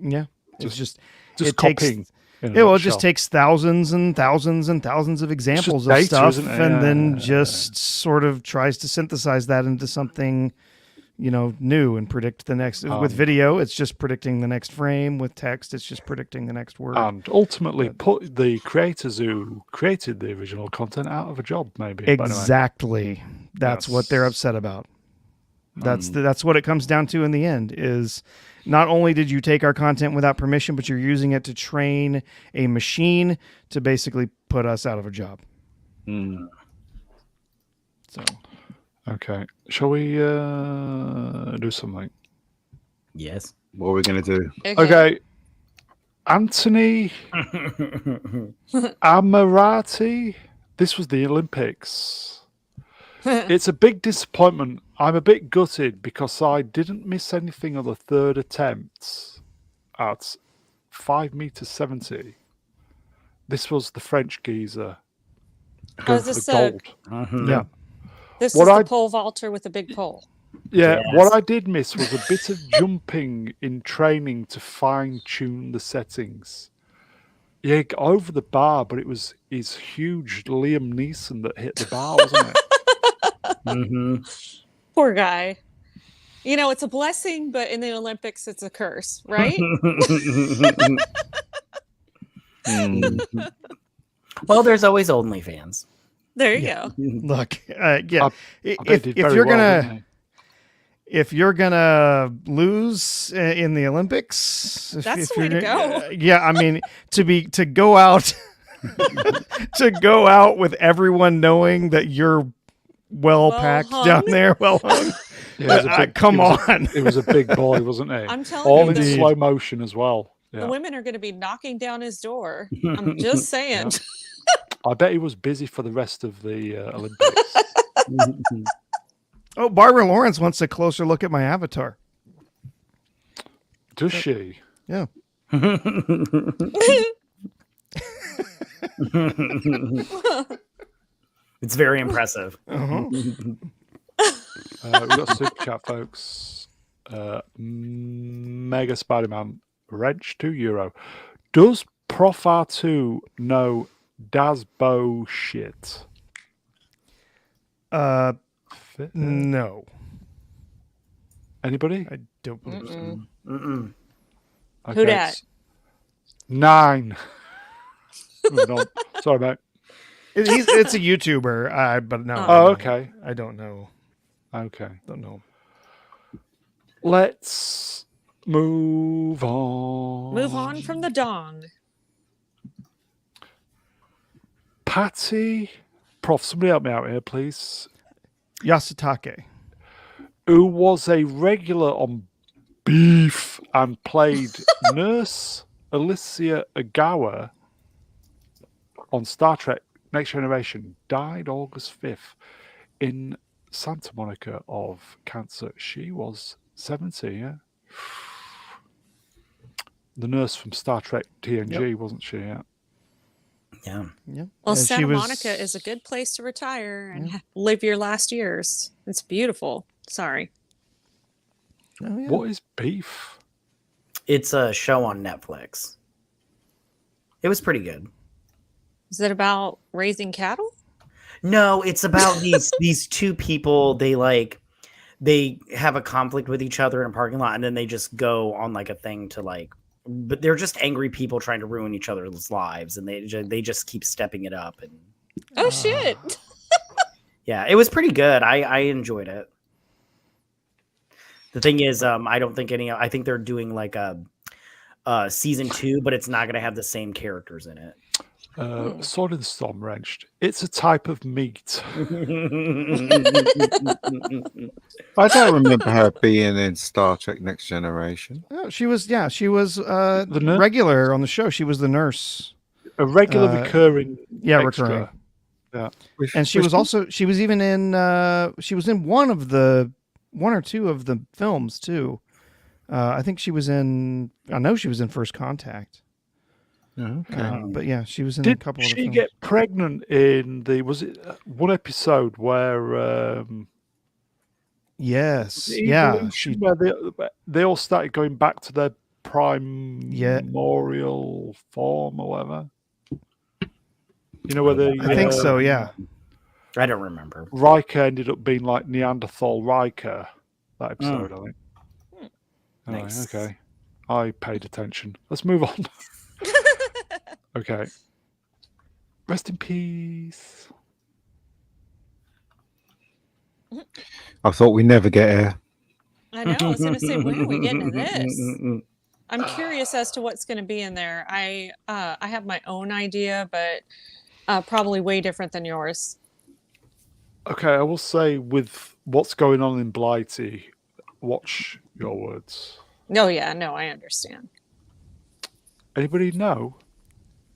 Yeah, it's just It copying. It just takes thousands and thousands and thousands of examples of data, stuff, isn't it? and then Yeah. just sort of tries to synthesize that into something new and predict the next. With video, it's just predicting the next frame. With text, it's just predicting the next word. And ultimately put the creators who created the original content out of a job, maybe. Exactly. That's what they're upset about. That's what it comes down to in the end, is not only did you take our content without permission, but you're using it to train a machine to basically put us out of a job. So, okay. Shall we do something? Yes. What are we going to do? Okay. Anthony Amarati. This was the Olympics. It's a big disappointment. I'm a bit gutted because I didn't miss anything on the third attempt at 5 meters 70. This was the French geezer. Oh, is this the gold. yeah. This What is I- the pole vaulter with a big pole. Yeah, Yes. what I did miss was a bit of jumping in training to fine tune the settings. Yeah, he got over the bar, but it was his huge Liam Neeson that hit the bar, wasn't it? Poor guy. It's a blessing, but in the Olympics, it's a curse, right? Well, there's always OnlyFans. There you go. Look, I bet he if did if very you're well, gonna didn't he? if you're gonna lose in the Olympics, That's if the way you're to gonna- go. Yeah, I mean to go out to go out with everyone knowing that you're well packed hung. down there, well hung. Yeah, it was a big- Come it was a- on. It was a big boy, wasn't he? I'm telling All you, in the, slow motion as well. the Yeah. women are going to be knocking down his door. I'm just saying. I bet he was busy for the rest of the Olympics. Oh, Barbara Lawrence wants a closer look at my avatar. Does she? Yeah. It's very impressive. Uh-huh. We've got a super chat, folks. Mega Spider-Man wrench €2. Does Prof R2 know Dasbo shit? No. Anybody? I don't believe so. Mm-mm. Okay, Who dat? 9. Moving on. Sorry, mate. It's a YouTuber, but no. Oh, okay. I don't know. Okay. Don't know. Let's move on. Move on from the dong. Patty. Prof, somebody help me out here, please. Yasutake. Who was a regular on Beef and played Nurse Alicia Agawa on Star Trek Next Generation, died August 5th in Santa Monica of cancer. She was 70, yeah? The nurse from Star Trek TNG, wasn't she? Yeah. Yeah. Yeah. Well, And she Santa was- Monica is a good place to retire and live your last years. It's beautiful. Sorry. Oh, yeah. What is Beef? It's a show on Netflix. It was pretty good. Is it about raising cattle? No, it's about these two people. They have a conflict with each other in a parking lot, and then they just go on like a thing to but they're just angry people trying to ruin each other's lives, and they just keep stepping it up. And Oh, shit. yeah, it was pretty good. I enjoyed it. The thing is, I don't think I think they're doing like a season 2, but it's not going to have the same characters in it. Sword in the Storm wrenched. It's a type of meat. I don't remember her being in Star Trek Next Generation. Oh, she was nurse? regular on the show. She was the nurse. A regular recurring. Yeah, extra. recurring. Yeah. And she was also she was even in she was in one or two of the films too. I think she was in. I know she was in First Contact. Okay. But yeah, she was in a Did couple of the she films. get pregnant in was it one episode where Yes. the Yeah. evolution where they all started going back to their primordial form or whatever? You know where they I think so. Yeah. I don't remember. Riker ended up being like Neanderthal Riker. that episode, I think. Anyway, Nice. okay. I paid attention. Let's move on. Okay. Rest in peace. I thought we'd never get here. I know. I was going to say, when are we getting to this? I'm curious as to what's going to be in there. I have my own idea, but probably way different than yours. Okay, I will say with what's going on in Blighty, watch your words. No, yeah, no, I understand. Anybody know?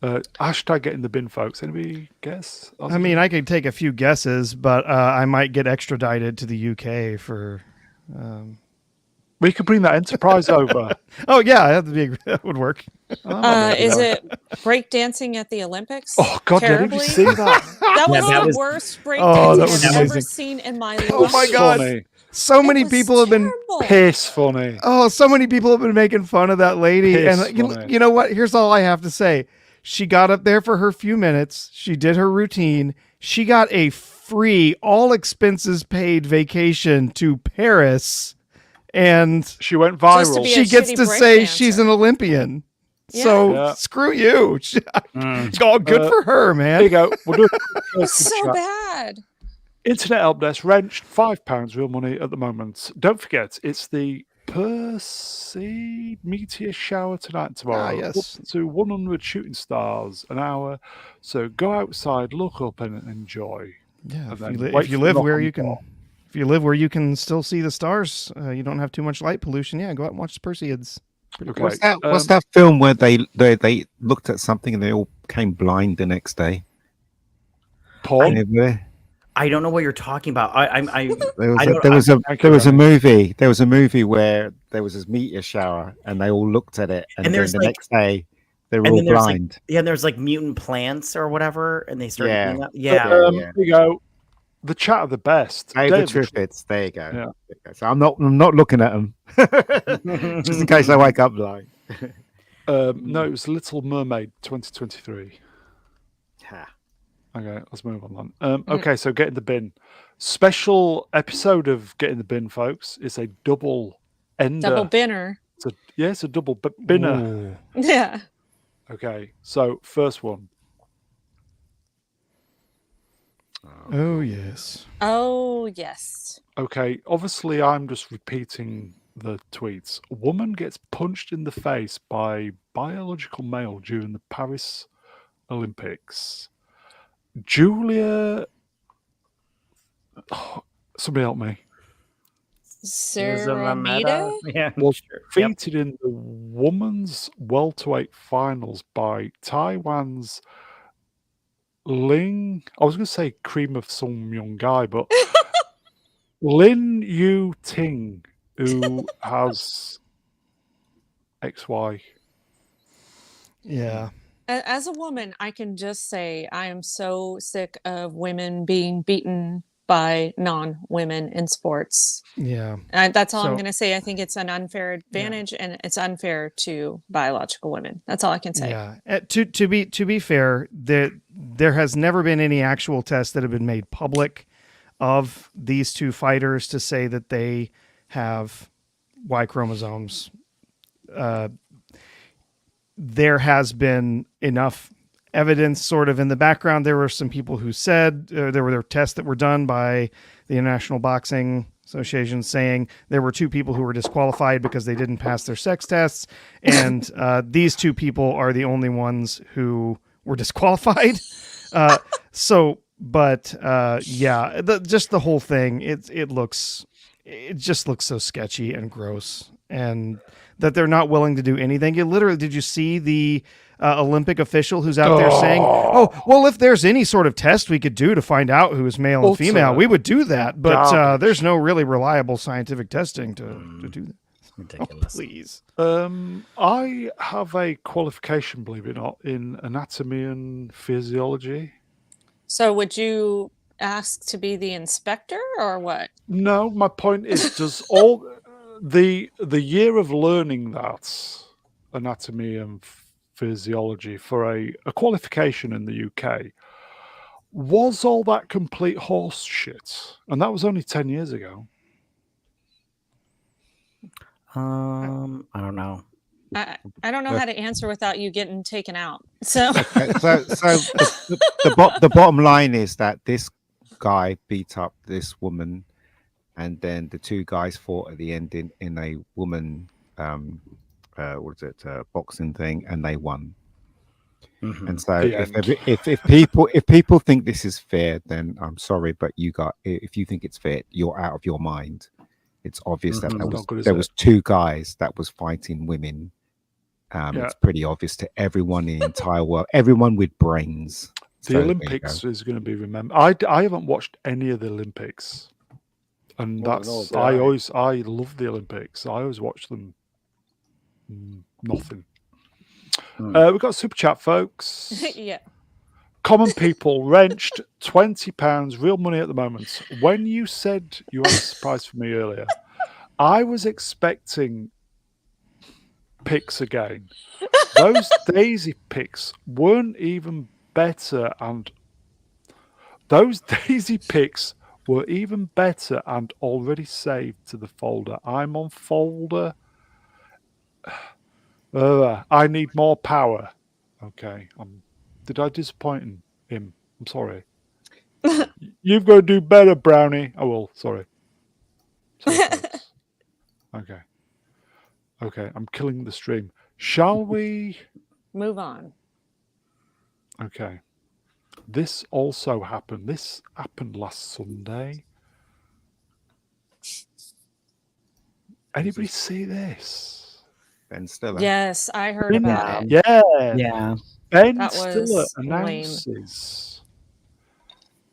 Hashtag get in the bin, folks. Anybody guess? I mean, I could take a few guesses, but I might get extradited to the UK for. We could bring that Enterprise over. Oh yeah, that would work. Is it breakdancing at the Olympics? Oh God, Terribly? did you see that? That Yeah, was that the was- worst Oh, breakdancing that was I've ever amazing. seen in my life. Oh my God. Funny. So It many was people have been. terrible. Piss funny. Oh, so many people have been making fun of that lady. Piss And funny. you know what? Here's all I have to say. She got up there for her few minutes. She did her routine. She got a free, all expenses paid vacation to Paris. And She went Just to viral. be she a gets shitty to say breakdancer. she's an Olympian. So Yeah. screw you. Mm. Oh, good for her, There you man. go. We'll do a first So chat. bad. Internet help desk wrenched £5 real money at the moment. Don't forget, it's the Perseid meteor shower tonight and tomorrow. yes. Up to 100 shooting stars an hour. So go outside, look up, and enjoy. Yeah, And then if wait you for the live knock where on you the can, door. if you live where you can still see the stars, you don't have too much light pollution. Yeah, go out and watch the Perseids. Okay. What's that film where they looked at something and they all became blind the next day? Porn? Anyway, I don't know what you're talking about. There was I a, don't- there was a Thank there you, was a Remy. movie. There was a movie where there was this meteor shower and they all looked at it, and, And then there's the like- next day they were and all then there's like- blind. Yeah, there's like mutant plants or whatever, and they start Yeah. eating that. Yeah. Yeah. Here you go. The chat are the best. David David- Triffids. There you go. Yeah. So I'm not looking at them just in case I wake up blind. No, it was Little Mermaid 2023. Ha. Okay, let's move on then. Okay, so Get in the Bin. Special episode of Get in the Bin, folks. It's a double ender. Double binner. It's a double binner. Ooh. Yeah. Okay, so first one. Oh yes. Oh, yes. Okay, obviously I'm just repeating the tweets. A woman gets punched in the face by biological male during the Paris Olympics. Julia... Oh, somebody help me. Ceramida? Yeah. Was Sure. Yep. defeated in the women's welterweight finals by Taiwan's Ling. I was going to say cream of some young guy, but Lin Yu Ting, who has XY. Yeah. As a woman, I can just say I am so sick of women being beaten by non-women in sports. Yeah. That's all I'm So- going to say. I think it's an unfair advantage, and it's unfair to biological women. That's all I can say. Yeah. To be fair, there has never been any actual tests that have been made public of these two fighters to say that they have Y chromosomes. There has been enough evidence sort of in the background. There were some people who said there were tests that were done by the International Boxing Association saying there were two people who were disqualified because they didn't pass their sex tests. And these two people are the only ones who were disqualified. Yeah, just the whole thing, it just looks so sketchy and gross, and that they're not willing to do anything. You literally, did you see the Olympic official who's out there saying, "Oh, well, if there's any sort of test we could do to find out who is male and Utter female, we would do that." But garbage. there's no really reliable scientific testing to do that. Oh, Ridiculous. please. I have a qualification, believe it or not, in anatomy and physiology. So would you ask to be the inspector or what? No, my point is, does all the year of learning that anatomy and physiology for a qualification in the UK, was all that complete horse shit? And that was only 10 years ago. I don't know. I don't know how to answer without you getting taken out. So Okay, so the bottom line is that this guy beat up this woman, and then the two guys fought at the end in a woman what is it, boxing thing, and they won. And so The if people think this is fair, then I'm sorry, but if you think it's fair, you're out of your mind. It's obvious that Not good, is there it? was two guys that was fighting women. It's pretty obvious to everyone in the entire world, everyone with brains. The So, there you Olympics go. is going to be remembered. I haven't watched any of the Olympics, and Oh, that's no, I love the Olympics. I always watch them. Nothing. We've got a super chat, folks. yeah. Common people wrenched £20, real money at the moment. When you said you had a surprise for me earlier, I was expecting picks again. Those Daisy picks weren't even better, and those Daisy picks were even better and already saved to the folder. I'm on folder. I need more power. Okay. Did I disappoint him? I'm sorry. You've got to do better, Brownie. Oh, well, sorry. Folks. Okay. Okay, I'm killing the stream. Shall we? Move on. Okay. This also happened. This happened last Sunday. Anybody see this? Ben Stiller. Yes, I heard about it. Yeah. Yeah. Ben That Stiller was announces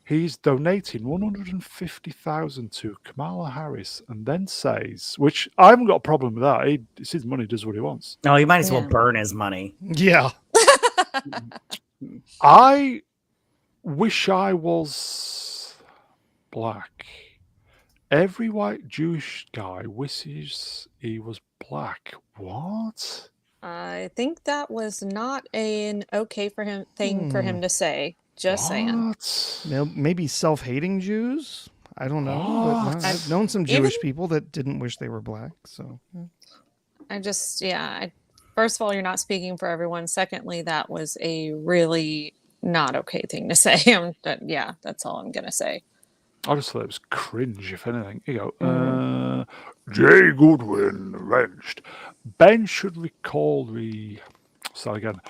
he's donating $150,000 to Kamala Harris, and then says, which I haven't got a problem with that. It's his money, does what he wants. No, he might as well Yeah. burn his money. Yeah. I wish I was black. Every white Jewish guy wishes he was black. What? I think that was not an okay for him thing for him to say. Just saying. What? Maybe self-hating Jews. I don't know, but What? I've known some Even- Jewish people that didn't wish they were black. So First of all, you're not speaking for everyone. Secondly, that was a really not okay thing to say. That's all I'm gonna say. I just thought it was cringe, if anything. You go, Jay Goodwin wrenched. Ben should recall Start again.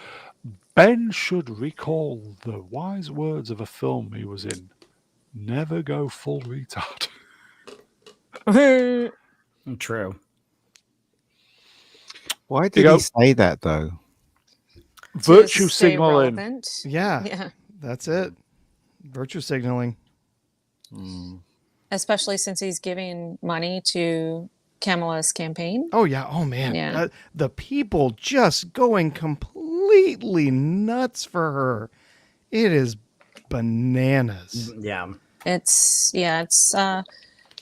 Ben should recall the wise words of a film he was in. Never go full retard. True. Why did he say that though? Virtue To stay signaling. relevant. yeah, Yeah. that's it. Virtue signaling. Especially since he's giving money to Kamala's campaign. Oh yeah. Oh man. Yeah. The people just going completely nuts for her. It is bananas. Yeah.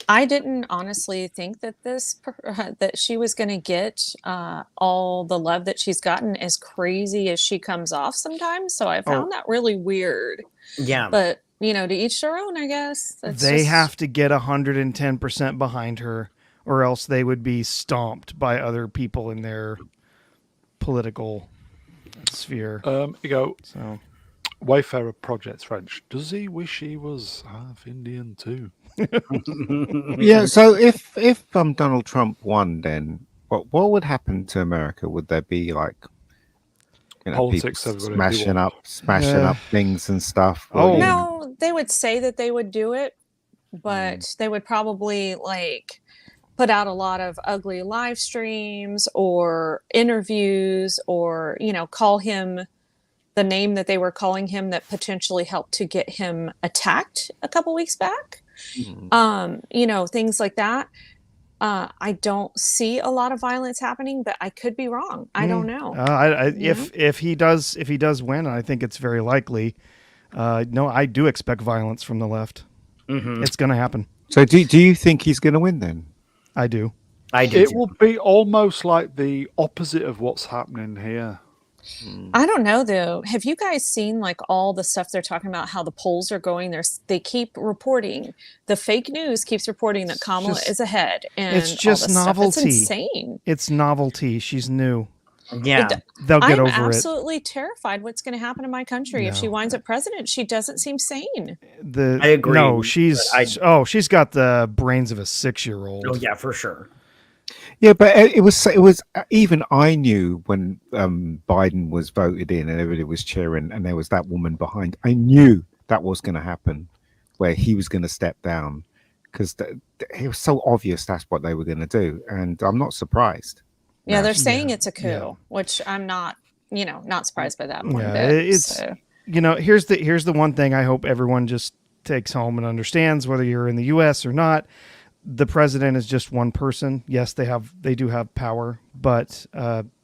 I didn't honestly think that that she was going to get all the love that she's gotten, as crazy as she comes off sometimes. So I found that really weird. Yeah. But to each their own, I guess. They have to get 110% behind her, or else they would be stomped by other people in their political sphere. You go, So Wayfarer Projects French. Does he wish he was half Indian too? Yeah. So if Donald Trump won, then what would happen to America? Would there be like Politics, people everybody, smashing up things and stuff? Oh. Or, No, they would say that they would do it, but they would probably put out a lot of ugly live streams or interviews, or call him the name that they were calling him that potentially helped to get him attacked a couple weeks back. Things like that. I don't see a lot of violence happening, but I could be wrong. I don't know. If he does win, I think it's very likely. No, I do expect violence from the left. It's going to happen. So do you think he's going to win then? I do. I do. It will be almost like the opposite of what's happening here. I don't know though. Have you guys seen like all the stuff they're talking about? How the polls are going? They keep reporting. The fake news keeps reporting that Kamala is ahead, and It's just all this stuff. It's novelty. insane. It's novelty. She's new. Yeah. They'll get I'm over it. absolutely terrified what's going to happen in my country if she No. winds up president. She doesn't seem sane. I agree. No, she's she's got the brains of a 6-year-old. Oh yeah, for sure. Yeah, but it was even I knew when Biden was voted in and everybody was cheering and there was that woman behind. I knew that was going to happen, where he was going to step down, because it was so obvious that's what they were going to do, and I'm not surprised. Yeah, they're saying it's a coup, which I'm not, not surprised by that one bit. Here's the one thing I hope everyone just takes home and understands, whether you're in the U.S. or not. The president is just one person. Yes, they do have power, but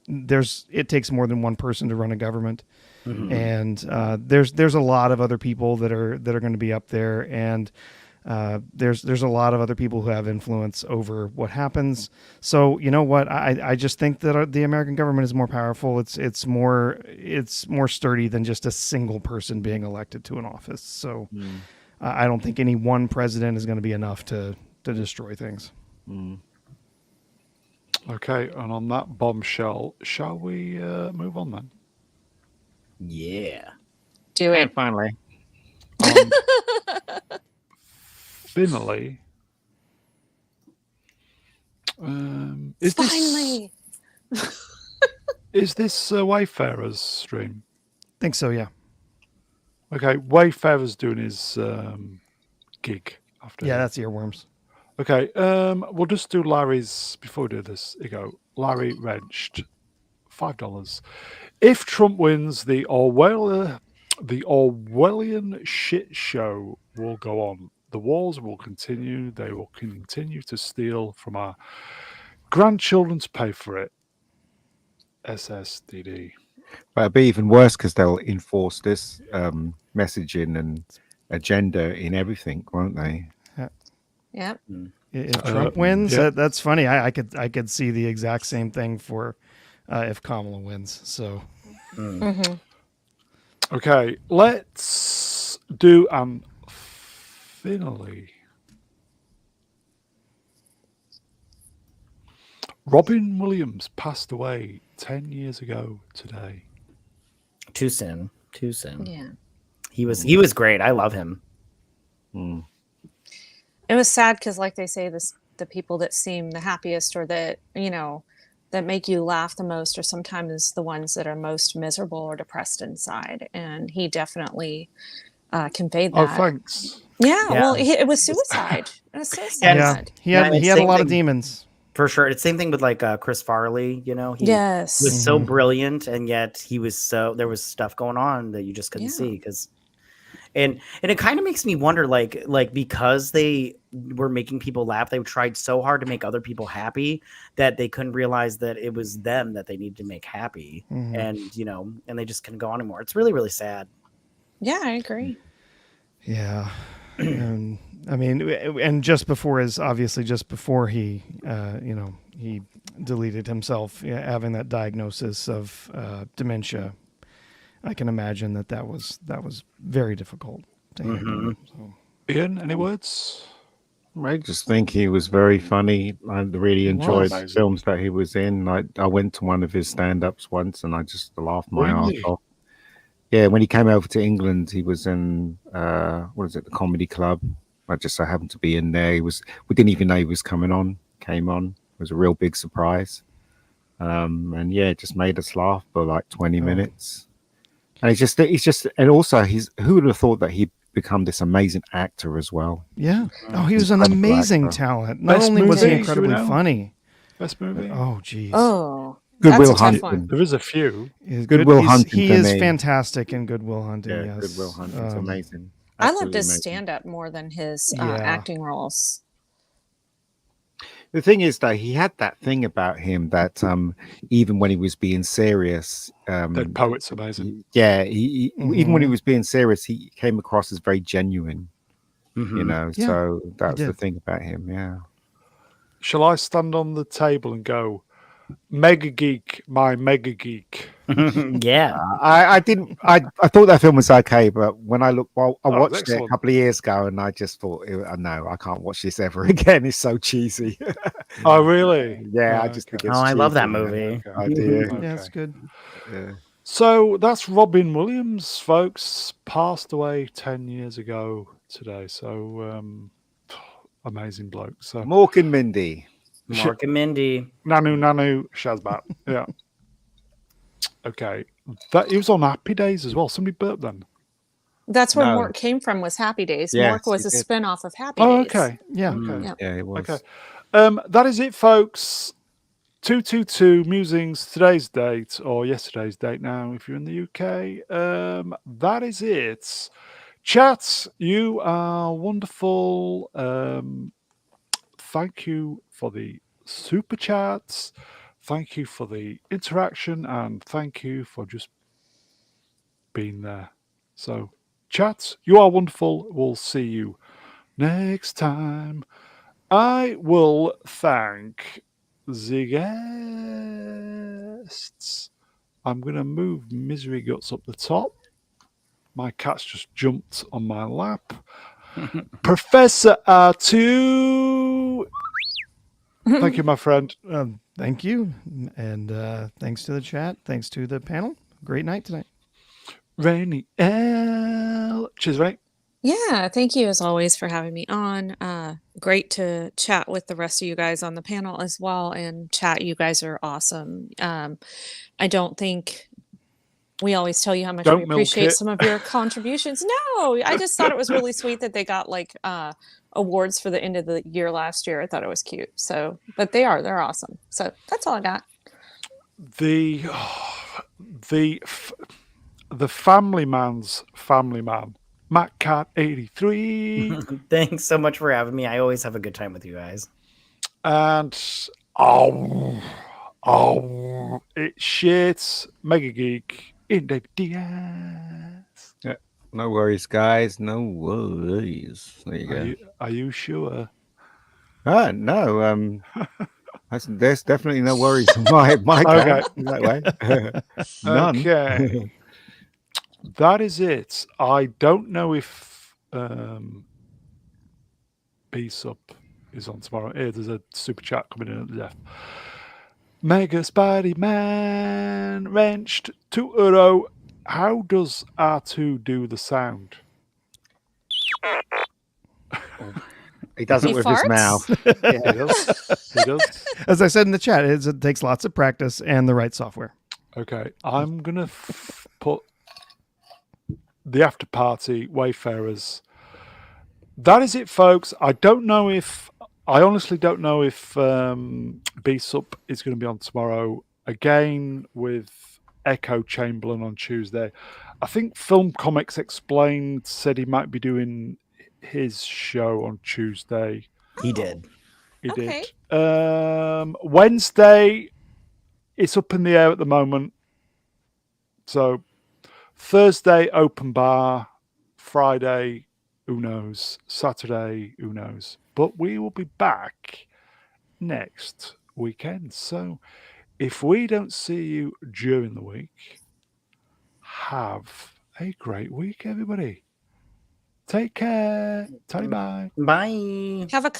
it takes more than one person to run a government. Mm-hmm. And there's a lot of other people that are going to be up there, and there's a lot of other people who have influence over what happens. So you know what? I just think that the American government is more powerful. It's more sturdy than just a single person being elected to an office. So I don't think any one president is going to be enough to destroy things. Okay, and on that bombshell, shall we move on then? Yeah. Do it. And finally. Finally. Finally. Is this Wayfarer's stream? Think so, yeah. Okay, Wayfarer's doing his gig after. Yeah, that's earworms. Okay, we'll just do Larry's before we do this. Here you go. Larry wrenched $5. If Trump wins, the Orwellian shit show will go on. The wars will continue. They will continue to steal from our grandchildren to pay for it. SSDD. But it'll be even worse because they'll enforce this messaging and agenda in everything, won't they? Yep. If Trump wins, that's funny. I could see the exact same thing for if Kamala wins. So, okay, let's do finally. Robin Williams passed away 10 years ago today. Too soon. Yeah. He was great. I love him. It was sad because, like they say, the people that seem the happiest or that, that make you laugh the most are sometimes the ones that are most miserable or depressed inside. And he definitely conveyed that. Oh, thanks. Yeah. Well, it was suicide. It was suicide. Yeah. He had a lot of demons. For sure. It's same thing with like Chris Farley, he Yes. was so brilliant, and yet there was stuff going on that you just couldn't see because. And it kind of makes me wonder, like because they were making people laugh, they tried so hard to make other people happy that they couldn't realize that it was them that they needed to make happy, and and they just couldn't go on anymore. It's really, really sad. Yeah, I agree. Yeah, and I mean, and just before he, he deleted himself, having that diagnosis of dementia. I can imagine that was very difficult to handle. So. Ian, any words? I just think he was very funny. I really enjoyed the films that he was in. I went to one of his stand-ups once, and I just laughed my ass off. Yeah, when he came over to England, he was in the Comedy Club. I just so happened to be in there. We didn't even know he was coming on. Came on. It was a real big surprise. And yeah, it just made us laugh for like 20 minutes. And he's just, and also who would have thought that he'd become this amazing actor as well? Yeah. Oh, he was an amazing talent. Not only was he incredibly funny. Best movie? Oh, geez. Oh, Good Will that's a tough Hunting. one. There is a few. Good Will Hunting. He is fantastic in Good Will Hunting. Yeah, yes. Good Will Hunting. It's amazing. I loved his stand-up more than his acting roles. The thing is, though, he had that thing about him that even when he was being serious, That poet's amazing. Yeah, even when he was being serious, he came across as very genuine. So that's the thing about him. Yeah. Shall I stand on the table and go, Mega Geek, my Mega Geek? Yeah. I didn't. I thought that film was okay, but when I looked, well, I Oh, it's watched it a excellent. couple of years ago, and I just thought, no, I can't watch this ever again. It's so cheesy. Oh, really? Yeah, I just think Okay. it's Oh, I love that cheesy, man. movie. Okay. I do. Okay. Yeah, it's good. Yeah. So that's Robin Williams, folks. Passed away 10 years ago today. So amazing bloke. So Mork and Mindy. Mark and Mindy. Nanu Shazbat. Yeah. Okay. That he was on Happy Days as well. Somebody burped then. That's where No. Mork came from, was Happy Days. Yes, Mork was he a did. spin-off of Happy Oh, Days. okay. Yeah. Okay. Yeah. Yeah, it was. Okay. That is it, folks. 222 Musings, today's date, or yesterday's date now, if you're in the UK. That is it. Chat, you are wonderful. Thank you for the super chats. Thank you for the interaction, and thank you for just being there. So, chat, you are wonderful. We'll see you next time. I will thank the guests. I'm going to move Misery Guts up the top. My cat's just jumped on my lap. Professor R2. Thank you, my friend. Thank you. And thanks to the chat. Thanks to the panel. Great night tonight. Rainy L. Cheers, Rainy. Yeah, thank you as always for having me on. Great to chat with the rest of you guys on the panel as well. And chat, you guys are awesome. I don't think we always tell you how much Don't we milk appreciate it. some of your contributions. No, I just thought it was really sweet that they got like awards for the end of the year last year. I thought it was cute. So, but they're awesome. So that's all I got. The family man's family man. Matt Cat 83. Thanks so much for having me. I always have a good time with you guys. And it's shit. Mega Geek in David Diaz. No worries, guys. No worries. There you go. Are you sure? No. There's definitely no worries on my Okay. account in that way. None. Okay. That is it. I don't know if B-Sup is on tomorrow. Here, there's a super chat coming in at the death. Mega Spidey Man wrenched €2. How does R2 do the sound? He does He it with his farts? mouth. Yeah, he does. He does. As I said in the chat, it takes lots of practice and the right software. Okay, I'm gonna put the after party Wayfarers. That is it, folks. I honestly don't know if B-Sup is going to be on tomorrow again with Echo Chamberlain on Tuesday. I think Film Comics Explained said he might be doing his show on Tuesday. He did. He Okay. did. Wednesday, it's up in the air at the moment. So Thursday, open bar. Friday, who knows? Saturday, who knows? But we will be back next weekend. So if we don't see you during the week, have a great week, everybody. Take care. Tally bye. Bye. Have a